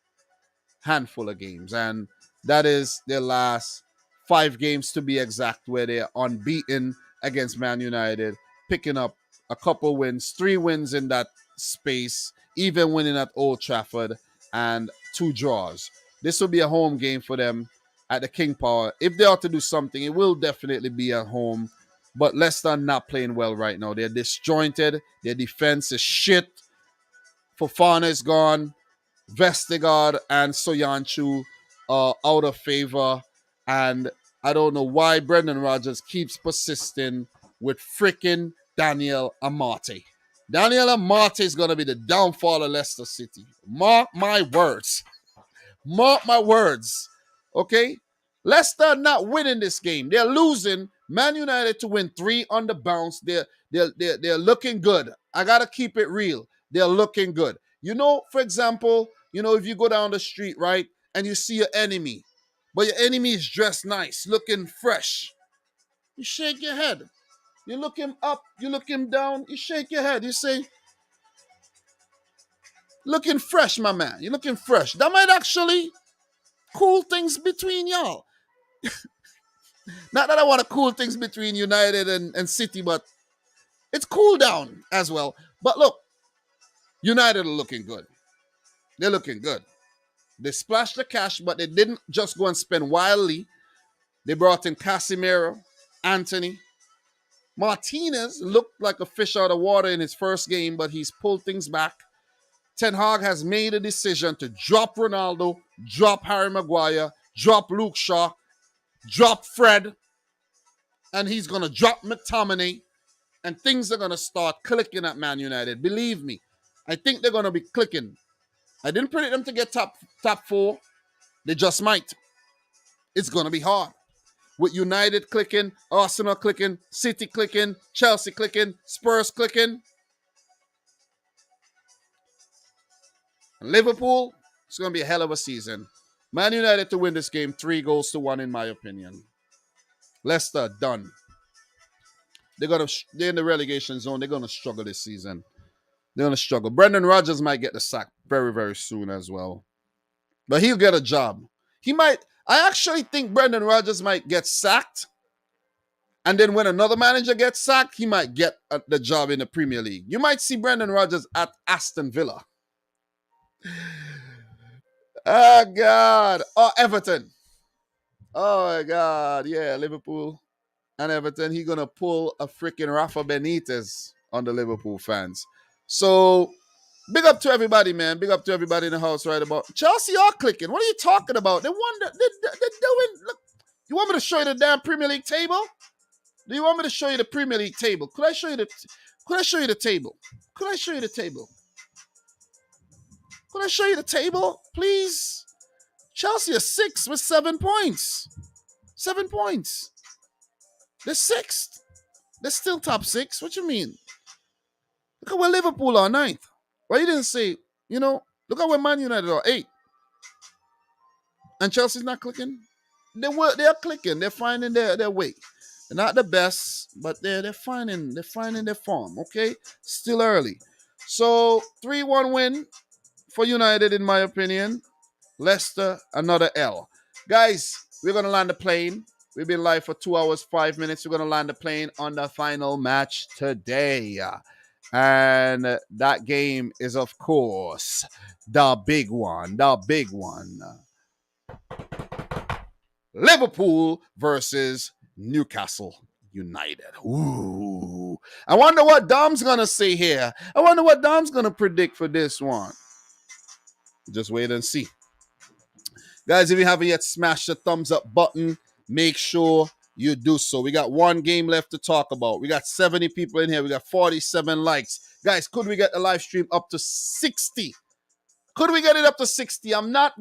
handful of games. And that is their last 5 games to be exact, where they're unbeaten against Man United, picking up a couple wins, 3 wins in that space, even winning at Old Trafford, and 2 draws. This will be a home game for them at the King Power. If they ought to do something, it will definitely be at home. But Leicester are not playing well right now. They're disjointed. Their defense is shit. Fofana is gone. Vestergaard and Soyuncu are out of favor. And I don't know why Brendan Rodgers keeps persisting with freaking Daniel Amate. Daniel Amate is going to be the downfall of Leicester City. Mark my words. Mark my words. Okay? Leicester not winning this game. They're losing. Man United to win 3 on the bounce. They're looking good. I got to keep it real. They're looking good. You know, for example, if you go down the street, right, and you see your enemy, but your enemy is dressed nice, looking fresh, you shake your head. You look him up, you look him down, you shake your head. You say, looking fresh, my man. You're looking fresh. That might actually cool things between y'all. Not that I want to cool things between United and City, but it's cool down as well. But look, United are looking good. They're looking good. They splashed the cash, but they didn't just go and spend wildly. They brought in Casemiro, Anthony. Martinez looked like a fish out of water in his first game, but he's pulled things back. Ten Hag has made a decision to drop Ronaldo, drop Harry Maguire, drop Luke Shaw, drop Fred, and he's going to drop McTominay, and things are going to start clicking at Man United. Believe me, I think they're going to be clicking. I didn't predict them to get top 4. They just might. It's going to be hard. With United clicking, Arsenal clicking, City clicking, Chelsea clicking, Spurs clicking. And Liverpool, it's going to be a hell of a season. Man United to win this game 3-1 in my opinion. Leicester, done. They're in the relegation zone. They're going to struggle this season. They're going to struggle. Brendan Rodgers might get the sack very, very soon as well. But he'll get a job. I actually think Brendan Rodgers might get sacked. And then when another manager gets sacked, he might get the job in the Premier League. You might see Brendan Rodgers at Aston Villa. Oh, God. Oh, Everton. Oh, my God. Yeah, Liverpool and Everton. He's going to pull a freaking Rafa Benitez on the Liverpool fans. So, Big up to everybody, man. Big up to everybody in the house right about. Chelsea are clicking. What are you talking about? They won. They're doing. Look, you want me to show you the damn Premier League table? Do you want me to show you the Premier League table? Could I show you the? Could I show you the table? Could I show you the table? Could I show you the table, please? Chelsea are 6th with 7 points. 7 points. They're 6th. They're still top 6. What you mean? Look at where Liverpool are 9th. Why you didn't say, look at where Man United are 8th. And Chelsea's not clicking? They're clicking. They're finding their way. They're not the best, but they're finding their form, okay? Still early. So 3-1 win for United, in my opinion. Leicester, another L. Guys, we're going to land the plane. We've been live for 2 hours, 5 minutes. We're going to land the plane on the final match today. And that game is, of course, the big one. Liverpool versus Newcastle United. Ooh. I wonder what Dom's going to say here. I wonder what Dom's going to predict for this one. Just wait and see. Guys, if you haven't yet smashed the thumbs up button, make sure you do so. We got one game left to talk about. We got 70 people in here. We got 47 likes. Guys, could we get the live stream up to 60? Could we get it up to 60? I'm not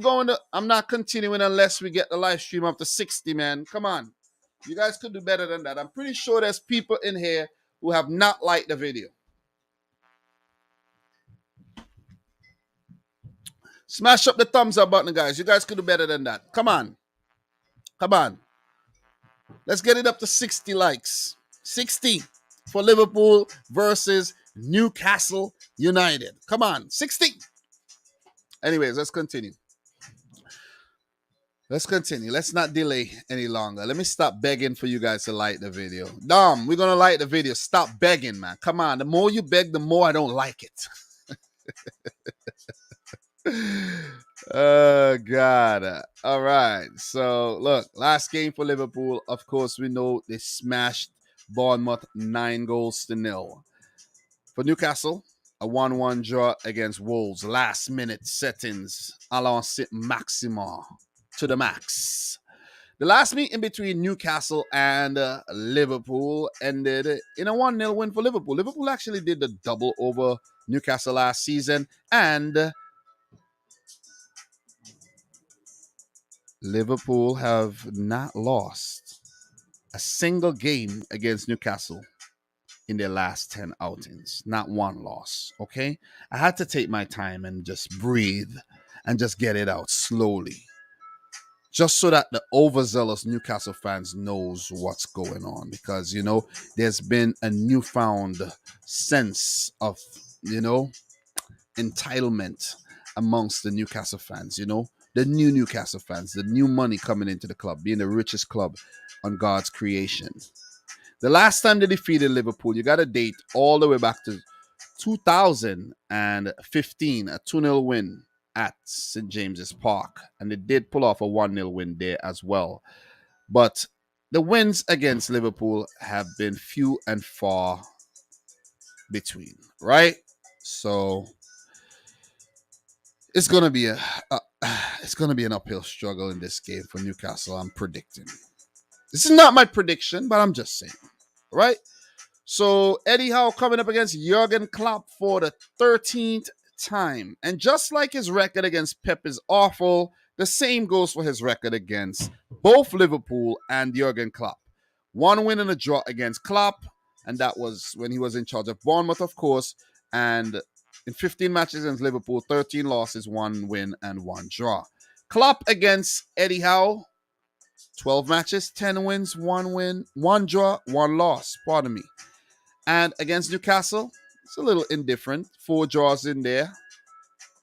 continuing unless we get the live stream up to 60, man. Come on. You guys could do better than that. I'm pretty sure there's people in here who have not liked the video. Smash up the thumbs up button, guys. You guys could do better than that. Come on. Let's get it up to 60 likes. 60 for Liverpool versus Newcastle United. Come on, 60. Anyways, let's continue. Let's not delay any longer. Let me stop begging for you guys to like the video. Dom, we're going to like the video. Stop begging, man. Come on. The more you beg, the more I don't like it. Oh, God. All right. So, look, last game for Liverpool. Of course, we know they smashed Bournemouth 9-0. For Newcastle, a 1-1 draw against Wolves. Last minute settings. Alain Saint-Maximin to the max. The last meeting between Newcastle and Liverpool ended in a 1-0 win for Liverpool. Liverpool actually did the double over Newcastle last season, and Liverpool have not lost a single game against Newcastle in their last 10 outings. Not one loss, okay? I had to take my time and just breathe and just get it out slowly, just so that the overzealous Newcastle fans knows what's going on, because, there's been a newfound sense of, entitlement amongst the Newcastle fans, the new Newcastle fans, the new money coming into the club, being the richest club on God's creation. The last time they defeated Liverpool, you got to date all the way back to 2015, a 2-0 win at St. James's Park. And they did pull off a 1-0 win there as well. But the wins against Liverpool have been few and far between, right? So it's gonna be an uphill struggle in this game for Newcastle. I'm predicting. This is not my prediction, but I'm just saying, right? So Eddie Howe coming up against Jurgen Klopp for the 13th time, and just like his record against Pep is awful, the same goes for his record against both Liverpool and Jurgen Klopp. 1 win and a draw against Klopp, and that was when he was in charge of Bournemouth, of course. And in 15 matches against Liverpool, 13 losses, 1 win and 1 draw. Klopp against Eddie Howe, 12 matches, 10 wins, 1 win, 1 draw, 1 loss. Pardon me. And against Newcastle, it's a little indifferent. 4 draws in there,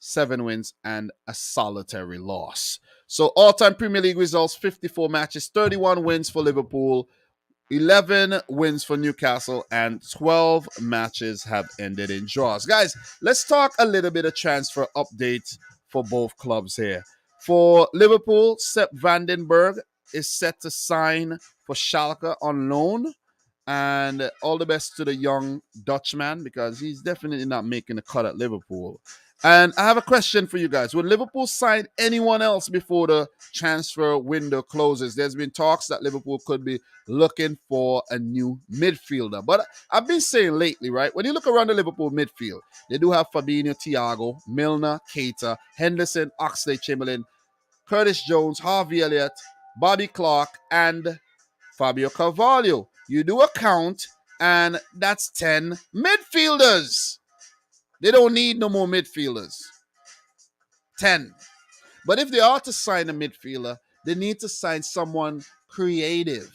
7 wins, and a solitary loss. So all-time Premier League results, 54 matches, 31 wins for Liverpool, 11 wins for Newcastle, and 12 matches have ended in draws. Guys, let's talk a little bit of transfer updates for both clubs here. For Liverpool, Sepp Vandenberg is set to sign for Schalke on loan. And all the best to the young Dutchman because he's definitely not making a cut at Liverpool. And I have a question for you guys. Would Liverpool sign anyone else before the transfer window closes? There's been talks that Liverpool could be looking for a new midfielder. But I've been saying lately, right, when you look around the Liverpool midfield, they do have Fabinho, Thiago, Milner, Keita, Henderson, Oxlade-Chamberlain, Curtis Jones, Harvey Elliott, Bobby Clark, and Fabio Carvalho. You do a count, and that's 10 midfielders. They don't need no more midfielders. 10. But if they are to sign a midfielder, they need to sign someone creative.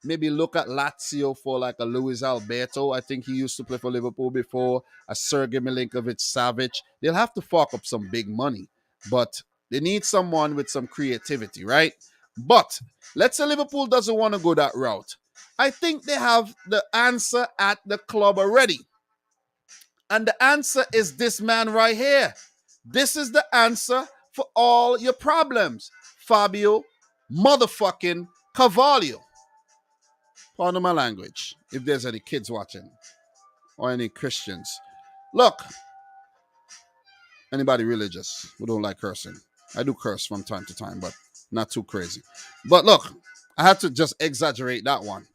Maybe look at Lazio for like a Luis Alberto. I think he used to play for Liverpool before. A Sergej Milinkovic-Savic. They'll have to fork up some big money. But they need someone with some creativity, right? But let's say Liverpool doesn't want to go that route. I think they have the answer at the club already. And the answer is this man right here. This is the answer for all your problems. Fabio motherfucking Carvalho. Pardon my language, if there's any kids watching or any Christians. Look, anybody religious who don't like cursing. I do curse from time to time, but not too crazy. But look, I had to just exaggerate that one.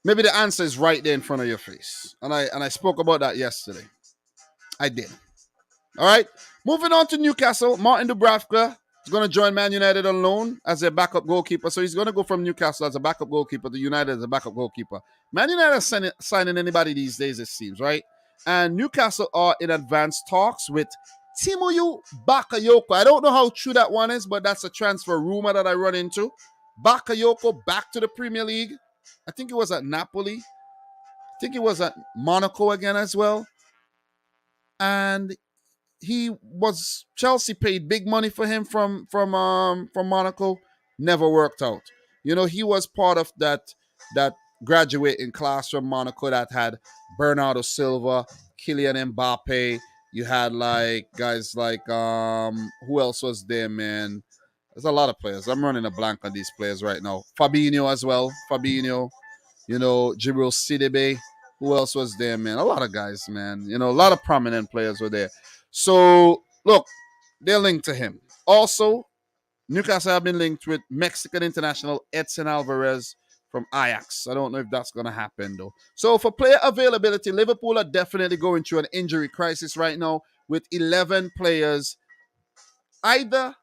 Maybe the answer is right there in front of your face. And I spoke about that yesterday. I did. All right. Moving on to Newcastle. Martin Dubravka is going to join Man United on loan as a backup goalkeeper. So he's going to go from Newcastle as a backup goalkeeper to United as a backup goalkeeper. Man United is signing anybody these days, it seems, right? And Newcastle are in advanced talks with Timoyu Bakayoko. I don't know how true that one is, but that's a transfer rumor that I run into. Bakayoko back to the Premier League. I think it was at Napoli. I think it was at Monaco again as well. And Chelsea paid big money for him from Monaco. Never worked out. You know, he was part of that graduating class from Monaco that had Bernardo Silva, Kylian Mbappe. You had like guys like who else was there, man? There's a lot of players. I'm running a blank on these players right now. Fabinho as well. Fabinho, you know, Jibril Sidibe. Who else was there, man? A lot of guys, man. You know, a lot of prominent players were there. So, look, they're linked to him. Also, Newcastle have been linked with Mexican international Edson Alvarez from Ajax. I don't know if that's going to happen, though. So, for player availability, Liverpool are definitely going through an injury crisis right now with 11 players either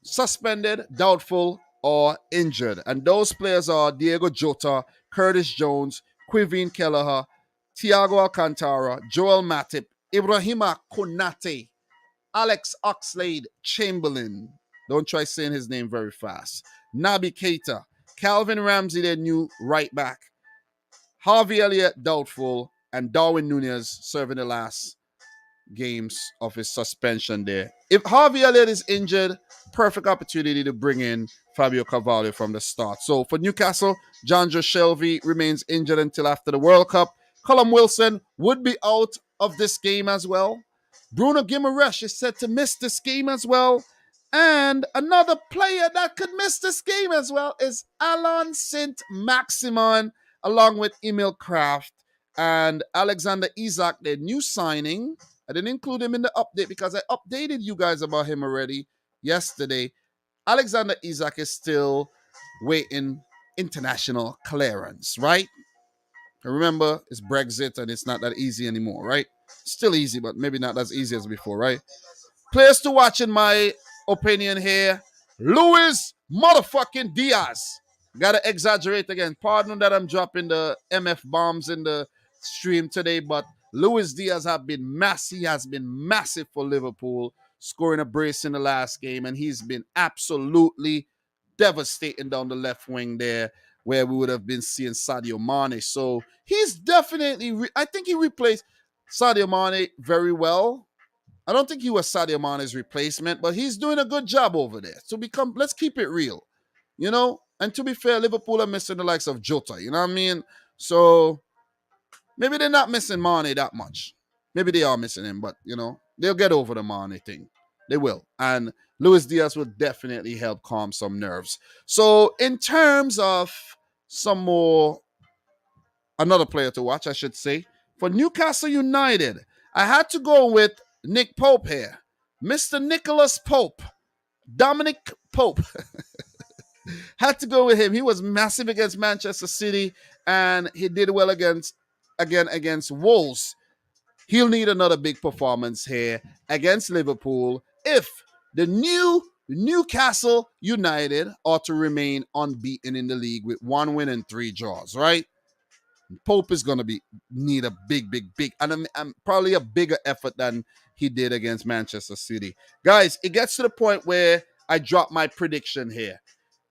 suspended, doubtful, or injured. And those players are Diego Jota, Curtis Jones, Quivin Kelleher, Thiago Alcantara, Joel Matip, Ibrahima Konate, Alex Oxlade-Chamberlain. Don't try saying his name very fast. Naby Keita, Calvin Ramsey, their new right back, Harvey Elliott, doubtful, and Darwin Núñez serving the last games of his suspension there. If Harvey Elliott is injured, perfect opportunity to bring in Fabio Carvalho from the start. So for Newcastle, Jonjo Shelvey remains injured until after the World Cup. Callum Wilson would be out of this game as well. Bruno Guimaraes is set to miss this game as well. And another player that could miss this game as well is Alan Saint-Maximin, along with Emil Kraft and Alexander Isak, their new signing. I didn't include him in the update because I updated you guys about him already yesterday. Alexander Isak is still waiting international clearance, right? Remember, it's Brexit and it's not that easy anymore, right? Still easy, but maybe not as easy as before, right? Players to watch in my opinion here. Luis motherfucking Diaz. Gotta exaggerate again. Pardon that I'm dropping the MF bombs in the stream today, but Luis Diaz has been massive. He has been massive for Liverpool, scoring a brace in the last game, and he's been absolutely devastating down the left wing there, where we would have been seeing Sadio Mane. So he's definitely, I think he replaced Sadio Mane very well. I don't think he was Sadio Mane's replacement, but he's doing a good job over there. So let's keep it real, you know? And to be fair, Liverpool are missing the likes of Jota, you know what I mean? So maybe they're not missing Mane that much. Maybe they are missing him, but, you know, they'll get over the Mane thing. They will. And Luis Diaz will definitely help calm some nerves. So in terms of some more another player to watch, I should say. For Newcastle United, I had to go with Nick Pope here. Mr. Nicholas Pope. Dominic Pope. Had to go with him. He was massive against Manchester City, and he did well against Wolves. He'll need another big performance here against Liverpool if the new Newcastle United are to remain unbeaten in the league with 1 win and 3 draws, right? Pope is going to need a big, and probably a bigger effort than he did against Manchester City. Guys, it gets to the point where I drop my prediction here.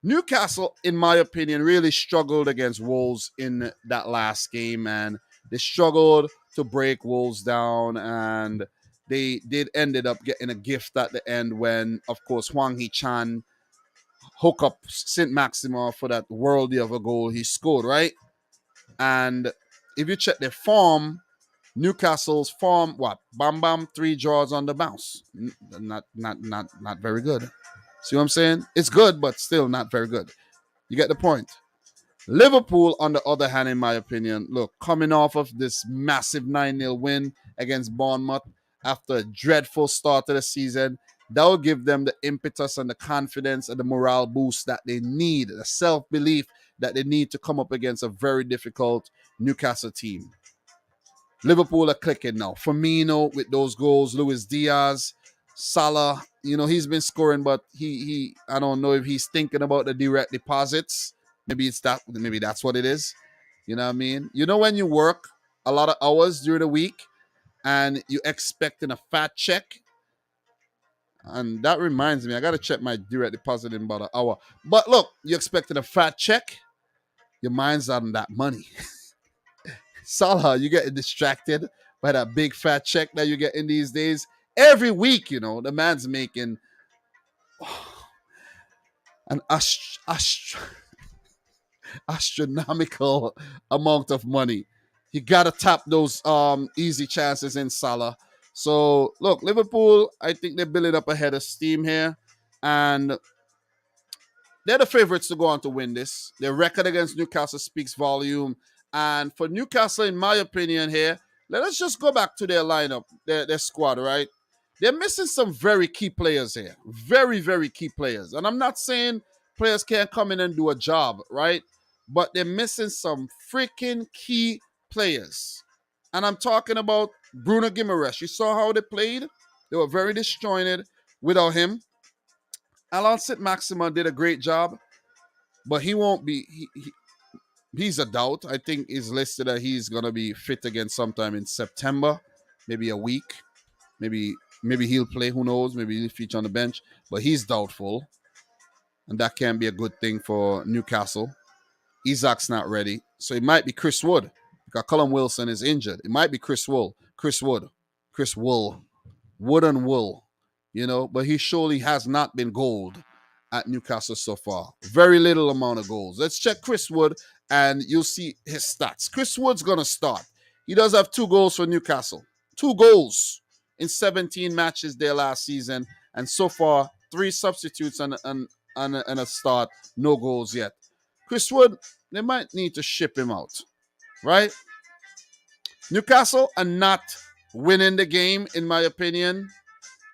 Newcastle, in my opinion, really struggled against Wolves in that last game, and they struggled to break Wolves down, and they did ended up getting a gift at the end when, of course, Hwang Hee-chan hook up St. Maxima for that worldie of a goal he scored, right? And if you check their form, Newcastle's form, what? Bam bam, 3 draws on the bounce. Not very good. See what I'm saying? It's good, but still not very good. You get the point. Liverpool, on the other hand, in my opinion, look, coming off of this massive 9-0 win against Bournemouth after a dreadful start to the season, that will give them the impetus and the confidence and the morale boost that they need, the self-belief that they need to come up against a very difficult Newcastle team. Liverpool are clicking now. Firmino with those goals, Luis Diaz, Salah, he's been scoring, but he I don't know if he's thinking about the direct deposits. Maybe that's what it is. You know what I mean? When you work a lot of hours during the week and you're expecting a fat check, and that reminds me, I got to check my direct deposit in about an hour. But look, you're expecting a fat check, your mind's on that money. Salah, you're getting distracted by that big fat check that you're getting these days. Every week, the man's making an astronomical amount of money. You got to tap those easy chances in Salah. So, look, Liverpool, I think they're building up a head of steam here. And they're the favorites to go on to win this. Their record against Newcastle speaks volume. And for Newcastle, in my opinion here, let us just go back to their lineup, their squad, right? They're missing some very key players here. Very, very key players. And I'm not saying players can't come in and do a job, right? But they're missing some freaking key players. And I'm talking about Bruno Guimaraes. You saw how they played? They were very disjointed without him. Alain St-Maximin did a great job, but he won't be... He's a doubt. I think it's listed that he's going to be fit again sometime in September, maybe a week. Maybe he'll play. Who knows? Maybe he'll feature on the bench. But he's doubtful. And that can be a good thing for Newcastle. Isaac's not ready. So it might be Chris Wood. Because Callum Wilson is injured. It might be Chris Wood. Wood and Wool. But he surely has not been gold at Newcastle so far. Very little amount of goals. Let's check Chris Wood and you'll see his stats. Chris Wood's going to start. He does have 2 goals for Newcastle. 2 goals in 17 matches there last season. And so far, 3 substitutes and a start. No goals yet. Chris Wood, they might need to ship him out. Right? Newcastle are not winning the game, in my opinion.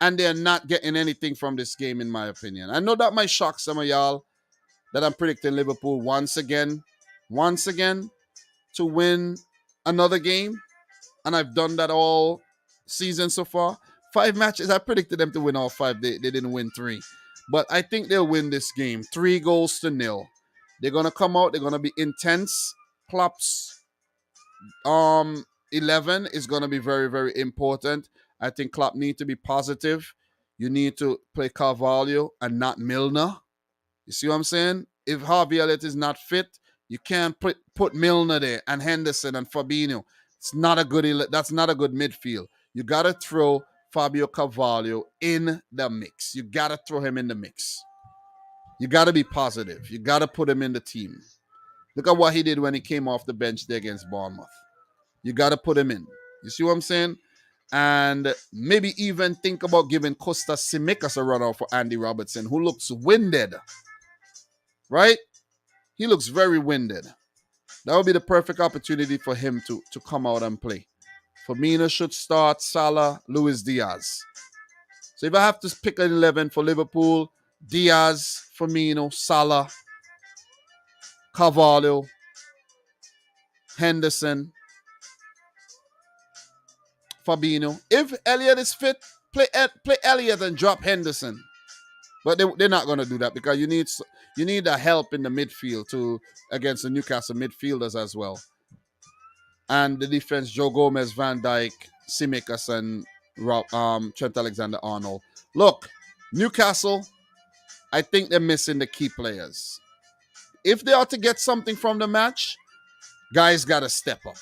And they're not getting anything from this game, in my opinion. I know that might shock some of y'all that I'm predicting Liverpool once again to win another game. And I've done that all season so far. 5 matches, I predicted them to win all 5. They didn't win 3. But I think they'll win this game. 3-0. They're going to come out. They're going to be intense. Klopp's 11 is going to be very, very important. I think Klopp needs to be positive. You need to play Carvalho and not Milner. You see what I'm saying? If Harvey Elliott is not fit, you can't put Milner there and Henderson and Fabinho. That's not a good midfield. You got to throw Fabio Carvalho in the mix. You got to throw him in the mix. You got to be positive. You got to put him in the team. Look at what he did when he came off the bench there against Bournemouth. You got to put him in. You see what I'm saying? And maybe even think about giving Kostas Tsimikas a run out for Andy Robertson, who looks winded. Right? He looks very winded. That would be the perfect opportunity for him to come out and play. Firmino should start, Salah, Luis Diaz. So if I have to pick an 11 for Liverpool, Diaz, Firmino, Salah, Carvalho, Henderson, Fabinho. If Elliott is fit, play Elliott and drop Henderson. But they're not going to do that because you need a help in the midfield against the Newcastle midfielders as well. And the defense, Joe Gomez, Van Dijk, Tsimikas, and Trent Alexander-Arnold. Look, Newcastle, I think they're missing the key players. If they are to get something from the match, guys got to step up.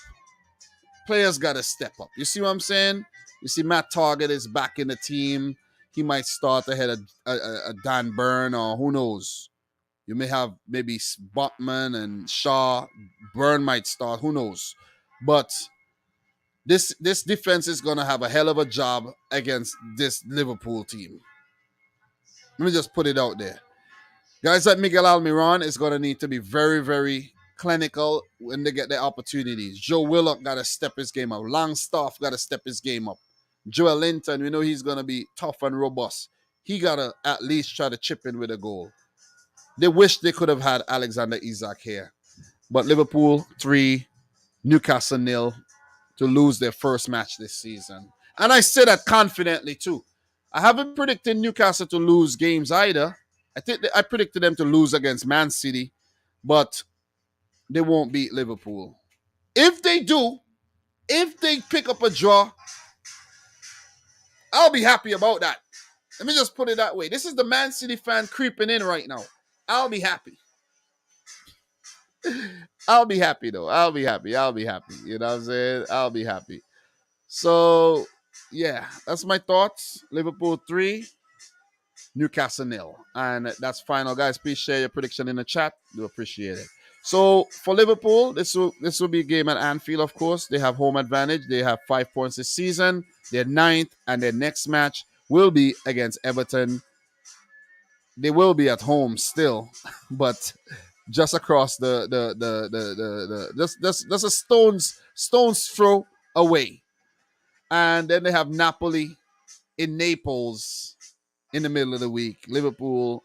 Players got to step up. You see what I'm saying? You see Matt Target is back in the team. He might start ahead of Dan Burn, or who knows. You may have maybe Botman and Shaw. Burn might start. Who knows? But this defense is going to have a hell of a job against this Liverpool team. Let me just put it out there. Guys like Miguel Almiron is going to need to be very, very clinical when they get their opportunities. Joe Willock got to step his game up. Longstaff got to step his game up. Joel Linton, we know he's going to be tough and robust. He got to at least try to chip in with a goal. They wish they could have had Alexander Isak here. But Liverpool 3, Newcastle 0 to lose their first match this season. And I say that confidently too. I haven't predicted Newcastle to lose games either. I predicted them to lose against Man City, but they won't beat Liverpool. If they do, if they pick up a draw, I'll be happy about that. Let me just put it that way. This is the Man City fan creeping in right now. I'll be happy. I'll be happy though. I'll be happy. You know what I'm saying? I'll be happy. So, yeah, that's my thoughts. Liverpool 3, Newcastle 0. And that's final, guys. Please share your prediction in the chat. Do appreciate it. So, for Liverpool, this will be a game at Anfield, of course. They have home advantage. They have 5 points this season. They're 9th, and their next match will be against Everton. They will be at home still, but just across just a stone's throw away. And then they have Napoli in Naples in the middle of the week. Liverpool,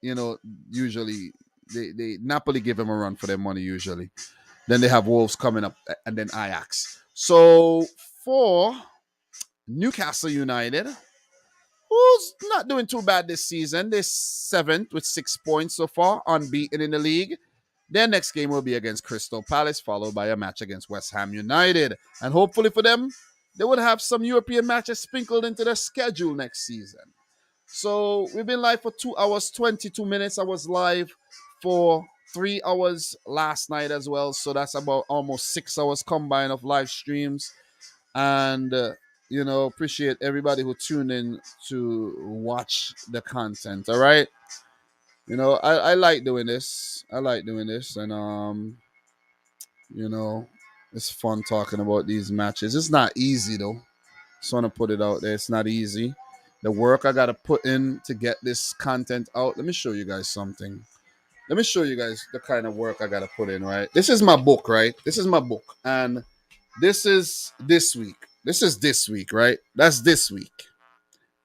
usually they Napoli give them a run for their money usually. Then they have Wolves coming up, and then Ajax. So for Newcastle United, who's not doing too bad this season, they're 7th with 6 points so far, unbeaten in the league. Their next game will be against Crystal Palace, followed by a match against West Ham United. And hopefully for them, they would have some European matches sprinkled into their schedule next season. So we've been live for 2 hours, 22 minutes. I was live for 3 hours last night as well. So that's about almost 6 hours combined of live streams. And, appreciate everybody who tuned in to watch the content. All right. I like doing this. And, it's fun talking about these matches. It's not easy, though. Just want to put it out there. It's not easy. The work I got to put in to get this content out. Let me show you guys something. Let me show you guys the kind of work I got to put in, right? This is my book, right? This is my book. And this is this week. This is this week, right? That's this week.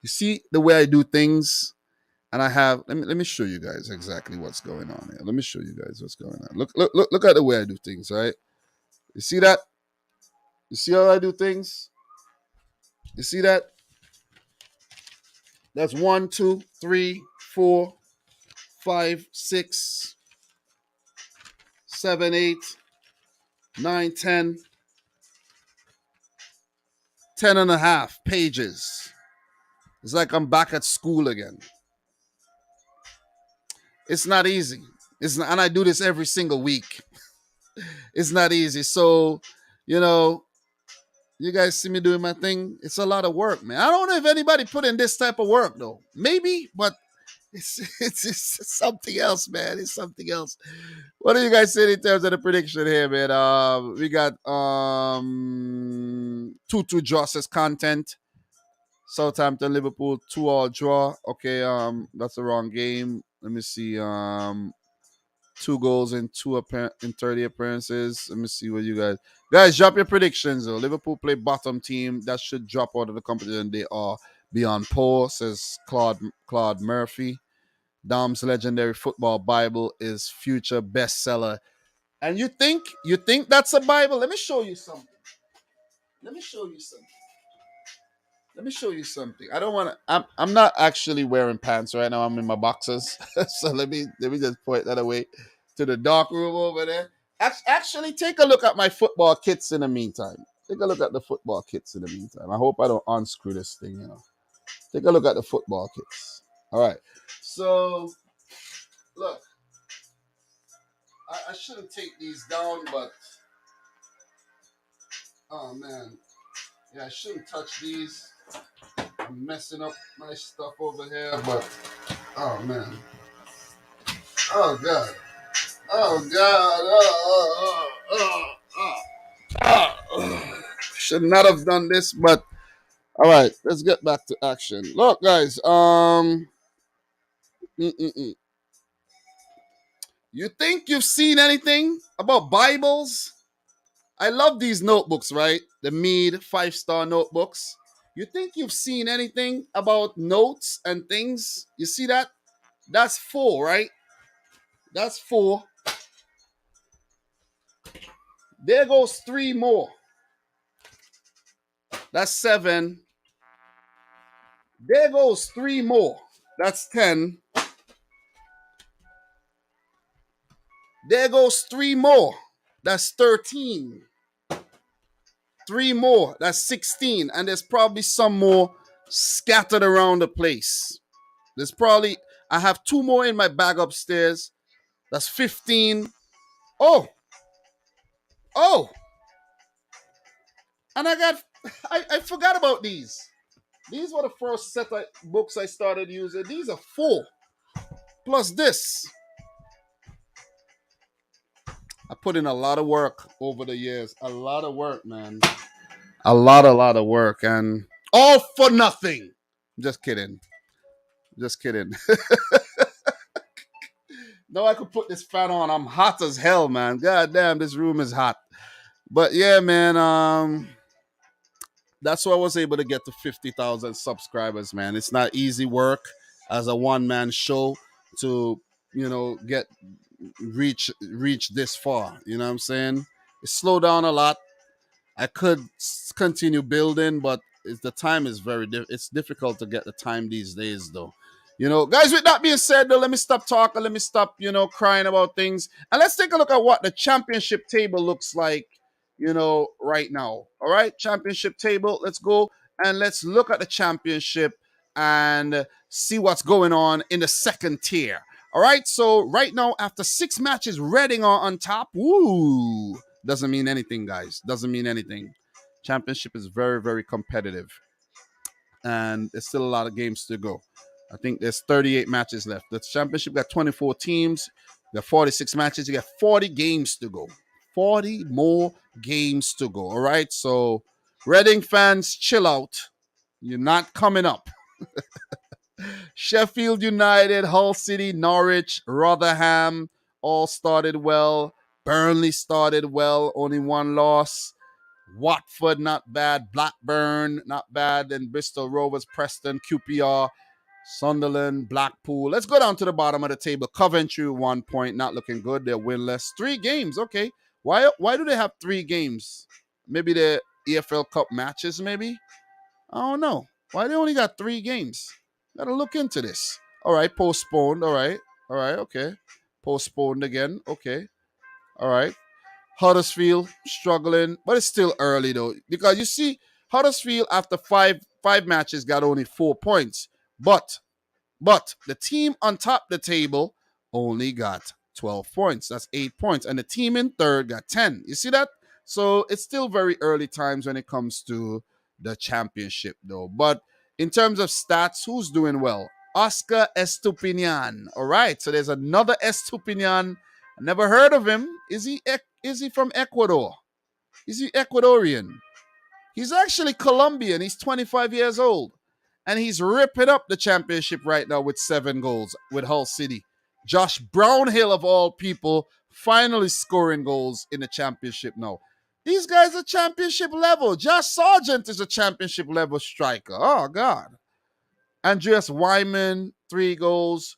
You see the way I do things? And I have, let me show you guys exactly what's going on here. Let me show you guys what's going on. Look at the way I do things, right? You see that? You see how I do things? You see that? That's 1, 2, 3, 4, 5, 6, 7, 8, 9, 10. 10 and a half pages. It's like I'm back at school again. It's not easy. And I do this every single week. It's not easy. So, you guys see me doing my thing. It's a lot of work, man. I don't know if anybody put in this type of work, though. Maybe, but it's something else, man. It's something else. What do you guys say in terms of the prediction here, man? We got 2-2 draw says content. Southampton, Liverpool, 2-2 draw. Okay, that's the wrong game. Let me see. 2 goals in 30 appearances. Let me see what you guys drop your predictions though. Liverpool play bottom team that should drop out of the competition. They are beyond poor, says Claude Murphy. Dom's legendary football Bible is future bestseller. And you think that's a Bible? Let me show you something. Let me show you something. Let me show you something. I don't want to. I'm not actually wearing pants right now. I'm in my boxers. So let me just point that away to the dark room over there. Actually, take a look at my football kits in the meantime. Take a look at the football kits in the meantime. I hope I don't unscrew this thing. Take a look at the football kits. All right. So look, I shouldn't take these down, but oh man, yeah, I shouldn't touch these. I'm messing up my stuff over here, but oh man, oh god, oh god, should not have done this, but all right, let's get back to action. Look, guys, you think you've seen anything about Bibles? I love these notebooks, right? The Mead 5-star notebooks. You think you've seen anything about notes and things? You see that? That's 4, right? That's 4. There goes 3 more. That's 7. There goes 3 more. That's 10. There goes 3 more. That's 13. 3 more. That's 16. And there's probably some more scattered around the place. I have 2 more in my bag upstairs. That's 15. Oh. And I forgot about these. These were the first set of books I started using. These are 4. Plus this. I put in a lot of work over the years. A lot of work, man. A lot of work. And all for nothing. Just kidding. No, I could put this fan on. I'm hot as hell, man. God damn, this room is hot. But yeah, man, that's why I was able to get to 50,000 subscribers, man. It's not easy work as a one-man show to, get reach this far. You know what I'm saying? It slowed down a lot. I could continue building, but the time is it's difficult to get the time these days, though. Guys, with that being said, though, let me stop talking. Let me stop, crying about things. And let's take a look at what the championship table looks like, right now. All right, championship table. Let's go and let's look at the championship and see what's going on in the second tier. All right, so right now, after 6 matches, Reading are on top. Woo! Doesn't mean anything, guys. Doesn't mean anything. Championship is very, very competitive. And there's still a lot of games to go. I think there's 38 matches left. The championship got 24 teams. You got 46 matches. You got 40 games to go. 40 more games to go. All right. So, Reading fans, chill out. You're not coming up. Sheffield United, Hull City, Norwich, Rotherham all started well. Burnley started well. Only 1 loss. Watford, not bad. Blackburn, not bad. Then Bristol Rovers, Preston, QPR, Sunderland, Blackpool. Let's go down to the bottom of the table. Coventry, 1 point, not looking good. They're winless. 3 games, okay. Why do they have 3 games? Maybe the EFL Cup matches, maybe? I don't know. Why they only got 3 games? Gotta look into this. All right, postponed. All right, okay. Postponed again. Okay. All right. Huddersfield struggling, but it's still early though, because you see Huddersfield after five matches got only 4 points, but the team on top the table only got 12 points. That's 8 points, and the team in third got 10. You see that? So it's still very early times when it comes to the championship though. But in terms of stats, who's doing well? Oscar Estupinian. All right, so there's another Estupinian. I never heard of him. Is he from Ecuador? Is he Ecuadorian? He's actually Colombian. He's 25 years old. And he's ripping up the championship right now with 7 goals with Hull City. Josh Brownhill, of all people, finally scoring goals in the championship now. These guys are championship level. Josh Sargent is a championship level striker. Oh, God. Andreas Wyman, 3 goals.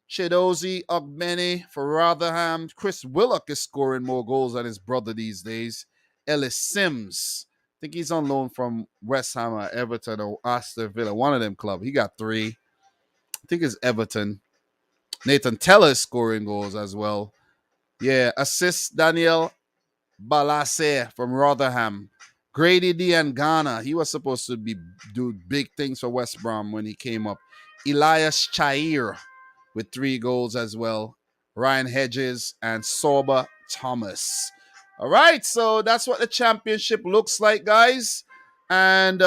Chidozie Ogbene for Rotherham. Chris Willock is scoring more goals than his brother these days. Ellis Sims. I think he's on loan from West Ham or Everton or Aston Villa. One of them club. He got 3. I think it's Everton. Nathan Teller is scoring goals as well. Yeah, assists Daniel Balasse from Rotherham. Grady Diangana, he was supposed to be do big things for West Brom when he came up. Elias Chair with 3 goals as well. Ryan Hedges and Sorba Thomas. All right, so that's what the championship looks like, guys. And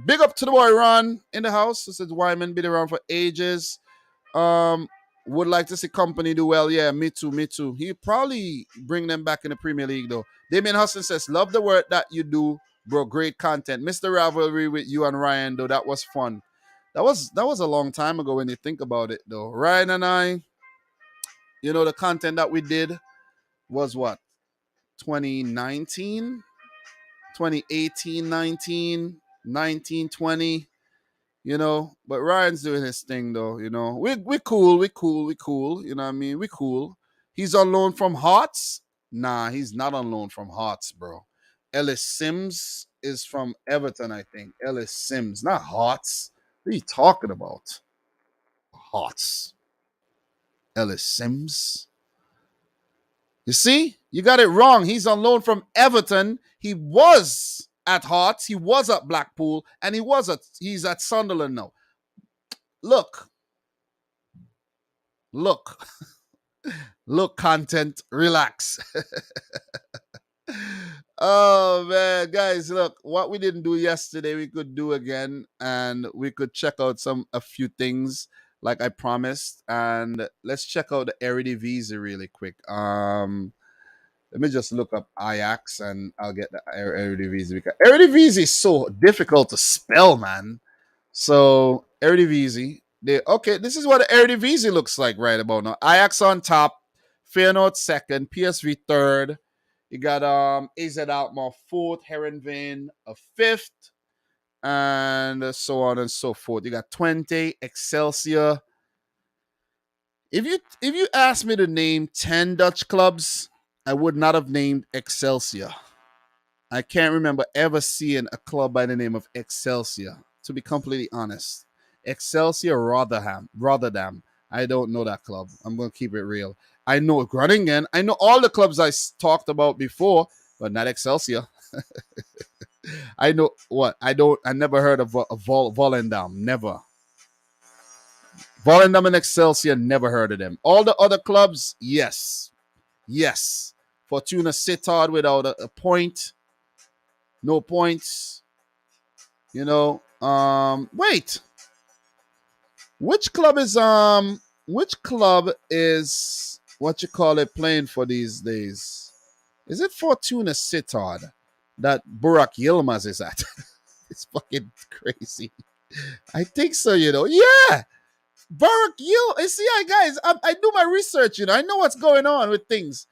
big up to the boy Ron in the house. This is Wyman, been around for ages. Would like to see company do well. Yeah, me too, me too. He probably bring them back in the Premier League though. Damien Hudson says, love the work that you do, bro. Great content. Mr. Rivalry with you and Ryan though. That was fun. That was a long time ago when you think about it though. Ryan and I, the content that we did was what? 2019, 2018, 19, 19, 20. But Ryan's doing his thing though, we cool, we cool, we cool, you know what I mean? We cool. He's on loan from Hearts? Nah, he's not on loan from Hearts, bro. Ellis Sims is from Everton, I think. Ellis Sims, not Hearts. What are you talking about? Hearts. Ellis Sims. You see? You got it wrong. He's on loan from Everton. He was at Hearts, he was at Blackpool, and he's at Sunderland now. Look, content, relax. Oh man, guys, look, what we didn't do yesterday, we could do again, and we could check out a few things like I promised, and let's check out the Eredivisie really quick. Let me just look up Ajax and I'll get the Eredivisie. Because Eredivisie is so difficult to spell, man. So, Eredivisie. This is what the Eredivisie looks like right about now. Ajax on top, Feyenoord second, PSV third. You got AZ Alkmaar fourth, Heerenveen a fifth, and so on and so forth. You got Twente, Excelsior. If you ask me to name 10 Dutch clubs, I would not have named Excelsior. I can't remember ever seeing a club by the name of Excelsior, to be completely honest. Excelsior Rotterdam. I don't know that club. I'm going to keep it real. I know Groningen. I know all the clubs I talked about before, but not Excelsior. I know what? I never heard of Volendam. Never. Volendam and Excelsior, never heard of them. All the other clubs, yes. Yes. Fortuna Sittard without a point. No points. Wait. Which club is what you call it playing for these days? Is it Fortuna Sittard that Burak Yilmaz is at? It's fucking crazy. I think so, Yeah. Burak Yilmaz. See, guys, I do my research, I know what's going on with things.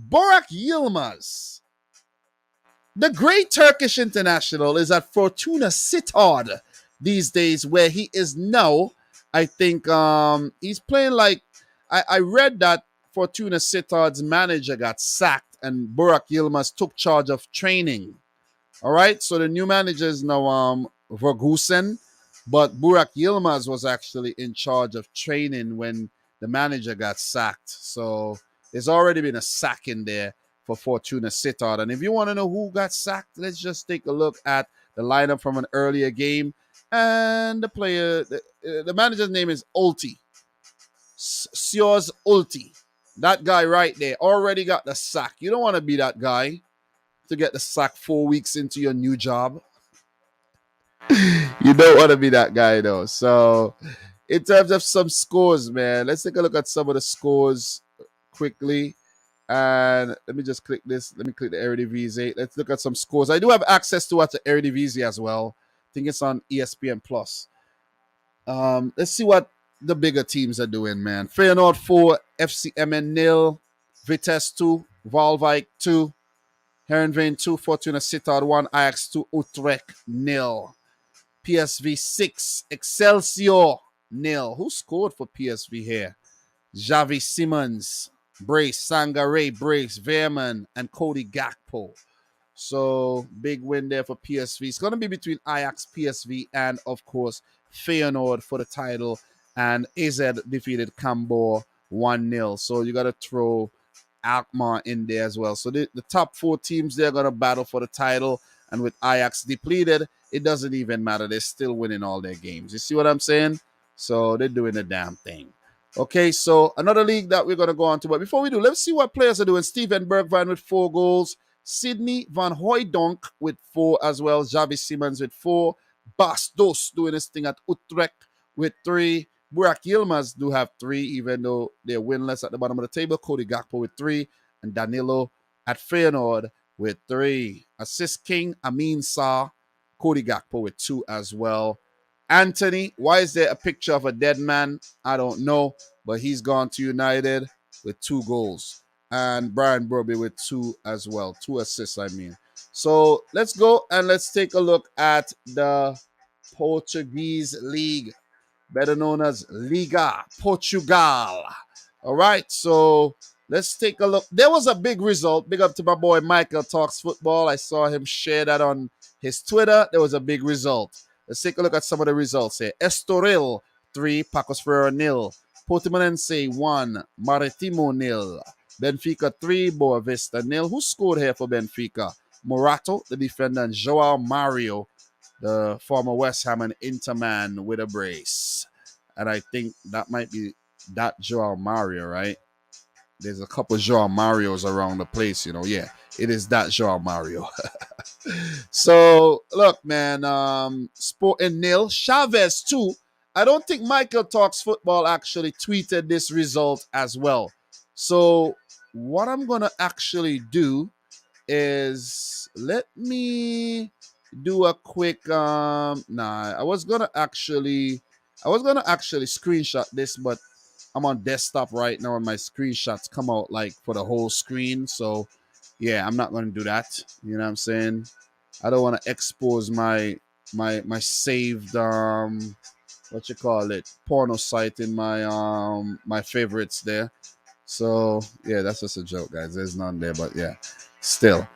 Burak Yilmaz, the great Turkish international, is at Fortuna Sittard these days, where he is now. I think he's playing like I read that Fortuna Sittard's manager got sacked and Burak Yilmaz took charge of training. All right, so the new manager is now Vergusen, but Burak Yilmaz was actually in charge of training when the manager got sacked. So there's already been a sack in there for Fortuna Sittard. And if you want to know who got sacked, let's just take a look at the lineup from an earlier game. And the player, the manager's name is Ulti. Sios Ulti. That guy right there already got the sack. You don't want to be that guy to get the sack 4 weeks into your new job. You don't want to be that guy though. So in terms of some scores, man, let's take a look at some of the scores quickly. And let me just click this. Let me click the Eredivisie. Let's look at some scores. I do have access to watch the Eredivisie as well. I think it's on ESPN Plus. Let's see what the bigger teams are doing, man. Feyenoord 4, FCMN 0, Vitesse 2, Waalwijk 2, Heerenveen 2, Fortuna Sittard 1, Ajax 2, Utrecht 0. PSV 6, Excelsior 0. Who scored for PSV here? Javi Simmons, Brace, Sangare, Brace, Veerman, and Cody Gakpo. So, big win there for PSV. It's going to be between Ajax, PSV, and, of course, Feyenoord for the title. And AZ defeated Cambuur 1-0. So, you got to throw Alkmaar in there as well. So, the top 4 teams, they're going to battle for the title. And with Ajax depleted, it doesn't even matter. They're still winning all their games. You see what I'm saying? So, they're doing the damn thing. Okay, so another league that we're going to go on to. But before we do, let's see what players are doing. Steven Bergwijn with 4 goals. Sidney Van Hooijdonk with 4 as well. Javi Simmons with 4. Bas Dos doing this thing at Utrecht with 3. Burak Yilmaz do have 3, even though they're winless at the bottom of the table. Cody Gakpo with 3. And Danilo at Feyenoord with 3. Assist King, Amin Sarr, Cody Gakpo with 2 as well. Anthony, why is there a picture of a dead man? I don't know, but he's gone to United with 2 goals. And Brian Broby with 2 as well. 2 assists, I mean. So let's go and let's take a look at the Portuguese League, better known as Liga Portugal. All right, so let's take a look. There was a big result. Big up to my boy Michael Talks Football. I saw him share that on his Twitter. There was a big result. Let's take a look at some of the results here. Estoril 3, Pacos Ferreira 0. Portimonense 1, Maritimo 0. Benfica 3, Boa Vista 0. Who scored here for Benfica? Morato, the defender, and Joao Mario, the former West Ham and Inter man, with a brace. And I think that might be that Joao Mario, right? There's a couple of Joao Marios around the place, you know. Yeah, it is that Joao Mario. So, look, man, Sporting 0, Chavez 2. I don't think Michael Talks Football actually tweeted this result as well. So, what I'm going to actually do is let me do a quick I was gonna actually screenshot this, but I'm on desktop right now and my screenshots come out like for the whole screen. So yeah, I'm not gonna do that. You know what I'm saying? I don't want to expose my saved what you call it, porno site in my favorites there. So yeah, that's just a joke, guys. There's none there, but yeah, still.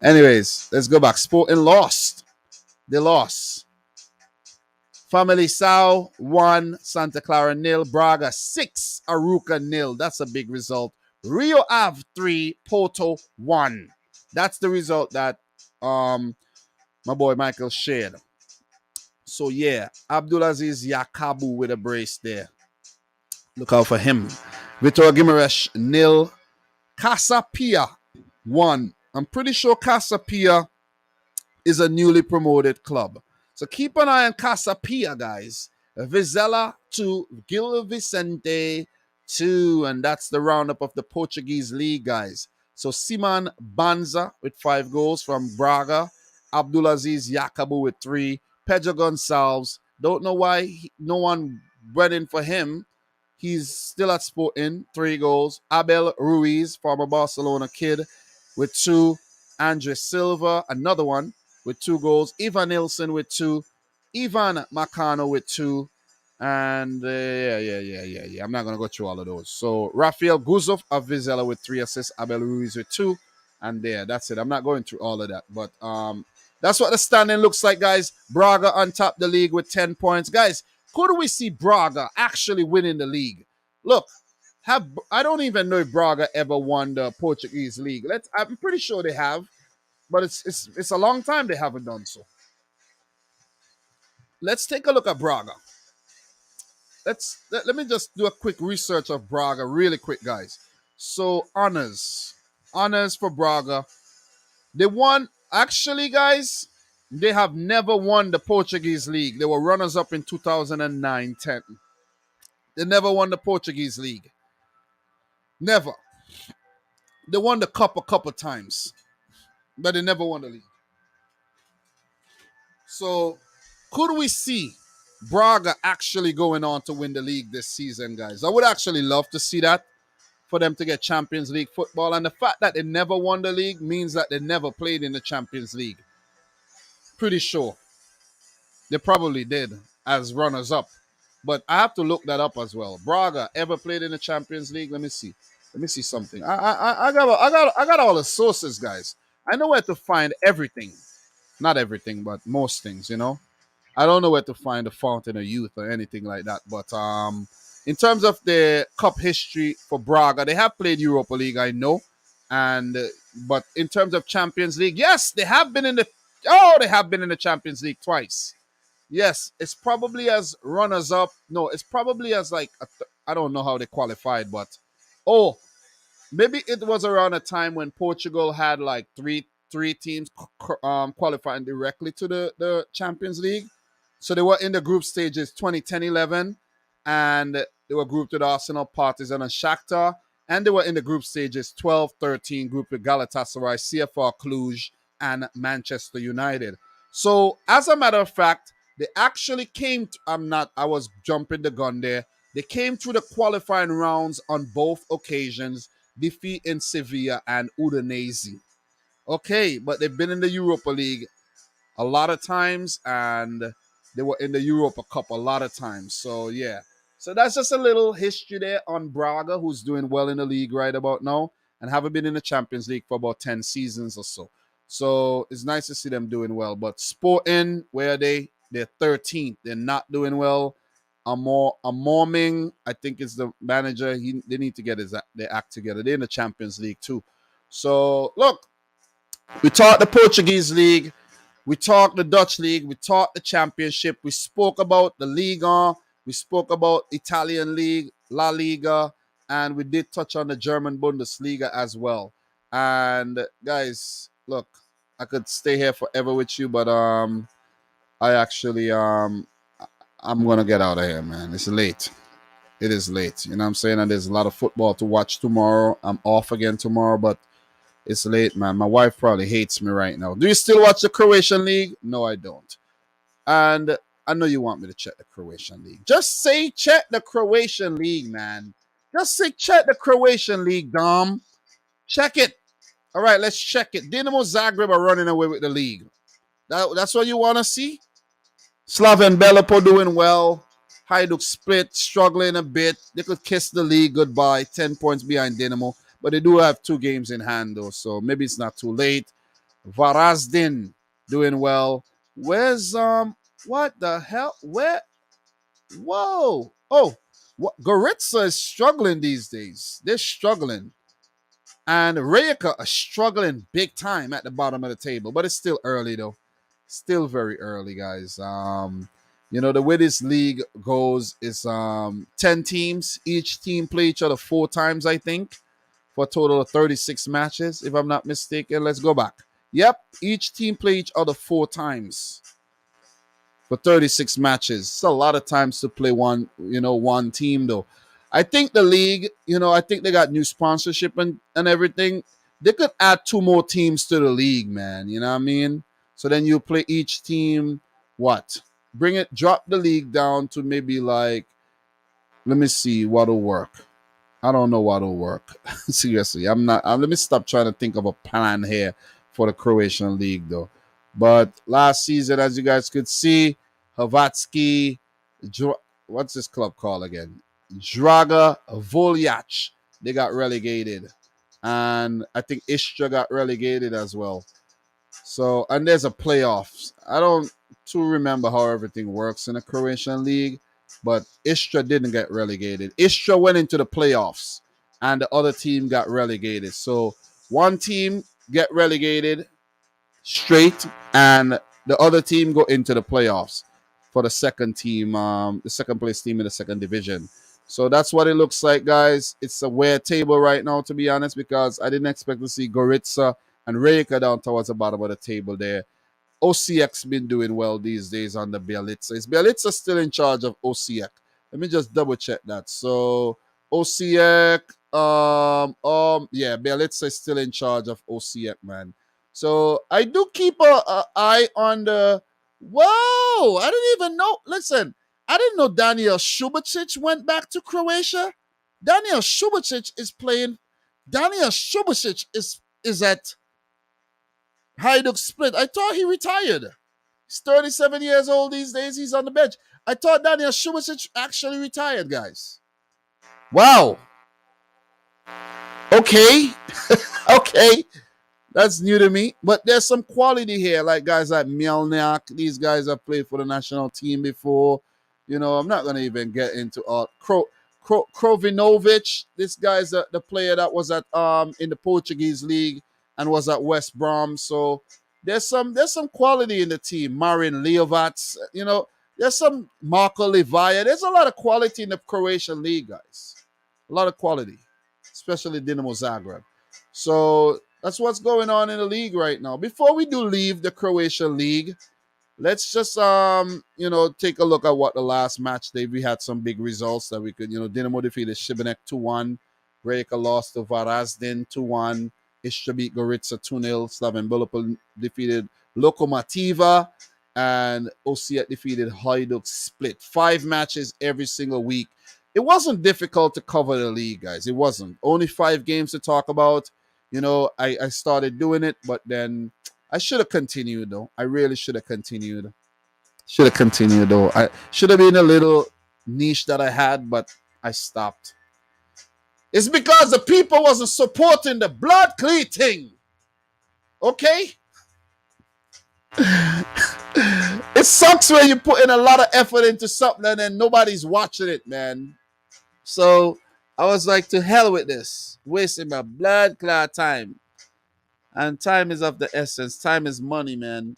Anyways, let's go back. Sporting lost. They lost. Family Sao 1, Santa Clara 0, Braga 6, Aruca 0. That's a big result. Rio Ave 3, Porto 1. That's the result that my boy Michael shared. So yeah, Abdulaziz Yakabu with a brace there. Look out for him. Vitor Guimaraes 0, Casapia 1. I'm pretty sure Casapia is a newly promoted club. So keep an eye on Casapia, guys. Vizela 2, Gil Vicente 2. And that's the roundup of the Portuguese league, guys. So Simon Banza with 5 goals from Braga. Abdulaziz Yakabu with 3. Pedro Gonçalves. Don't know why no one went in for him. He's still at Sporting, 3 goals. Abel Ruiz, former Barcelona kid, with 2. Andre Silva, another one, with 2 goals. Ivan Nilsson with 2. Ivan Macano with 2. And I'm not going to go through all of those. So Rafael Guzov of Vizela with 3 assists. Abel Ruiz with 2. And there, that's it. I'm not going through all of that. But that's what the standing looks like, guys. Braga on top the league with 10 points. Guys, could we see Braga actually winning the league? Look, I don't even know if Braga ever won the Portuguese league. I'm pretty sure they have, but it's a long time they haven't done so. Let's take a look at Braga. Let me just do a quick research of Braga really quick, guys. So honors for Braga. They won, actually, guys, they have never won the Portuguese league. They were runners-up in 2009-10. They never won the Portuguese league. Never. They won the cup a couple times, but they never won the league. So, could we see Braga actually going on to win the league this season, guys. I would actually love to see that for them to get Champions League football. And the fact that they never won the league means that they never played in the Champions League. Pretty sure they probably did as runners up. But I have to look that up as well. Braga ever played in the Champions League? Let me see. Let me see something. I got all the sources, guys. I know where to find everything. Not everything, but most things, you know. I don't know where to find the Fountain of Youth or anything like that. But in terms of the cup history for Braga, they have played Europa League, I know. And but in terms of Champions League, yes, they have been in the Champions League twice. Yes, it's probably as runners up. No, it's probably as like I don't know how they qualified, but oh, maybe it was around a time when Portugal had like three teams qualifying directly to the Champions League. So they were in the group stages 2010, 11, and they were grouped with Arsenal, Partizan, and Shakhtar. And they were in the group stages 12, 13, grouped with Galatasaray, CFR Cluj, and Manchester United. So as a matter of fact, they actually came. I was jumping the gun there. They came through the qualifying rounds on both occasions, defeating Sevilla and Udinese. Okay, but they've been in the Europa League a lot of times, and they were in the Europa Cup a lot of times. So yeah, so that's just a little history there on Braga, who's doing well in the league right about now, and haven't been in the Champions League for about 10 seasons or so. So it's nice to see them doing well. But Sporting, where are they? They're 13th. They're not doing well. Amorming, I think is the manager. They need to get their act together. They're in the Champions League too. So look, we talked the Portuguese league. We talked the Dutch league. We talked the championship. We spoke about the Liga. We spoke about Italian league, La Liga, and we did touch on the German Bundesliga as well. And guys, look, I could stay here forever with you, but I actually I'm gonna get out of here, man. It's late. It is late. You know what I'm saying? And there's a lot of football to watch tomorrow. I'm off again tomorrow, but it's late, man. My wife probably hates me right now. Do you still watch the Croatian League? No, I don't. And I know you want me to check the Croatian League. Just say check the Croatian League, man. Just say check the Croatian League, Dom. Check it. All right, let's check it. Dinamo Zagreb are running away with the league. That's what you want to see? Slaven Belepo doing well. Hajduk Split struggling a bit. They could kiss the league goodbye. 10 points behind Dinamo. But they do have 2 games in hand, though, so maybe it's not too late. Varazdin doing well. Where's what the hell? Where? Whoa! Oh, what? Goritza is struggling these days. They're struggling, and Rijeka are struggling big time at the bottom of the table. But it's still early, though. Still very early, guys. The way this league goes is 10 teams. Each team play each other 4 times, I think, for a total of 36 matches, if I'm not mistaken. Let's go back. Yep, each team play each other 4 times for 36 matches. It's a lot of times to play one team, though. I think the league, I think they got new sponsorship and everything. They could add 2 more teams to the league, man. You know what I mean? So then you play each team, drop the league down to maybe like, let me see what'll work. I don't know what'll work. Seriously, I'm not. Let me stop trying to think of a plan here for the Croatian league, though. But last season, as you guys could see, Hrvatski, what's this club called again? Draga Voljac. They got relegated, and I think Istra got relegated as well. So, and there's a playoffs. I don't too remember how everything works in the Croatian league. But Istra didn't get relegated. Istra went into the playoffs, and the other team got relegated. So one team get relegated straight, and the other team go into the playoffs for the second team, the second place team in the second division. So that's what it looks like, guys. It's a weird table right now, to be honest, because I didn't expect to see Goritza and Rijeka down towards the bottom of the table there. OCX been doing well these days under Bielitsa. Is Bielitsa still in charge of OCX? Let me just double check that. So OCX, Bielitsa is still in charge of OCX, man. So I do keep a eye on the. Whoa! I didn't even know. Listen, I didn't know Daniel Subasic went back to Croatia. Daniel Subasic is playing. Daniel Subasic is at Hajduk Split. I thought he retired. He's 37 years old these days. He's on the bench. I thought Daniel Subasic actually retired, guys. Wow. Okay. Okay. That's new to me. But there's some quality here, like guys like Mielniak. These guys have played for the national team before. You know, I'm not going to even get into all. Krovinovic, this guy's the player that was at in the Portuguese league and was at West Brom. So there's some quality in the team. Marin Leovac, you know, there's some Marko Livaya. There's a lot of quality in the Croatian league, guys. A lot of quality, especially Dinamo Zagreb. So that's what's going on in the league right now. Before we do leave the Croatian league, let's just take a look at what the last match day we had some big results that we could, Dinamo defeated Šibenik 2-1, Rijeka lost to Varazdin 2-1, Istra beat Gorica 2-0, Slaven Bielefeld defeated Lokomotiva, and Osijek defeated Hajduk Split. 5 matches every single week. It wasn't difficult to cover the league, guys. It wasn't. Only 5 games to talk about. I started doing it, but then I should have continued, though. I really should have continued. I should have been a little niche that I had, but I stopped. It's because the people wasn't supporting the blood cleating. Okay? It sucks when you put in a lot of effort into something and then nobody's watching it, man. So I was like, to hell with this. Wasting my blood clot time. And time is of the essence. Time is money, man.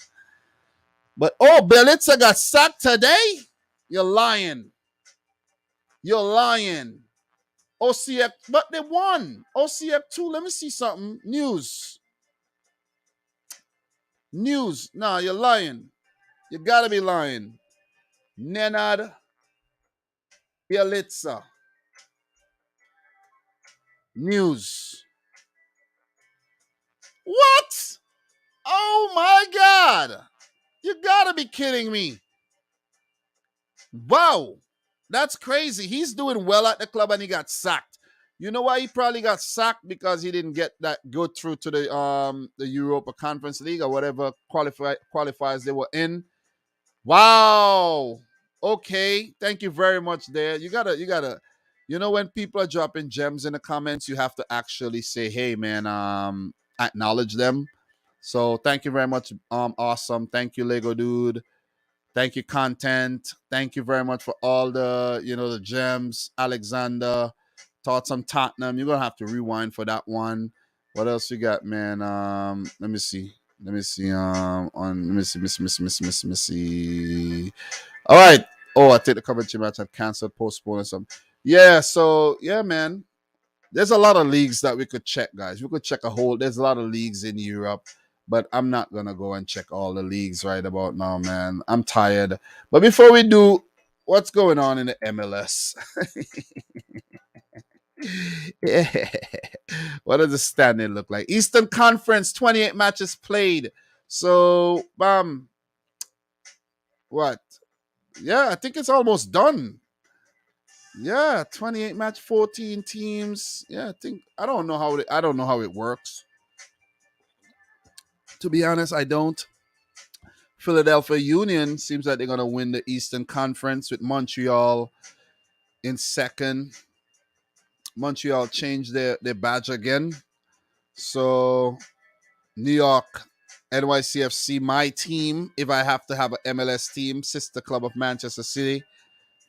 But, Bielitsa got sacked today? You're lying. Osijek, but they won. Osijek 2, let me see something. News. Nah, you're lying. You gotta be lying. Nenad Bielitsa. News. What? Oh my God. You gotta be kidding me. Wow. That's crazy. He's doing well at the club and he got sacked. You know why he probably got sacked? Because he didn't go through to the Europa Conference League or whatever qualifiers they were in. Wow. Okay. Thank you very much there. You gotta, when people are dropping gems in the comments, you have to actually say, hey man, acknowledge them. So thank you very much. Awesome. Thank you, Lego Dude. Thank you, Content. Thank you very much for all the, the gems. Alexander, thoughts on Tottenham. You're gonna have to rewind for that one. What else you got, man? Let me see. Let me see. Let me see. All right. Oh, I think the Coventry match had canceled, postponed, or something. Yeah. So yeah, man. There's a lot of leagues that we could check, guys. We could check there's a lot of leagues in Europe, but I'm not going to go and check all the leagues right about now, man. I'm tired. But before we do, what's going on in the MLS? Yeah. What does the standing look like? Eastern Conference, 28 matches played. So, what? Yeah, I think it's almost done. Yeah, 28 match, 14 teams. Yeah, I don't know how it works. To be honest, I don't. Philadelphia Union seems like they're gonna win the Eastern Conference with Montreal in second. Montreal changed their badge again. So New York, NYCFC, my team, if I have to have an MLS team, sister club of Manchester City,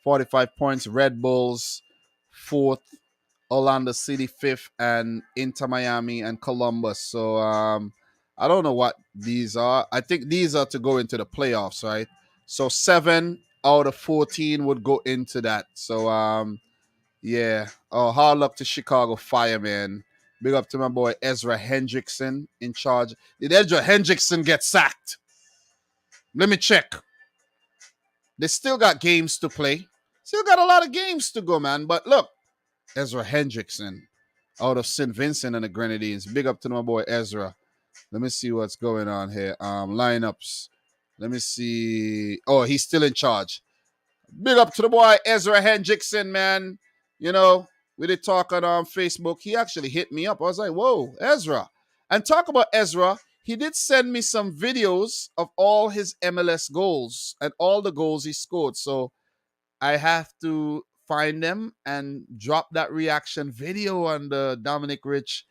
45 points. Red Bulls, 4th. Orlando City, 5th. And Inter Miami and Columbus. So I don't know what these are. I think these are to go into the playoffs, right? So 7 out of 14 would go into that. So yeah. Oh, hard luck to Chicago Fire, man. Big up to my boy Ezra Hendrickson in charge. Did Ezra Hendrickson get sacked? Let me check. They still got games to play. Still got a lot of games to go, man. But look, Ezra Hendrickson out of St. Vincent and the Grenadines. Big up to my boy Ezra. Let me see what's going on here. Lineups. Let me see. Oh, he's still in charge. Big up to the boy Ezra Hendrickson, man. You know, we did talk on Facebook. He actually hit me up. I was like, whoa, Ezra. And talk about Ezra. He did send me some videos of all his MLS goals and all the goals he scored. So I have to find them and drop that reaction video on the Dominic Rich,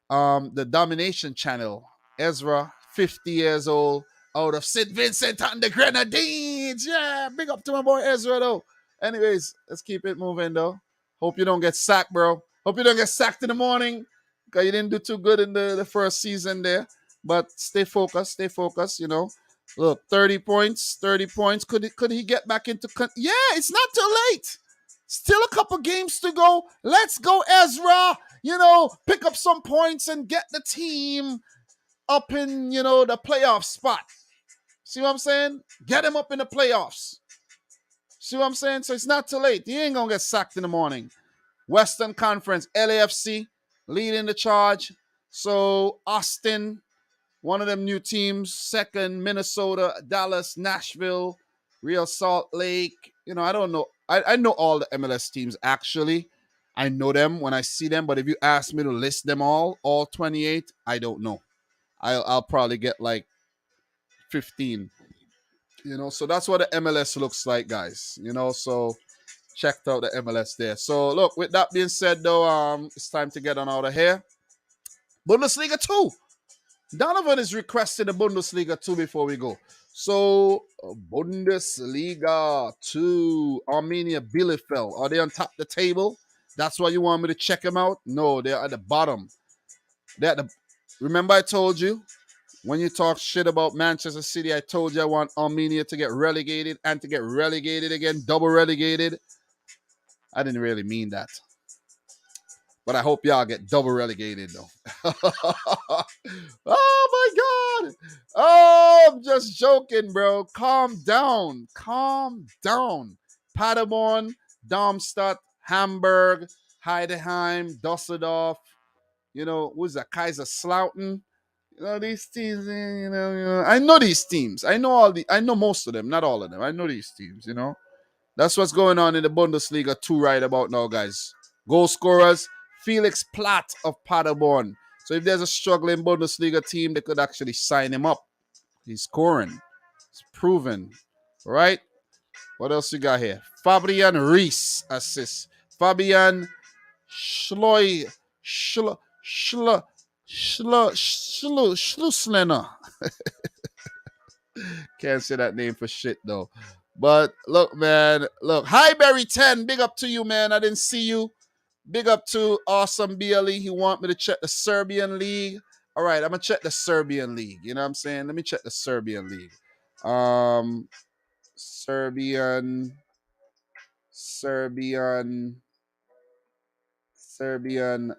the Domination channel. Ezra, 50 years old, out of St. Vincent and the Grenadines. Yeah, big up to my boy Ezra, though. Anyways, let's keep it moving, though. Hope you don't get sacked, bro. Hope you don't get sacked in the morning because you didn't do too good in the first season there. But stay focused, you know. Look, 30 points, 30 points. Could he get back into yeah, it's not too late. Still a couple games to go. Let's go, Ezra. You know, pick up some points and get the team up in, you know, the playoff spot. See what I'm saying? Get him up in the playoffs. See what I'm saying? So it's not too late. He ain't gonna get sacked in the morning. Western Conference, LAFC leading the charge. So Aston, one of them new teams. Second, Minnesota, Dallas, Nashville, Real Salt Lake. You know, I don't know. I know all the MLS teams, actually. I know them when I see them. But if you ask me to list them all 28, I don't know. I'll probably get like 15. You know, so that's what the MLS looks like, guys. You know, so checked out the MLS there. So, look, with that being said, though, it's time to get on out of here. Bundesliga 2. Donovan is requesting the Bundesliga 2 before we go. So, Bundesliga 2, Arminia Bielefeld. Are they on top of the table? That's why you want me to check them out? No, they're at the bottom. They're at the... Remember I told you, when you talk shit about Manchester City, I told you I want Arminia to get relegated and to get relegated again, double relegated. I didn't really mean that. But I hope y'all get double relegated, though. Oh, my God. Oh, I'm just joking, bro. Calm down. Calm down. Paderborn, Darmstadt, Hamburg, Heidenheim, Dusseldorf. You know, who's that? Kaiserslautern. You know, these teams, I know these teams. I know most of them, not all of them. I know these teams, you know. That's what's going on in the Bundesliga 2 right about now, guys. Goal scorers, Felix Platt of Paderborn. So if there's a struggling Bundesliga team, they could actually sign him up. He's scoring. It's proven. Right? What else you got here? Fabian Rees assists. Fabian Schlusslener. Can't say that name for shit, though. But look, man. Look. Hi, Barry 10. Big up to you, man. I didn't see you. Big up to Awesome BLE. He want me to check the Serbian League. All right, I'm going to check the Serbian League. You know what I'm saying? Let me check the Serbian League. Serbian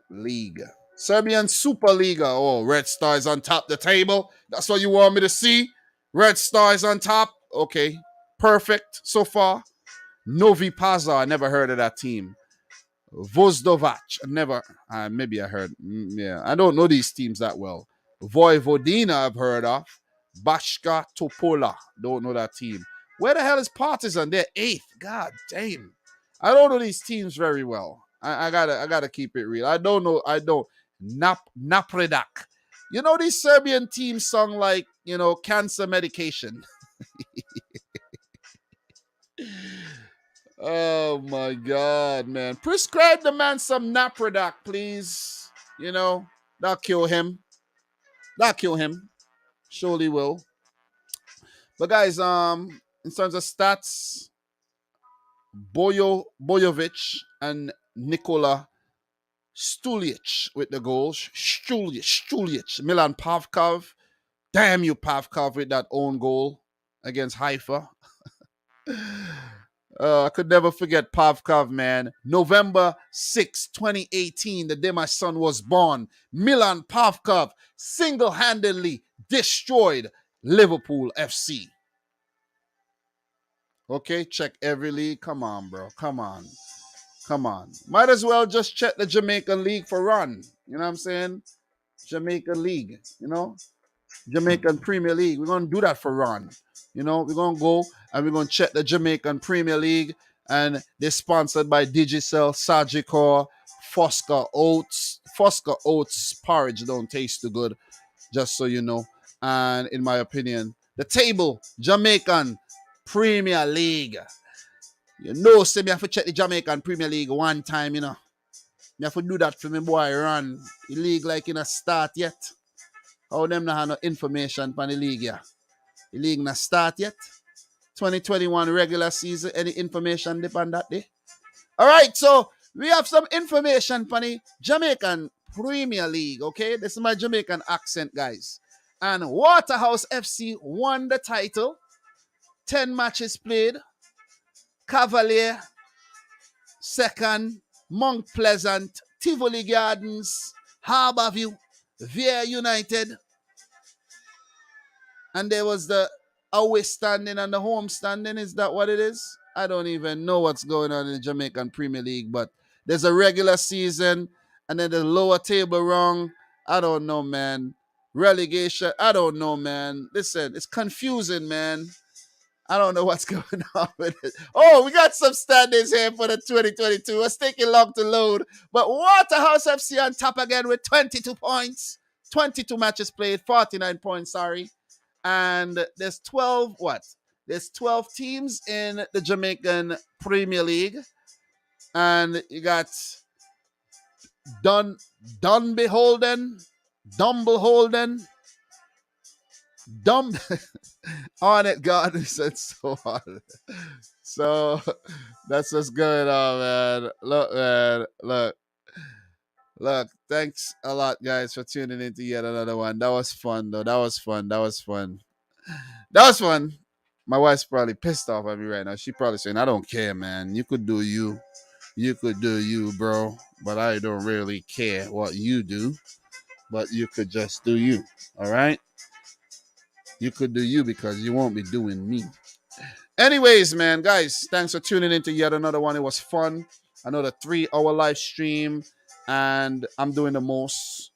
League. Serbian Superliga. Oh, Red Stars on top of the table. That's what you want me to see? Red Stars on top. Okay. Perfect so far. Novi Pazar. I never heard of that team. Vozdovac. Never. Maybe I heard. Yeah. I don't know these teams that well. Vojvodina I've heard of. Bashka Topola. Don't know that team. Where the hell is Partizan? They're 8th. God damn. I don't know these teams very well. I gotta keep it real. I don't know. Napredak. You know these Serbian teams song like, you know, cancer medication. Oh my God, man. Prescribe the man some Napredak, please. You know, that'll kill him. Surely will. But guys, in terms of stats, Bojovic and Nikola Stulic with the goals. Stulic. Milan Pavkov. Damn you, Pavkov, with that own goal against Haifa. I could never forget Pavkov, man. November 6, 2018, the day my son was born. Milan Pavkov single-handedly destroyed Liverpool FC. Okay, check every league. Come on, bro. Come on. Might as well just check the Jamaican League for run. You know what I'm saying? Jamaican League, you know? Jamaican Premier League. We're going to do that for run. You know, we're gonna go and we're gonna check the Jamaican Premier League, and they're sponsored by Digicel, Sagicor, Fosca Oats. Fosca Oats porridge don't taste too good, just so you know. And in my opinion, the table, Jamaican Premier League. You know, say me have to check the Jamaican Premier League one time, you know. Me have to do that for me boy run. The league like in a start yet. How them not have no information for the league, yeah. The league not start yet. 2021 regular season, any information depend that day? All right, so we have some information for the Jamaican Premier League, okay? This is my Jamaican accent, guys. And Waterhouse FC won the title. 10 matches played. Cavalier, second. Mount Pleasant, Tivoli Gardens, Harbourview, Via United. And there was the away standing and the home standing. Is that what it is? I don't even know what's going on in the Jamaican Premier League, but there's a regular season and then the lower table rung. I don't know, man. Relegation. I don't know, man. Listen, it's confusing, man. I don't know what's going on with it. Oh, we got some standings here for the 2022. It's taking long to load. But Waterhouse FC on top again with 22 points. 22 matches played, 49 points, sorry. And there's 12, what? There's 12 teams in the Jamaican Premier League. And you got Dunbeholden, Dumbleholden, on it, God, it's so hard. So that's what's going on, man. Look, man, look. Thanks a lot, guys, for tuning in to yet another one. That was fun, though. That was fun. My wife's probably pissed off at me right now. She probably saying, "I don't care, man. You could do you. You could do you, bro. But I don't really care what you do. But you could just do you. All right." You could do you because you won't be doing me. Anyways, man, guys, thanks for tuning in to yet another one. It was fun. Another 3-hour live stream, and I'm doing the most.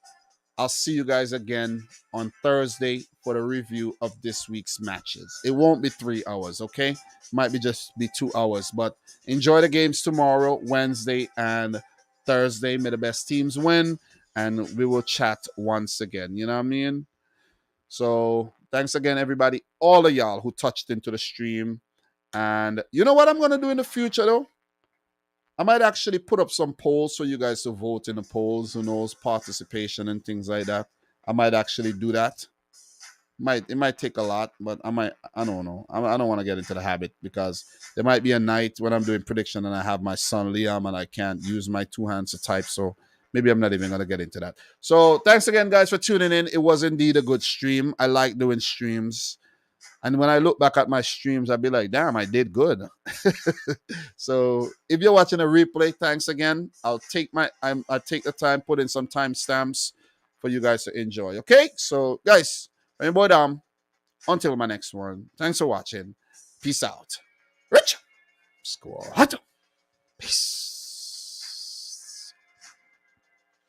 I'll see you guys again on Thursday for the review of this week's matches. It won't be 3 hours, okay? Might be just be 2 hours, but enjoy the games tomorrow, Wednesday, and Thursday. May the best teams win, and we will chat once again. You know what I mean? So thanks again, everybody, all of y'all who touched into the stream. And you know what I'm going to do in the future, though? I might actually put up some polls for you guys to vote in the polls, who knows, participation and things like that. I might actually do that. It might take a lot, but I don't know. I don't want to get into the habit because there might be a night when I'm doing prediction and I have my son Liam and I can't use my two hands to type. So maybe I'm not even going to get into that. So thanks again, guys, for tuning in. It was indeed a good stream. I like doing streams. And when I look back at my streams, I'd be like, damn, I did good. So if you're watching a replay, thanks again. I'll take the time, put in some timestamps for you guys to enjoy. Okay? So, guys, rainbow down. Until my next one. Thanks for watching. Peace out. Rich. Squad. Peace.